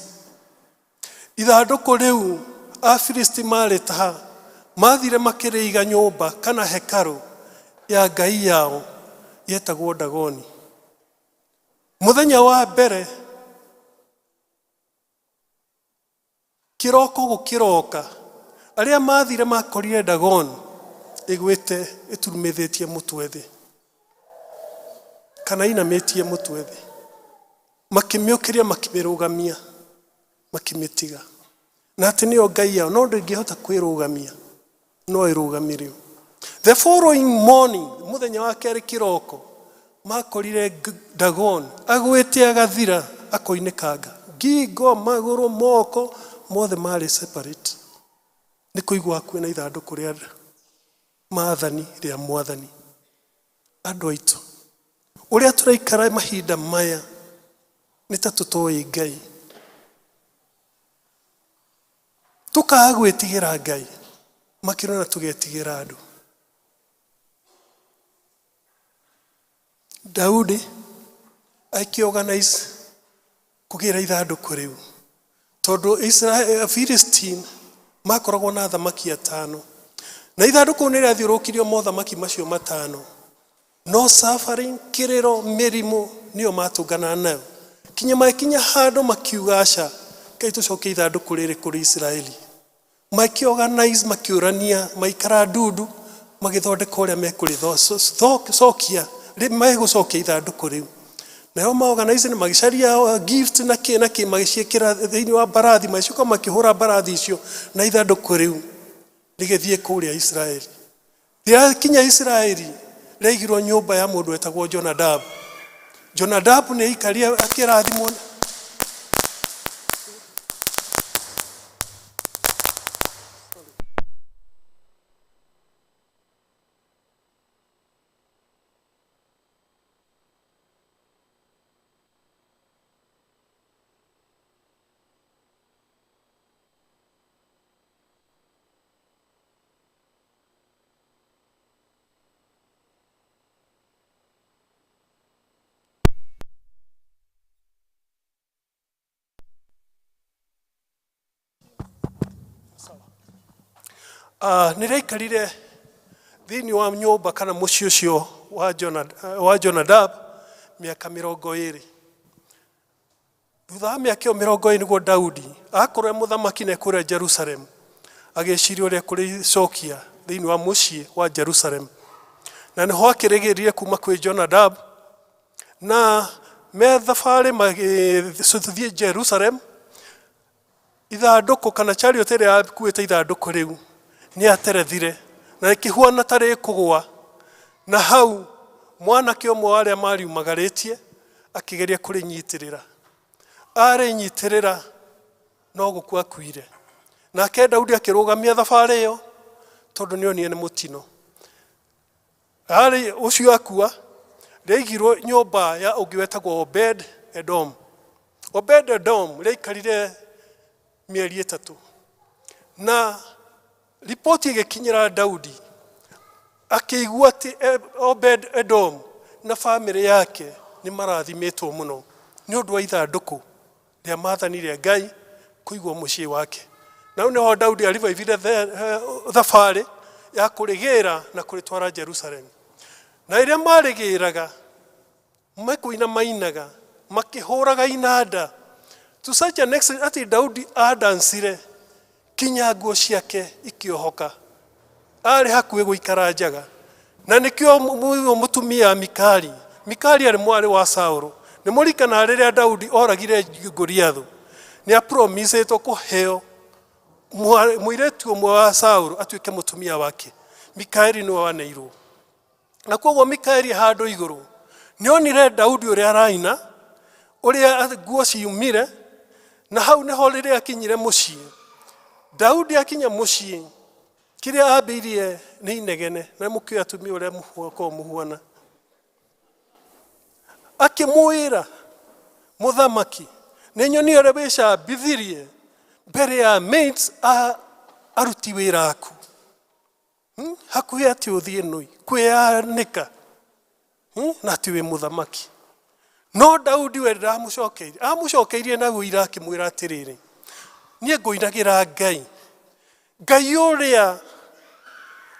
Ithandũkũ rĩu Afilisti marĩtaha mathire makĩrĩiga nyũmba kana hekaru ya ngai yao yetagwo Dagoni. Mũthenya wa mbere kĩroko gũkĩroka, arĩa mathire makorire Dagoni ĩgwĩte ĩturumithĩtie mũtwe thĩ kana inamĩtie mũtwe thĩ, makĩmĩũkĩria makĩmĩrũgamia makĩmĩtiga, na atĩ nĩyo ngai yao, no ndĩngĩhota kwĩrũgamia, no ĩrũgamirio. The following morning, mũthenya wa kerĩ kĩroko, makorire Dagoni agwĩte agathira akoinĩkanga, ngingo, magũrũ, moko mothe marĩ separate. Nĩ kũigua kwĩna ithandũkũ rĩa maathani rĩa Mwathani. Andũ aitũ, ũrĩa tũraikara mahinda maya nĩ ta tũtoĩ Ngai, tũkaga gwĩtigĩra Ngai makĩria na tũgetigĩra andũ. Daudi akĩorganize kũgĩra ithandũkũ rĩu, tondũ Philistine makoragwo na thamaki atano, na ithandũkũ nĩ rĩathiũrũrũkirio mothamaki macio matano, no suffering, kĩrĩro, mĩrimũ nĩyo matũngana nayo. Kinya handũ makiuga aca, Ngai tũcokie ithandũkũ rĩrĩ kũrĩ Isiraeli. Makĩorganize, makĩũrania, maikara ndundu, magĩthondeka ũrĩa mekũrĩcokia, megũcokia ithandũkũ rĩu. Nayo maorganize nĩ magĩcaria gift na kĩ magĩciĩkĩra thĩinĩ wa mbarathi, magĩcoka makĩhũra mbarathi icio na ithandũkũ rĩu rĩgĩthiĩ kũrĩa Isiraeli. Rĩakinya Isiraeli rĩaigirwo nyũmba ya mũndũ wetagwo Jonadabu. Jonadabu nĩ aikaria akĩrathimwo. Nĩ rĩaikarire thĩinĩ wa nyũmba kana mũciĩ ũcio wa Jonadabu mĩaka 20. Thutha wa mĩaka 20 nĩguo Daudi akorwo mũthamaki na kũrĩa Jerusalem, agĩciria ũrĩa kũrĩcokia thĩinĩ wa mũciĩ wa Jerusalem. Na nĩho akĩrĩgĩrire kuma kwĩ Jonadabu, na me thabarĩ magĩthiĩ Jerusalem. Ithandũkũ kana chariot ĩrĩa yakuĩte ithandũkũ rĩu nĩ aterethire na ĩkĩhuana tarĩ kũgũa, na hau mwanake ũmwe wa arĩa mariumagarĩtie akĩgeria kũrĩnyitĩrĩra. Arĩnyitĩrĩra no gũkua akuire. Nake Daudi akĩrũgamia thabarĩ ĩyo tondũ nĩonire nĩ mũtino. Arĩ ũcio akua, rĩaigirwo nyũmba ya ũngĩ wetagwo Obed-Edom. Obed-Edom rĩaikarire mĩeri 3, na ripoti ĩgĩkinyĩra Daudi, akĩigua atĩ Obed-Edom na bamĩrĩ yake nĩ marathimĩtwo mũno nĩ ũndũ wa ithandũkũ rĩa maathani rĩa Ngai kũigwo mũciĩ wake. Na nĩho Daudi arivivire thabarĩ ya kũrĩgĩra na kũrĩtwara Jerusalem. Na iria marĩgĩraga makũina mainaga makĩhũraga inanda, to such an extent atĩ Daudi adancire kinya nguo ciake ikĩohoka, arĩ hakuhĩ gũikara njaga. Na nĩkĩo mũtumia Mikali arĩ mwarĩ wa Saũlũ, nĩ mũrikana rĩrĩa Daudi oragire Goliathũ, nĩ apromisetwo kũheo mũirĩtu ũmwe wa Saũlũ atuĩke mũtumia wake. Mikaeli nĩwe waneirwo, na koguo Mikaeli handũ igũrũ nĩonire Daudi ũrĩa araina, ũrĩa nguo ciumire, na hau nĩho rĩrĩa akinyire mũciĩ. Daudi akinya mũciĩ, kĩrĩa ambĩirie nĩ inegene, na mũkĩoya atumia ũrĩa mũhuoko mũhuana. Akĩmwĩra mũthamaki, nĩ nyoni ũrĩa wĩcambithirie mbere ya mates aruti wĩra aku. Hakuhĩ atĩ ũthiĩ nũi kwĩyanĩka na atĩ wĩ mũthamaki. No Daudi we amũcokeirie na ũira, akĩmwĩra atĩrĩrĩ, niĩ ngũinagĩra Ngai, Ngai ũrĩa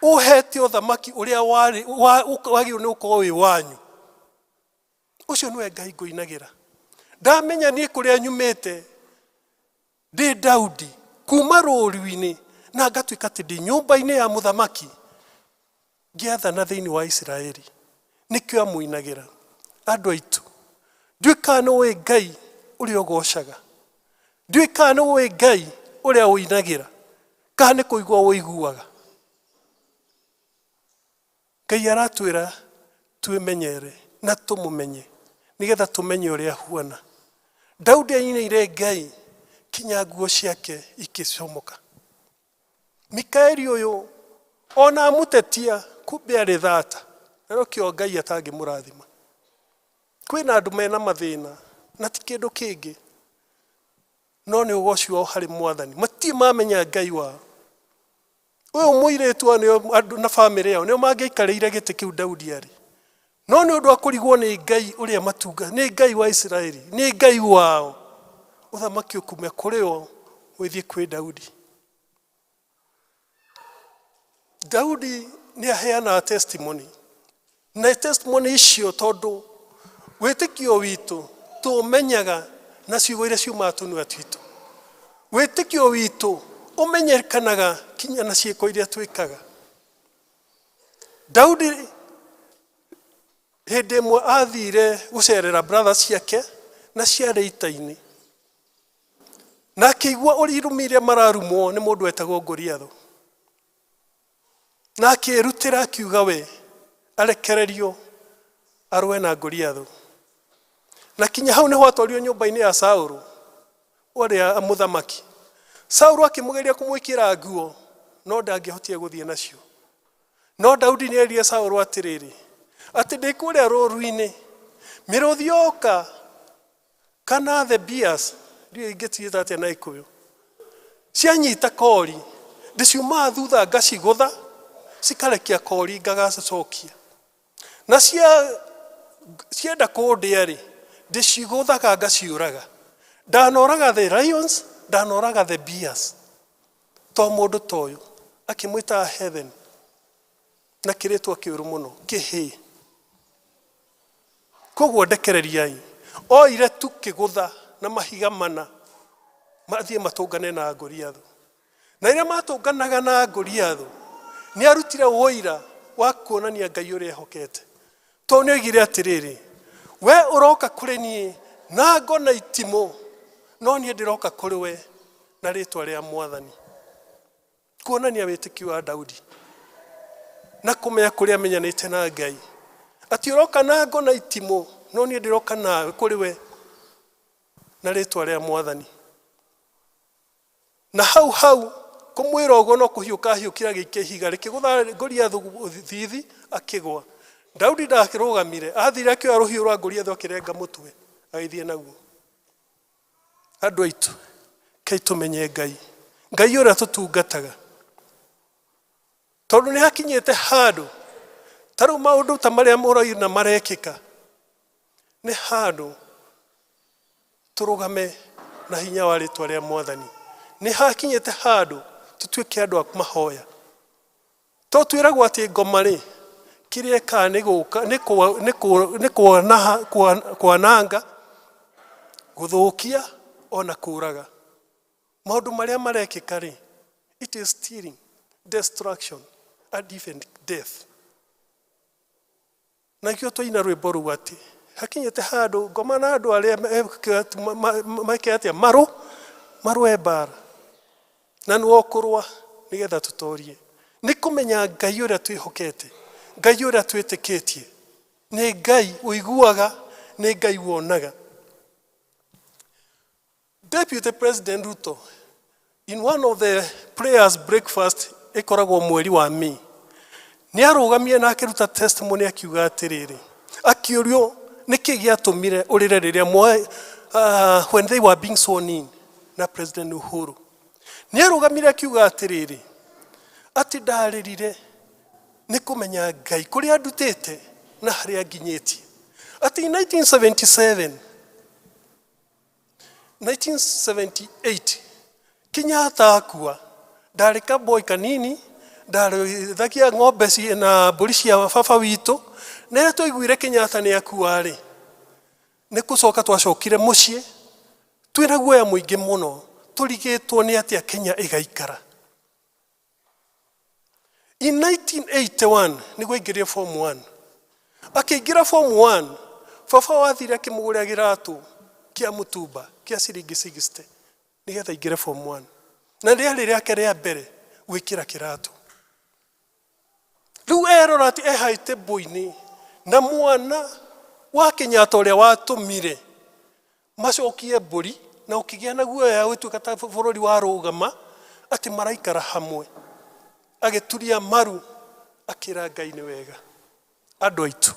ũhete ũthamaki ũrĩa wagĩrĩirwo nĩ gũkorwo wĩ wanyu. Ũcio nĩwe Ngai ngũinagĩra. Ndamenya niĩ kũrĩa nyumĩte ndĩ Daudi kuuma rũũru-inĩ na ngatuĩka atĩ ndĩ nyũmba-inĩ ya mũthamaki ngĩathana thĩinĩ wa Isiraeli. Nĩkĩo amũinagĩra. Andũ aitũ, ndiũĩ kana nĩ ũĩ Ngai ũrĩa ũgocaga, ndiũĩ kana nĩ ũĩ Ngai ũrĩa ũinagĩra, kana nĩ kũigua ũiguaga. Ngai aratwĩra twĩmenyere na tũmũmenye nĩgetha tũmenye ũrĩa ahuana. Daudi ainĩire Ngai kinya nguo ciake ikĩcomoka. Mikaeli ũyũ ona amũtetia kumbe arĩ thata, na nĩkĩo Ngai atangĩmũrathima. Kwĩna andũ mena mathĩna na ti kĩndũ kĩngĩ, no nĩ ũgoci wao harĩ Mwathani. Matirĩ mamenya Ngai wao. Ũyũ mũirĩtu andũ na bamĩrĩ yao nĩo mangĩaikarĩire gĩtĩ kĩu Daudi arĩ. No nĩ ũndũ wa kũrigwo nĩ Ngai ũrĩa matunga, nĩ Ngai wa Isiraeli, nĩ Ngai wao, ũthamaki ũkume kũrĩ o wĩthiĩ kwĩ Daudi. Daudi nĩ aheanaga testimony, na testimony icio tondũ wĩtĩkio witũ tũmenyaga na ciugo iria ciumaga tũnua twitũ. Wĩtĩkio witũ ũmenyekanaga kinya na ciĩko iria twĩkaga. Daudi hĩndĩ ĩmwe athire gũcerera brother ciake na ciarĩ ita-inĩ, na akĩigua ũrirumi iria mararumwo nĩ mũndũ wetagwo Goliath, na akĩrutĩra akiuga we arekererio arũe na Goliath. Na kinya hau nĩho atwarirwo nyũmba-inĩ ya Saũlũ ũrĩa mũthamaki. Saũlũ akĩmũgeria kũmwĩkĩra nguo no ndangĩhotire gũthiĩ nacio. No Daudi nĩ erire Saũlũ atĩrĩrĩ, atĩ ndĩ kũrĩa rũũru-inĩ mĩrũthi yoka kana the bears, ndiũ ingĩtuĩta atĩa na Gĩkũyũ, cianyita kori ndĩciumaga thutha ngacigũtha cikarekia kori ngagacokia, na cienda kũndĩa-rĩ ndĩcigũthaga ngaciũraga. Ndanoraga the lions, ndanoraga the bears. To mũndũ ta ũyũ akĩmwĩta heaven na kĩrĩtwa kĩũru mũno kĩhĩ. Koguo ndekereriai, oire tu kĩgũtha na mahiga mana mathiĩ matũngane na Goliath. Na iria matũnganaga na Goliath nĩ arutire ũira wa kuonania Ngai ũrĩa ehokete. To nĩ oigire atĩrĩrĩ, we ũroka kũrĩ niĩ na ngo na itimũ, no niĩ ndĩroka kũrĩ we na rĩtwa rĩa Mwathani. Kuonania wĩtĩkio wa Daudi na kũmenya kũrĩa amenyanĩte na Ngai. Atĩ ũroka na ngo na itimũ, no niĩ ndĩroka nawe kũrĩ we na rĩtwa rĩa Mwathani. Na hau kũmwĩra ũguo no kũhiũka ahiũkĩra gĩikia ihiga rĩkĩgũtha Goliath thithi akĩgwa. Daudi ndakĩrũgamire, athire akĩoya rũhiũ rwa Goliath akĩrenga mũtwe agĩthiĩ naguo. Andũ aitũ, kei tũmenye Ngai, Ngai ũrĩa tũtungataga. Tondũ nĩ hakinyĩte handũ ta rĩu maũndũ ta marĩa mũraina marekĩka, nĩ handũ tũrũgame na hinya wa rĩtwa rĩa Mwathani. Nĩ hakinyĩte handũ tũtuĩke andũ a mahoya. To twĩragwo atĩ ngoma-rĩ kĩrĩa ĩkaga nĩ kwananga, gũthũkia ona kũraga. Maũndũ marĩa marekĩka-rĩ, it is stealing, destruction and even death. Na ikĩo tũina rwĩmbo rũu atĩ hakinyĩte handũ ngoma na andũ arĩa mekĩra atĩa marũe mbara na nĩwe ũkũrũa nĩgetha tũtorie. Nĩ kũmenya Ngai ũrĩa twĩhokete, Ngai ũrĩa twĩtĩkĩtie, nĩ Ngai ũiguaga, nĩ Ngai wonaga. Deputy President Ruto, in one of the prayers breakfast ĩkoragwo mweri wa May, nĩ arũgamie na akĩruta testimony akiuga atĩrĩrĩ, akĩũrio nĩkĩ gĩatũmire ũrĩre rĩrĩa when they were being sworn in na President Uhuru. Nĩ arũgamire akiuga atĩrĩrĩ, atĩ ndarĩrire nĩ kũmenya Ngai kũrĩa ndutĩte na harĩa nginyĩtie. Atĩ in 1978 Kenyatta akua ndarĩ kaboy kanini ndarĩithagia ng'ombe na mbũri cia baba witũ, na rĩrĩa twaiguire Kenyatta nĩ akua-rĩ, nĩ gũcoka twacokire mũciĩ twĩna guoya mũingĩ mũno, tũrigĩtwo nĩ atĩa Kenya ĩgaikara. In 1981 nĩguo aingĩrire form 1. Akĩingĩra form 1, baba wathire akĩmũgũrĩra gĩratũ kĩa mũtumba kĩa ciringi 60 nĩgetha aingĩre form 1, na rĩarĩ rĩake rĩa mbere gwĩkĩra kĩratũ. Rĩu erora atĩ ehaite mbũi-inĩ na mwana wa Kenyatta ũrĩa watũmire macokie mbũri, na ũkĩgĩa na guoya ya gũtuĩka ta bũrũri wa rũgama atĩ maraikara hamwe. Agĩturia maru akĩra Ngai nĩ wega. Andũ aitũ,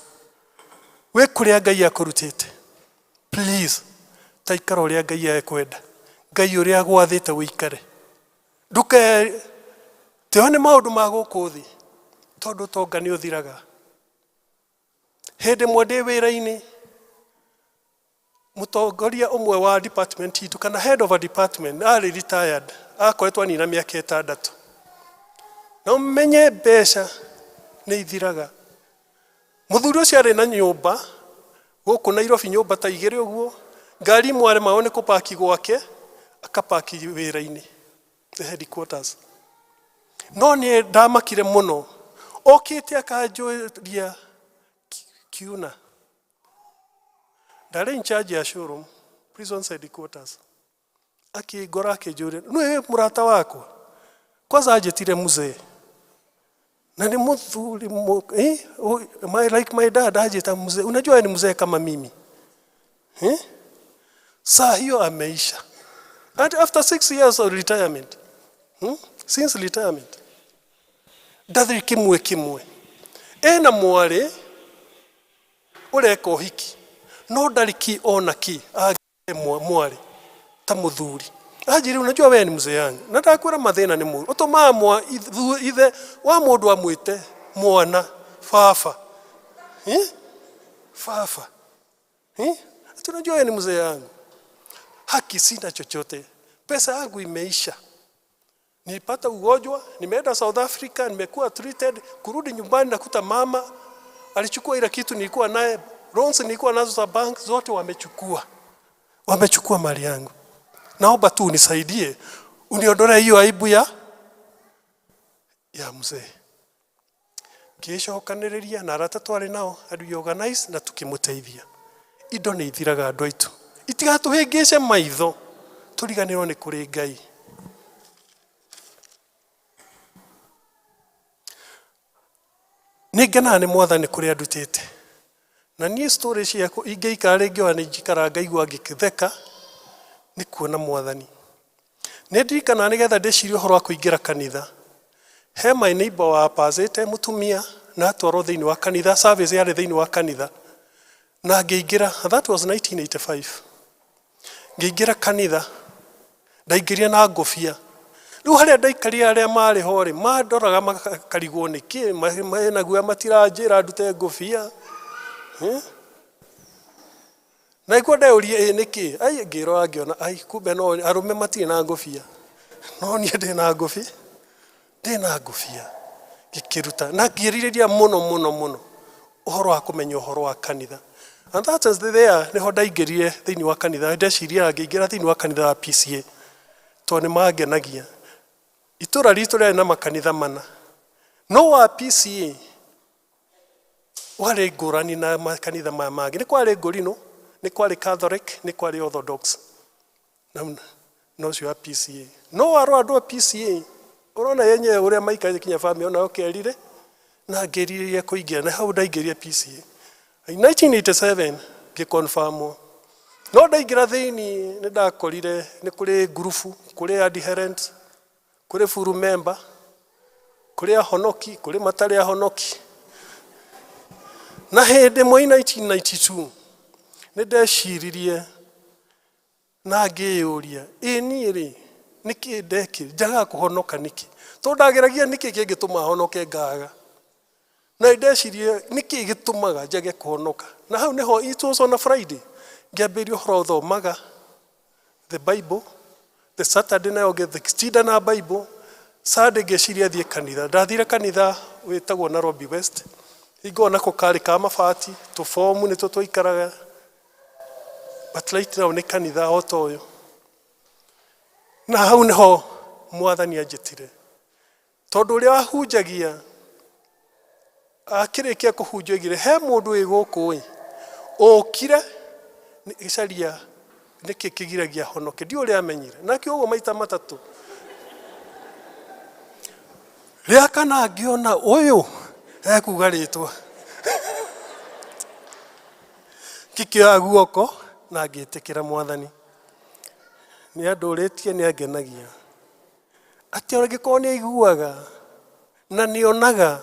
we kũrĩa Ngai akũrutĩte, please taikara ũrĩa Ngai ekwenda, Ngai ũrĩa agwathĩte wĩikare. Teo nĩ maũndũ ma gũkũ thĩ, tondũ tonga nĩ ũthiraga. Hĩndĩ ĩmwe ndĩ wĩra-inĩ, mũtongoria ũmwe wa department itũ, kana head of a department, arĩ retired, akoretwo anina mĩaka 6. Na ũmenye mbeca nĩ ithiraga. Mũthuri ũcio arĩ na nyũmba gũkũ Nairobi, nyũmba ta 2 ũguo, ngari mware mao nĩ kũpaki gwake, akapaki wĩra-inĩ, the headquarters. No nĩ ndamakire mũno, okĩte akanjũria kiuna, ndarĩ in charge ya showroom, prison headquarters. Akĩngora akĩnjũria, nĩwe mũrata wakwa? Kwanza anjĩtire mzee, na ni mthuri like my dad ajita mzee. Unajua ni mzee kama mimi. Saa hiyo ameisha. And after 6 years of retirement, since retirement, ndathiri kimwe. Ena mware ureka ũhiki, no ndariki ona ki mware ta mũthuri. Ajiri, unajua wewe ni mzee yangu, na ndakwĩra mathĩna nĩ mũru. Ũtũma ithe wa mũndũ amwĩte mwana baba. Baba. Ati unajua wewe ni mzee yangu, haki sina chochote, pesa yangu imeisha. Nilipata ugonjwa, nimeenda South Africa, nimekuwa treated, kurudi nyumbani nakuta mama alichukua ile kitu nilikuwa naye, loans nilikuwa nazo za bank zote wamechukua. Wamechukua mali yangu. Naomba tu unisaidie, uniondolee hiyo aibu ya mzee. Kisha okanĩrĩria na arata twarĩ nao, andũ organize na tukĩmũteithia. Indo nĩ ithiraga andũ aitũ. Itigatũhĩngĩce maitho, tũriganĩrwo nĩ kũrĩ Ngai. Nĩngenaga nĩ Mwathani kũrĩa andutĩte. Na niĩ story ciakwa ingĩikara rĩngĩ wa nĩnjikara ngaigua ngĩtheka nĩ kuona Mwathani. Nĩ ndirikana nĩgetha ndĩcirie ũhoro wa kũingĩra kanitha. He my neighbor wa pazĩte mũtumia na atwarwo thĩinĩ wa kanitha, service yarĩ thĩinĩ wa kanitha. Na ngĩingĩra, that was 1985. Ngĩingĩra kanitha, ndaingĩria na ngũbia. Rĩu harĩa ndaikarire arĩa marĩ ho-rĩ, mandoraga makarigwo nĩkĩ, mena guoya matiranjĩra ndute ngũbia. Na ikuo ndeurie nĩkĩ, ai ngĩrora ngĩona ai kumbe no arũme matirĩ na ngũbia. No niĩ ndĩna ngũbia. Ndĩna ngũbia. Ngĩkĩruta na ngĩrirĩria mũno ũhoro wa kũmenya ũhoro wa kanitha. And that is there, nĩho ndaingĩrire thĩinĩ wa kanitha. Ndeciria ngĩingĩra thĩinĩ wa kanitha wa PCA. Tondũ nĩ mangenagia. Itũra ritũ rĩarĩ na makanitha 4. No wa PCA warĩ ngũrani na makanitha maya mangĩ. Nĩ kwarĩ ngũrino, nĩ kwarĩ Catholic, nĩ kwarĩ Orthodox. No ũcio wa PCA. No warora andũ a PCA, ũrona yenyewe ũrĩa maikaire kinya family ona ũkerire, na ngĩrirĩria kũingĩra, na hau ndaingĩria PCA. In 1987 ngĩconfirmwo. No ndaingĩra thĩinĩ nĩ ndakorire nĩ kũrĩ grupu, kũrĩ adherent, kũrĩ full member, kũrĩ ahonoki, kũrĩ matarĩ ahonoki. Na hĩndĩ ĩmwe 1992 nĩ ndeciririe na ngĩyũria, niĩ-rĩ nĩkĩ ndekire njaga kũhonoka nĩkĩ? Tondũ ndageragia nĩkĩ kĩngĩtũma honoke ngaga. Na ndecirie nĩkĩ gĩtũmaga njage kũhonoka. Na hau nĩho, it was on a Friday, ngĩambĩrĩria ũhoro thomaga the Bible, the Saturday nayo ngĩtinda na Bible, Sunday ngeciria thiĩ kanitha. Ndathire kanitha wĩtagwo Nairobi West. Hingo nako karĩ ka mabati, tũbomu nĩtwo twaikaraga. But right now nĩ kanitha o ta ũyũ. Na hau nĩho Mwathani anjĩtire. Tondũ ũrĩa wahunjagia akĩrĩkia kũhunjia oigire he mũndũ wĩ gũkũ ũkire gĩcaria nĩkĩ kĩgiragia honoke. Ndiũ ũrĩa amenyire. Nake ũguo maita matatũ. Rĩa kana ngĩona ũyũ ekuga rĩtwa. Ngĩkĩoya guoko na ngĩtĩkĩra Mwathani. Nĩ andũrĩtie nĩ angenagia. Atĩ angĩkorwo nĩ aiguaga na nĩonaga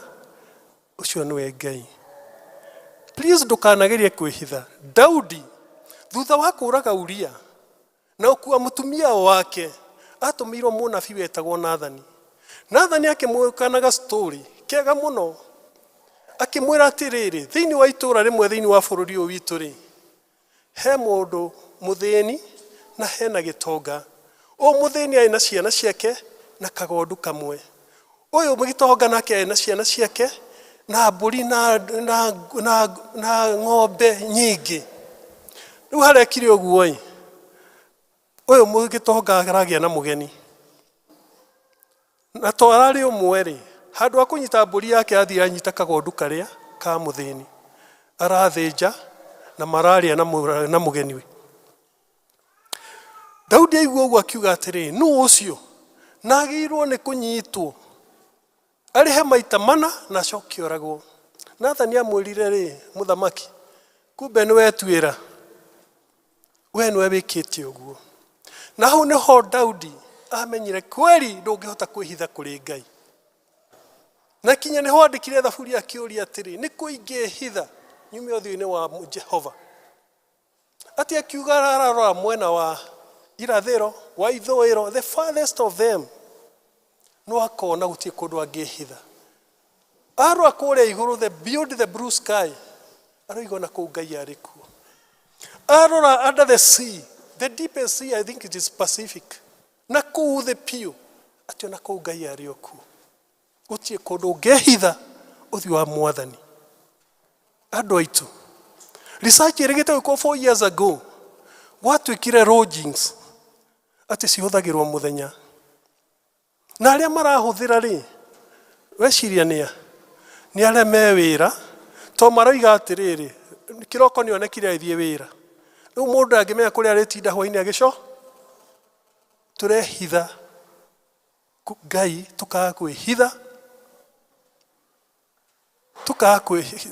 ũcio nĩwe Ngai. Please ndũkanagerie kwĩhitha. Daudi thutha wa kũũraga Uria na ũkua mũtumia wake atũmĩirwo mũnabii wetagwo Nathani. Nathani akĩmũkanaga story kega mũno. Akĩmwĩra atĩrĩrĩ, thĩinĩ wa itũũra rĩmwe thĩinĩ wa bũrũri ũyũ witũ rĩ, he mũndũ mũthĩni na hena gĩtonga. Mũthĩni arĩ na ciana ciake na kagondu kamwe. Ũyũ gĩtonga nake arĩ na ciana ciake na mbũri na ng'ombe nyingĩ. Rĩu harekire ũguo ũyũ mũgĩtonga aragĩa na mũgeni. Na to ararĩ ũmwe rĩ, handũ ha kũnyita mbũri yake athiĩ anyita kagondu karĩa ka mũthĩni. Arathĩnja na mararĩa na mũgeni. Daudi aigua ũguo akiuga atĩrĩ, nũ ũcio na agĩrĩirwo nĩ kũnyitwo arĩhe maita mana na acoke oragwo. Nathani amwĩrire rĩ, mũthamaki, kumbe nĩwe tuĩra, we nĩwe wĩkĩte ũguo. Na hau nĩho Daudi amenyire kweli ndũngĩhota kwĩhitha kũrĩ Ngai. Na kinya nĩho andĩkire thaburi akĩũria atĩrĩ, nĩ kũ ingĩhitha nyume ũthiũ-inĩ wa Jehova. Atĩ akiuga ararora mwena wa irathĩro wa ithũĩro, the farthest of them, no akona gũtirĩ kũndũ angĩhitha. Arora kũrĩa igũrũ, beyond the blue sky, aroiga na kũu Ngai arĩ kuo. Arora under the sea, the deepest sea, I think it is Pacific, na kũu thĩ piũ, atĩ ona kũu Ngai arĩ o kuo. Gũtirĩ kũndũ ũngĩhitha ũthiũ wa Mwathani. Andũ aitũ, research ĩrĩgĩte gwĩkwo 4 years ago, gwatuĩkire lodgings atĩ cihũthagĩrwo mũthenya. Na arĩa marahũthĩra rĩ, weciria nĩ arĩa me wĩra, to maroiga atĩrĩrĩ, kĩroko nĩonekire athiĩ wĩra. Rĩu mũndũ angĩmenya kũrĩa arĩtinda hwainĩ agĩco, tũrehitha Ngai, tũkaga kwĩhitha,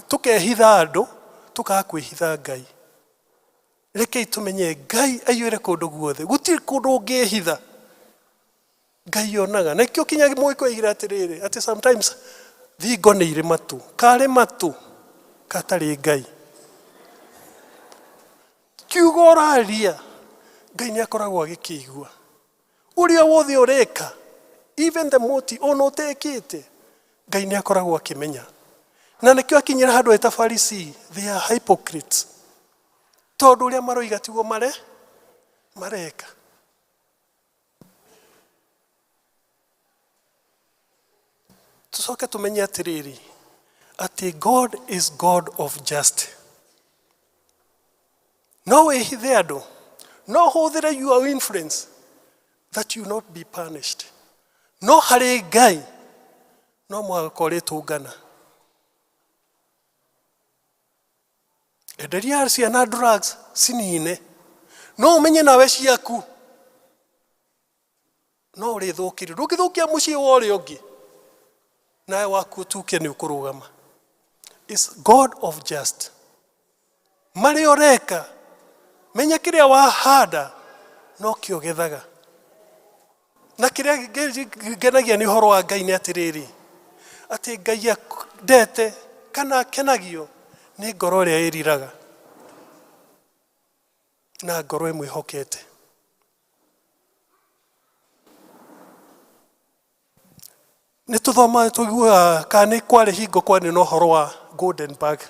tũkehitha andũ, tũkaga kwĩhitha Ngai. Rekei tũmenye Ngai aiyũire kũndũ guothe, gũtirĩ kũndũ ũngĩhitha. Ngai onaga. Na kĩo kinya mũĩko oigire atĩrĩrĩ, atĩ sometimes thingo nĩ irĩ matũ, karĩ matũ katarĩ Ngai. Kiugo ũraria, Ngai nĩ akoragwo agĩkĩigua. Ũrĩa wothe ũreka, even the moti ona ũtekĩte, Ngai nĩ akoragwo akĩmenya. Na nĩkĩo akinyĩra handũ eta Pharisee, they are hypocrites. Tondũ ũrĩa maroiga tiguo mareka. Tũcoke tũmenye atĩrĩrĩ, atĩ God is God of just. No wĩhithe andũ, no hũthĩre your influence that you not be punished. No harĩ Ngai, no mwagakorwo tũngana. Enderia ciana drugs cinine. No ũmenye nawe ciaku. No ũrĩthũkĩrio. Ndũngĩthũkia mũciĩ wa ũrĩa ũngĩ. Nawe waku ũtuke nĩ ũkũrũgama. Is God of just. Marĩ ũreka, menya kĩrĩa wahanda, no kĩo gethaga. Na kĩrĩa ngenagia nĩ ũhoro wa Ngai nĩ atĩrĩrĩ, atĩ Ngai ndete kana akenagio nĩ ngoro ĩrĩa ĩriraga na ngoro ĩmwĩhokete. Nĩ tũthoma tũiguaga kana nĩ kwarĩ hingo kwarĩ na ũhoro wa Goldenberg,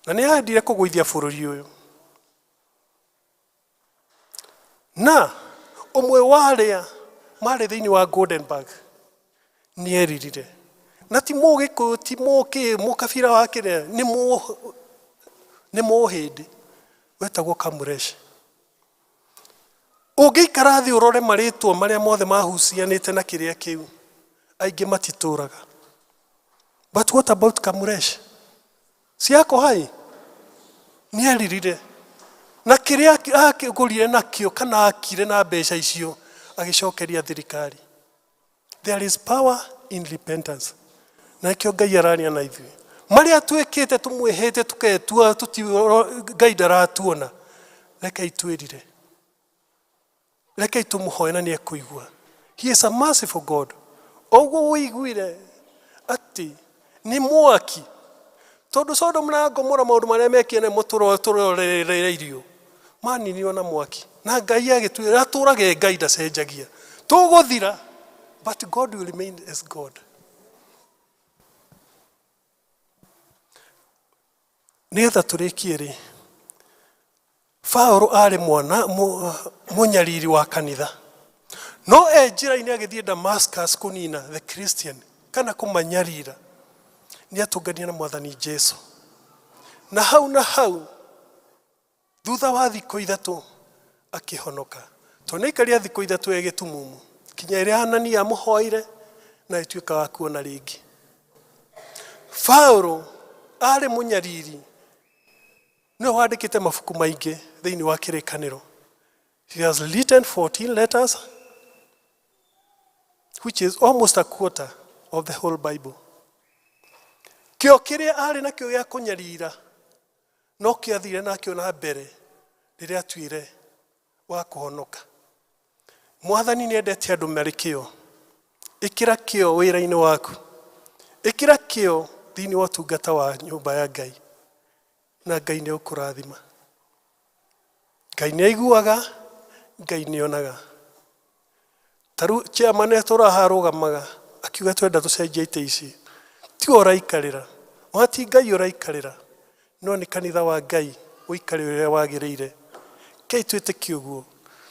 na nĩ aendire kũgũithia bũrũri ũyũ. Na ũmwe wa arĩa marĩ thĩinĩ wa Goldenberg nĩ eririre. Na ti mũgĩkũyũ, ti mũkabira wa kĩrĩa, nĩ mũhĩndĩ wetagwo Kamuresh. Ũngĩikara thĩ ũrore marĩtwa marĩa mothe mahucianĩte na kĩrĩa kĩu, aingĩ matitũraga. But what about Kamuresh? Ciako hai nĩ eririre. Na kĩrĩa akĩgũrire nakĩo kana akire na mbeca icio agĩcokeria thirikari. There is power in repentance. Na kĩo Ngai araria na ithuĩ. Marĩa twĩkĩte tũmwĩhĩte tũketua Ngai ndaratuona. Rekei twĩrire. Rekei tũmũhoe na nĩ ekũigua. He is a merciful God. Oguo ũiguire atĩ nĩ mwaki. Tondũ Sodom na Gomora maũndũ marĩa mekire mũtũrorereirio maninio na mwaki. Na Ngai agĩtwĩra atũrage Ngai ndacenjagia. Tũgũthira, but God will remain as God. Nĩgetha tũrĩkie-rĩ, Paulo arĩ mwana mũnyariri wa kanitha. No njĩra-inĩ agĩthiĩ Damascus kũnina the Christian kana kũmanyarira. Nĩ atũngania na Mwathani Jesu. Na hau thutha wa thikũ ithatũ akĩhonoka. Tondũ nĩaikaria thikũ ithatũ egĩtumumu. Kinya ĩrĩa Anania amũhoire na ĩtuĩka wa kuona rĩngĩ. Paulo arĩ mũnyariri. Nĩwe wandĩkĩte mabuku maingĩ thĩinĩ wa kĩrĩkanĩro. He has written 14 letters, which is almost a quarter of the whole Bible. Kĩo kĩrĩa arĩ nakĩo gĩa kũnyarira no kĩo athire nakĩo na mbere rĩrĩa atuire wa kũhonoka. Mwathani nĩendete andũ marĩ kĩo. Ĩkĩra kĩo wĩra-inĩ waku. Ĩkĩra kĩo thĩinĩ wa ũtungata wa nyũmba ya Ngai. Na Ngai nĩ ũkũrathima. Ngai nĩ aiguaga, Ngai nĩ onaga. Taru chairman tũraha arũgamaga akiuga twenda tũcenjie itĩ ici. Ti ũraikarĩra. Wati Ngai ũraikarĩra. No nĩ kanitha wa Ngai ũikarĩre ũrĩa wagĩrĩire. Kei twĩtĩkie ũguo.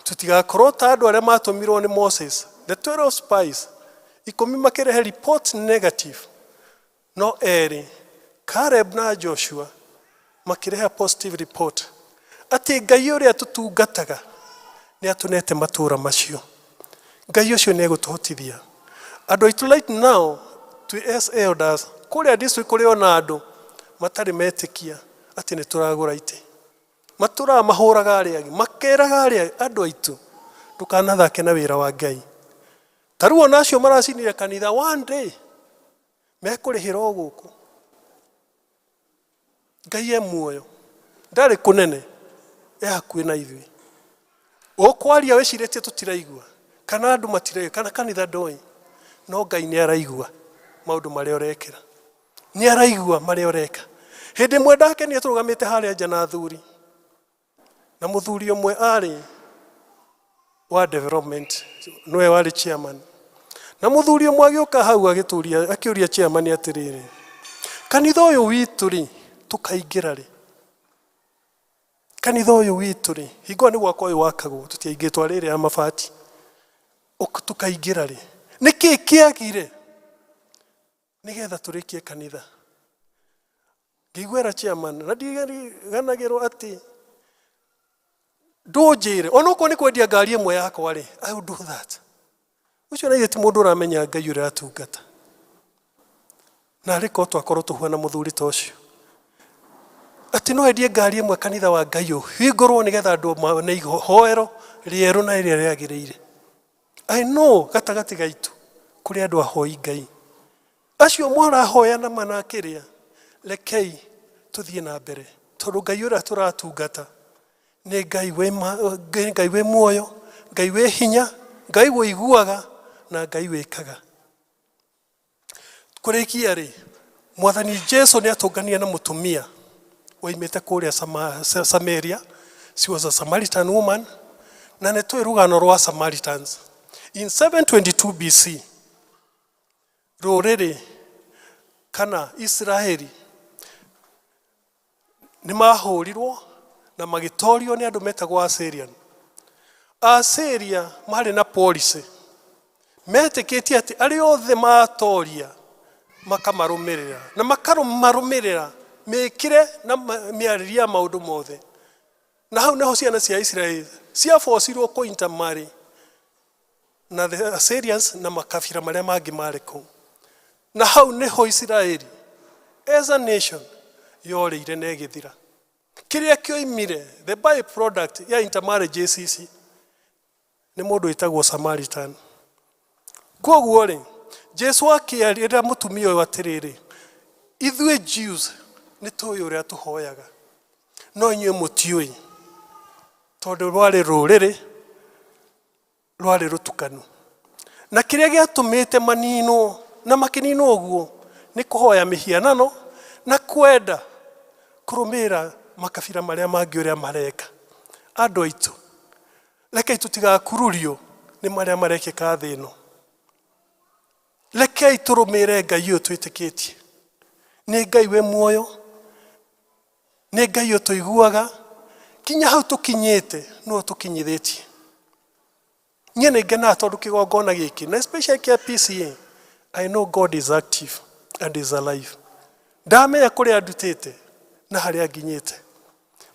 Tũtigakorwo ta andũ arĩa matũmirwo nĩ Moses, the 12 spies. Ikũmi makĩrehe report negative. No erĩ, Caleb na Joshua makĩrehe positive report. Atĩ Ngai ũrĩa tũtungataga nĩ atũnete matũũra macio. Ngai ũcio nĩ egũtũhotithia. Andũ aitũ right now, as elders, kũrĩa district kũrĩ ona andũ matarĩ metĩkia atĩ nĩ tũragũra itĩ. Matũra mahũraga arĩa angĩ, makeraga arĩa andũ aitũ ndũkanathake na wĩra wa Ngai. Taruo nacio maracinire kanitha one day mekũrĩhĩra o gũkũ. Ngai muoyo ndarĩ kũnene hakuhĩ na ithuĩ. Ũkwaria wĩcirĩtie tũtiraigua kana andũ matiraigua kana kanitha ndũĩ. No Ngai nĩ araigua maũndũ marĩa ũrekĩra. Nĩ araigua marĩa ũreka. Hĩndĩ ĩmwe ndake nĩ tũrũgamĩte harĩa nja na athuri. Na mũthuri ũmwe arĩ wa development, nĩwe warĩ chairman. Na mũthuri ũmwe agĩũka hau akĩũria chairman atĩrĩrĩ, kanitha ũyũ witũ-rĩ tũkaingĩra-rĩ. Kanitha ũyũ witũ-rĩ, hingo nĩ gwakwa ũyũ wakagwo, tũtiaingĩtwo rĩrĩ ya mabati. Tũkaingĩra-rĩ. Nĩkĩ kĩagire? Nĩgetha tũrĩkie kanitha. Ngĩiguĩra chairman, na ndiganagĩrwo atĩ ndũnjĩre, onokorwo nĩ kwendia ngari ĩmwe yakwa-rĩ, I will do that. Ũcio na ithe ti mũndũ ũramenya Ngai ũrĩa atungata. Na rĩko twakorwo tũhuana mũthuri ta ũcio. Atĩ no endie ngari ĩmwe kanitha wa Ngai ũhingũrwo nĩgetha andũ mone ihoero rĩerũ na rĩrĩa rĩagĩrĩire. I know gatagatĩ gaitũ kũrĩ andũ ahoi Ngai. Acio mũrahoya na manakĩrĩa, rekei tũthiĩ na mbere. Tondũ Ngai ũrĩa tũratungata nĩ Ngai wĩ muoyo, Ngai wĩ hinya, Ngai wĩiguaga na Ngai wĩkaga. Kũrĩkia-rĩ, Mwathani Jesu nĩ atũngania na mũtumia waimĩte kũrĩa Samaria. She was a Samaritan woman. Na nĩ tũĩ rũgano rwa Samaritans. In 722 BC, rũrĩrĩ kana Israeli nĩ mahũrirwo na magĩtorio nĩ andũ metagwo Assyrian. Assyria marĩ na policy metĩkĩtie atĩ arĩa othe matoria makamarũmĩrĩra na makamarũmĩrĩra mĩkĩre na mĩarĩria maũndũ mothe. Na hau neho ciana cia Israeli ciabocirwo kũintamari na the Assyrians na makabira marĩa mangĩ marĩ kũu. Na hau neho Israeli as a nation yorĩire na ĩgĩthira. Kĩrĩa kĩoimire the by product ya intermarriages ici nĩ mũndũ wĩtagwo Samaritan. Koguo rĩ Jesu akĩarĩra mũtumia ũyũ atĩrĩrĩ, ithuĩ Jews nĩ tũĩ ũrĩa tũhoyaga, no inyuĩ mũtiũĩ, tondũ rwarĩ rũrĩrĩ rwarĩ rũtukanu. Na kĩrĩa gĩatũmĩte maninwo na makĩninwo ũguo nĩ kũhoya mĩhianano na kwenda kũrũmĩrĩra makabira marĩa mangĩ ũrĩa mareka. Andũ aitũ, rekei tũtigakururio nĩ marĩa marekĩka thĩ ĩno. Rekei tũrũmĩrĩre Ngai ũyũ twĩtĩkĩtie. Nĩ Ngai we muoyo, nĩ Ngai ũtũiguaga, kinya hau tũkinyĩte no tũkinyithĩtie. Niĩ nĩ ngenaga tondũ kĩgongona gĩkĩ, na especially kĩa PCA, I know God is active and is alive. Ndamenya kũrĩa ndutĩte na harĩa nginyĩte.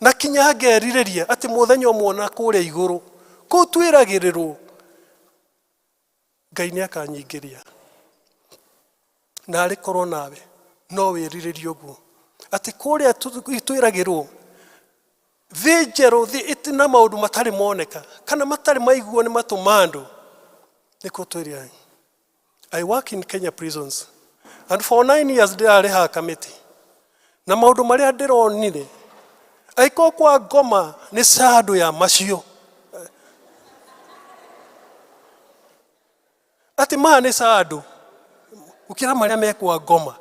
Na kinya ngerirĩria atĩ mũthenya ũmwe na kũrĩa igũrũ, kũu twĩragĩrĩrwo, Ngai nĩ akanyingĩria. Na arĩ korwo nawe, no wĩrirĩrie ũguo. Atĩ kũrĩa twĩragĩrwo, thĩ njerũ thĩ na maũndũ matarĩ moneka, kana matarĩ maiguo nĩ matũmandũ, nĩkuo twĩrĩaga. I work in Kenya prisons. And for 9 years ndirarĩ ha kamĩtĩ. Na maũndũ marĩa ndĩronire, aiko kwa ngoma nĩ sandũ ya macio. Atĩ maya nĩ sandũ. Gũkĩra marĩa mekwa ngoma,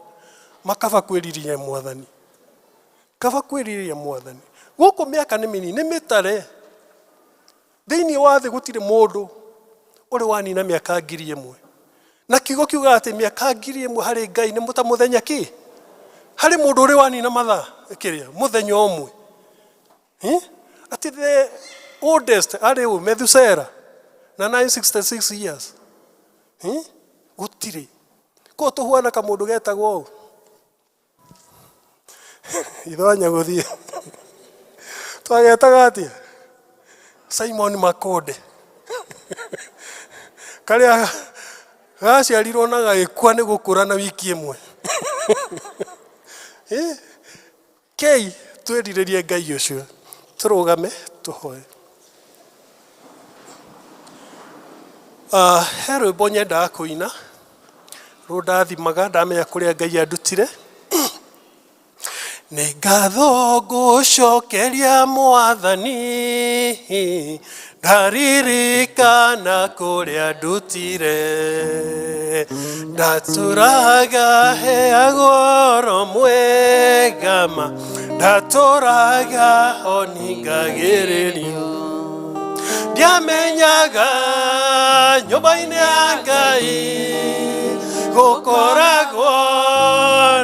makaba kwĩririria Mwathani. Kaba kwĩririria Mwathani. Gũkũ mĩaka nĩ mĩnini, nĩ mĩtare. Thĩinĩ wa thĩ gũtirĩ mũndũ ũrĩ wanina mĩaka 1000. Na kiugo kiuga atĩ mĩaka 1000 harĩ Ngai nĩ ta mũthenya kĩ? Harĩ mũndũ ũrĩ wanina mathaa kĩrĩa mũthenya ũmwe. Atĩ the oldest arĩ ũũ Methusela na 966 years. Gũtirĩ. Ko tũhuana kamũndũ getagwo ũũ. Ithonya gũthiĩ. Twagetaga atĩa? Simon Makonde. Karĩa gaciarirwo na gagĩkua nĩ gũkũra na wiki ĩmwe. Kei twĩrirĩrie Ngai ũcio. Tũrũgame tũhoe. He rwĩmbo nyendaga kũina. Rũndathimaga ndamenya kũrĩa Ngai andutire. Nĩ ngatho ngũcokeria Mwathani, ndaririkana kũrĩa ndutire. Ndatũraga heagwo oro mwega ma, ndatũraga oni ngagĩrĩrio. Ndiamenyaga nyũmba-inĩ ya Ngai gũkoragwo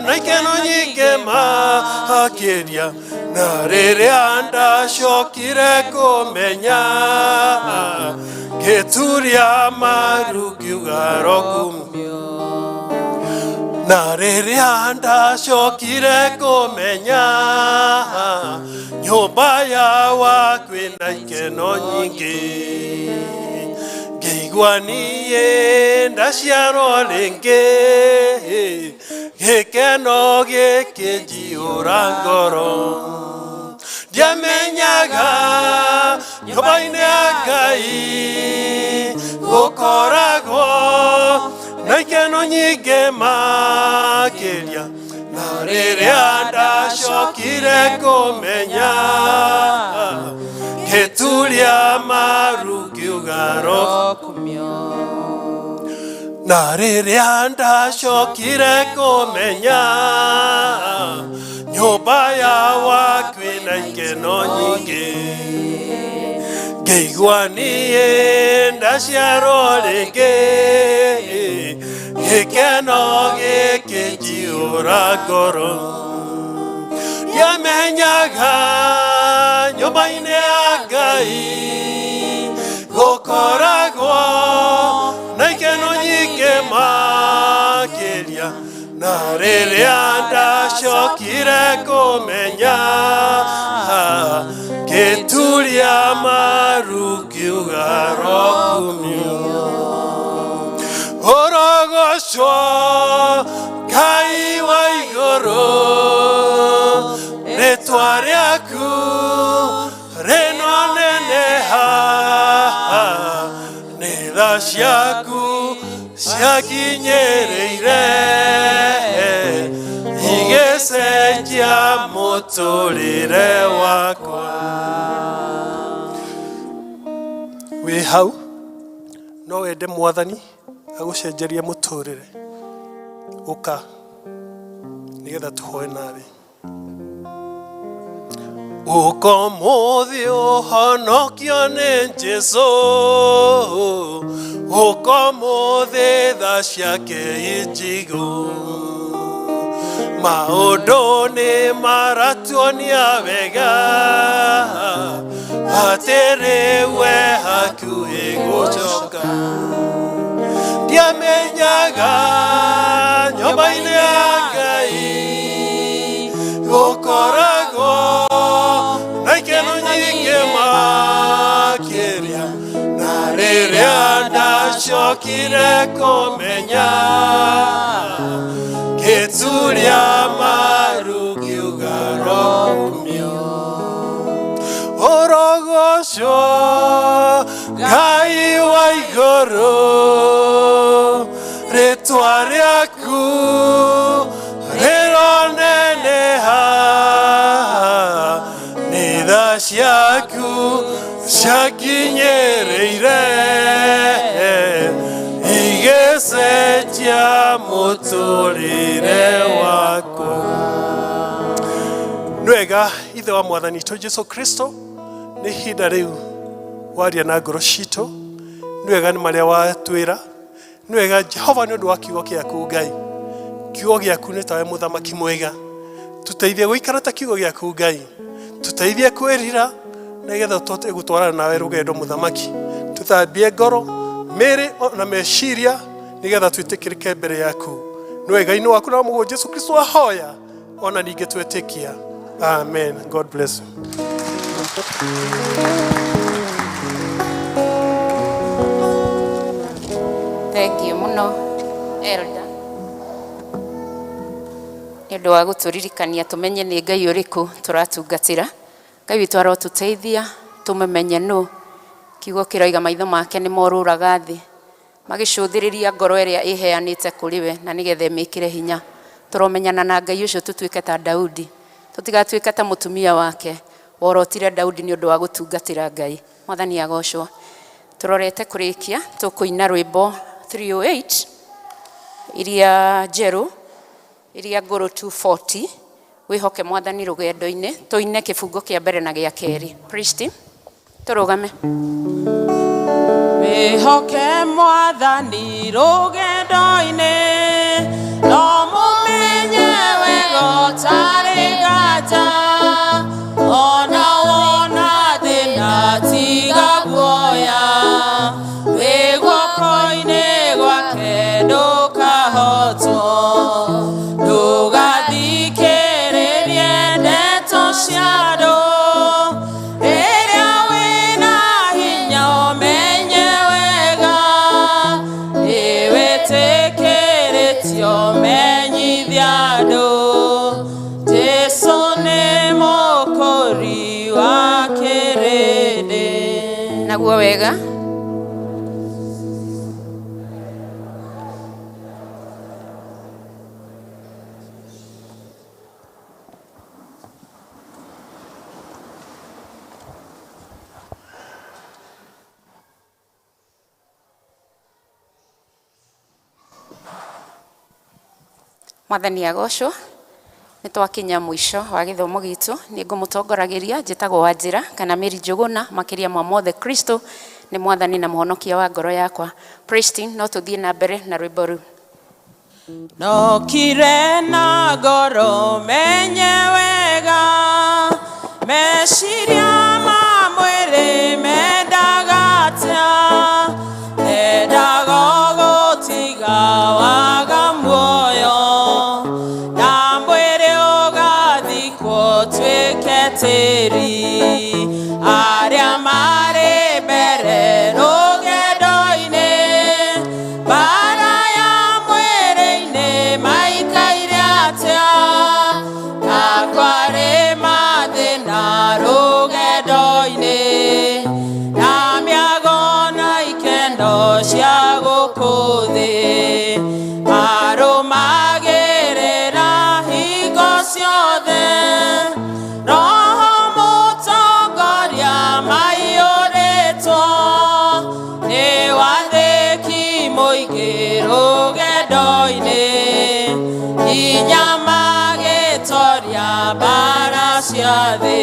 na ikeno nyingĩ makĩria, na rĩrĩa ndacokire kũmenya ngĩturia maru ngiuga rokumio. Na rĩrĩa ndacokire kũmenya nyũmba ya waku ĩna ikeno nyingĩ, ngĩigua niĩ ndaciarwo rĩngĩ, gĩkeno gĩkĩnjiyũra ngoro. Ndiamenyaga nyũmba-inĩ ya Ngai gũkoragwo na ikeno nyingĩ makĩria, na rĩrĩa ndacokire kũmenya ngĩturia maru ngiuga rokumio. Na rĩrĩa ndacokire kũmenya nyũmba ya waku ĩna ikeno nyingĩ, ngĩigua niĩ ndaciarwo rĩngĩ, gĩkeno gĩkĩnjiyũra ngoro. Ndiamenyaga nyũmba-inĩ ya Ngai gũkoragwo na ikeno makĩria na rĩrĩa ndacokire kũmenya ngĩturia maru ngiuga rokumio ũrogocwo Ngai wa igũrũ rĩtwa rĩaku rĩnoneneha nĩ tha ciaku ciakinyĩrĩire igĩcenjia mũtũrĩre wakwa. Wĩ hau no wende Mwathani agũcenjerie mũtũrĩre, ũka nĩgetha tũhoe nawe. Ũkomũthĩ ũhonokio nĩ Jesũ, ũkomũthĩ tha ciake injigũ, maũndũ nĩ maratuonia wega atĩ rĩwe hakuhĩ gũcoka. Ndiamenyaga nyũmba-inĩ ya Ngai gũkoragwo na ikeno nyingĩ makĩria, na rĩrĩa ndacokire kũmenya ngĩturia maru ngiuga rokumio ũrogocwo Ngai wa igũrũ rĩtwa rĩaku rĩroneneha nĩ tha ciaku ciakinyĩrĩire igĩcenjia mũtũrĩre wakwa. Nĩ wega ithe wa Mwathani witũ Jesũ Kristo, nĩ ihinda rĩu waria na ngoro citũ, nĩ wega nĩ marĩa watwĩra, nĩ wega Jehova nĩ ũndũ wa kiugo gĩaku Ngai. Kiugo gĩaku nĩ tawe mũthamaki mwega, tũteithie gũikara ta kiugo gĩaku Ngai, tũteithie kwĩrira nĩgetha tũhote gũtwarana nawe rũgendo mũthamaki, tũthambie ngoro, mĩĩrĩ na meciria nĩgetha twĩtĩkĩrĩke mbere yaku. Nĩ wega-inĩ waku na mũgũ Jesũ Kristo ahoya, ona ningĩ twĩtĩkia. Amen. God bless you. Thank you mũno Elder nĩ ũndũ wa gũtũririkania tũmenye nĩ Ngai ũrĩkũ tũratungatĩra. Ngai witũ arotũteithia tũmemenye nũ. Kiugo kĩroiga maitho make nĩ morũraga thĩ magĩcũthĩrĩria ngoro ĩrĩa ĩheanĩte kũrĩ we, na nĩgetha ĩmĩkĩre hinya. Tũromenyana na Ngai ũcio tũtuĩke ta Daudi, tũtigatuĩke ta mũtumia wake worotire Daudi nĩ ũndũ wa gũtungatĩra Ngai. Mwathani agocwo. Tũrorete kũrĩkia, tũkũina rwĩmbo 308 iria njerũ, iria ngũrũ 240, wĩhoke Mwathani rũgendo-inĩ. Tũine kĩbungo kĩa mbere na gĩa kerĩ. Praise team, tũrũgame. Wĩhoke Mwathani rũgendo-inĩ, no mũmenye wega ũtarĩ nganja, ona wona thĩna tiga guoya, wĩ guoko-inĩ gwake ndũkahotwo, ndũgathikĩrĩrie ndeto cia andũ, rĩrĩa wĩna hinya ũmenye wega, nĩwĩtĩkĩrĩtio menyithia andũ, Jesũ nĩ mũkũri wa kĩrĩndĩ. Naguo wega. Mwathani agocwo. Nĩ twakinya mũico wa gĩthomo gitũ. Nĩ ngũmũtongoragĩria, njĩtagwo Wanjĩra kana Mary Njũgũna, makĩria ma mothe Kristo nĩ Mwathani na mũhonokia wa ngoro yakwa. Praise team, no tũthiĩ na mbere na rwĩmbo rũu. Nokire na ngoro menye wega, meciria ma mwĩrĩ mendaga atĩa, endaga gũtiga waga muoyo, ciothe roho mũtongoria maiyũrĩtwo nĩ wathĩki mũingĩ rũgendo-inĩ hinya magĩtoria mbara cia thĩ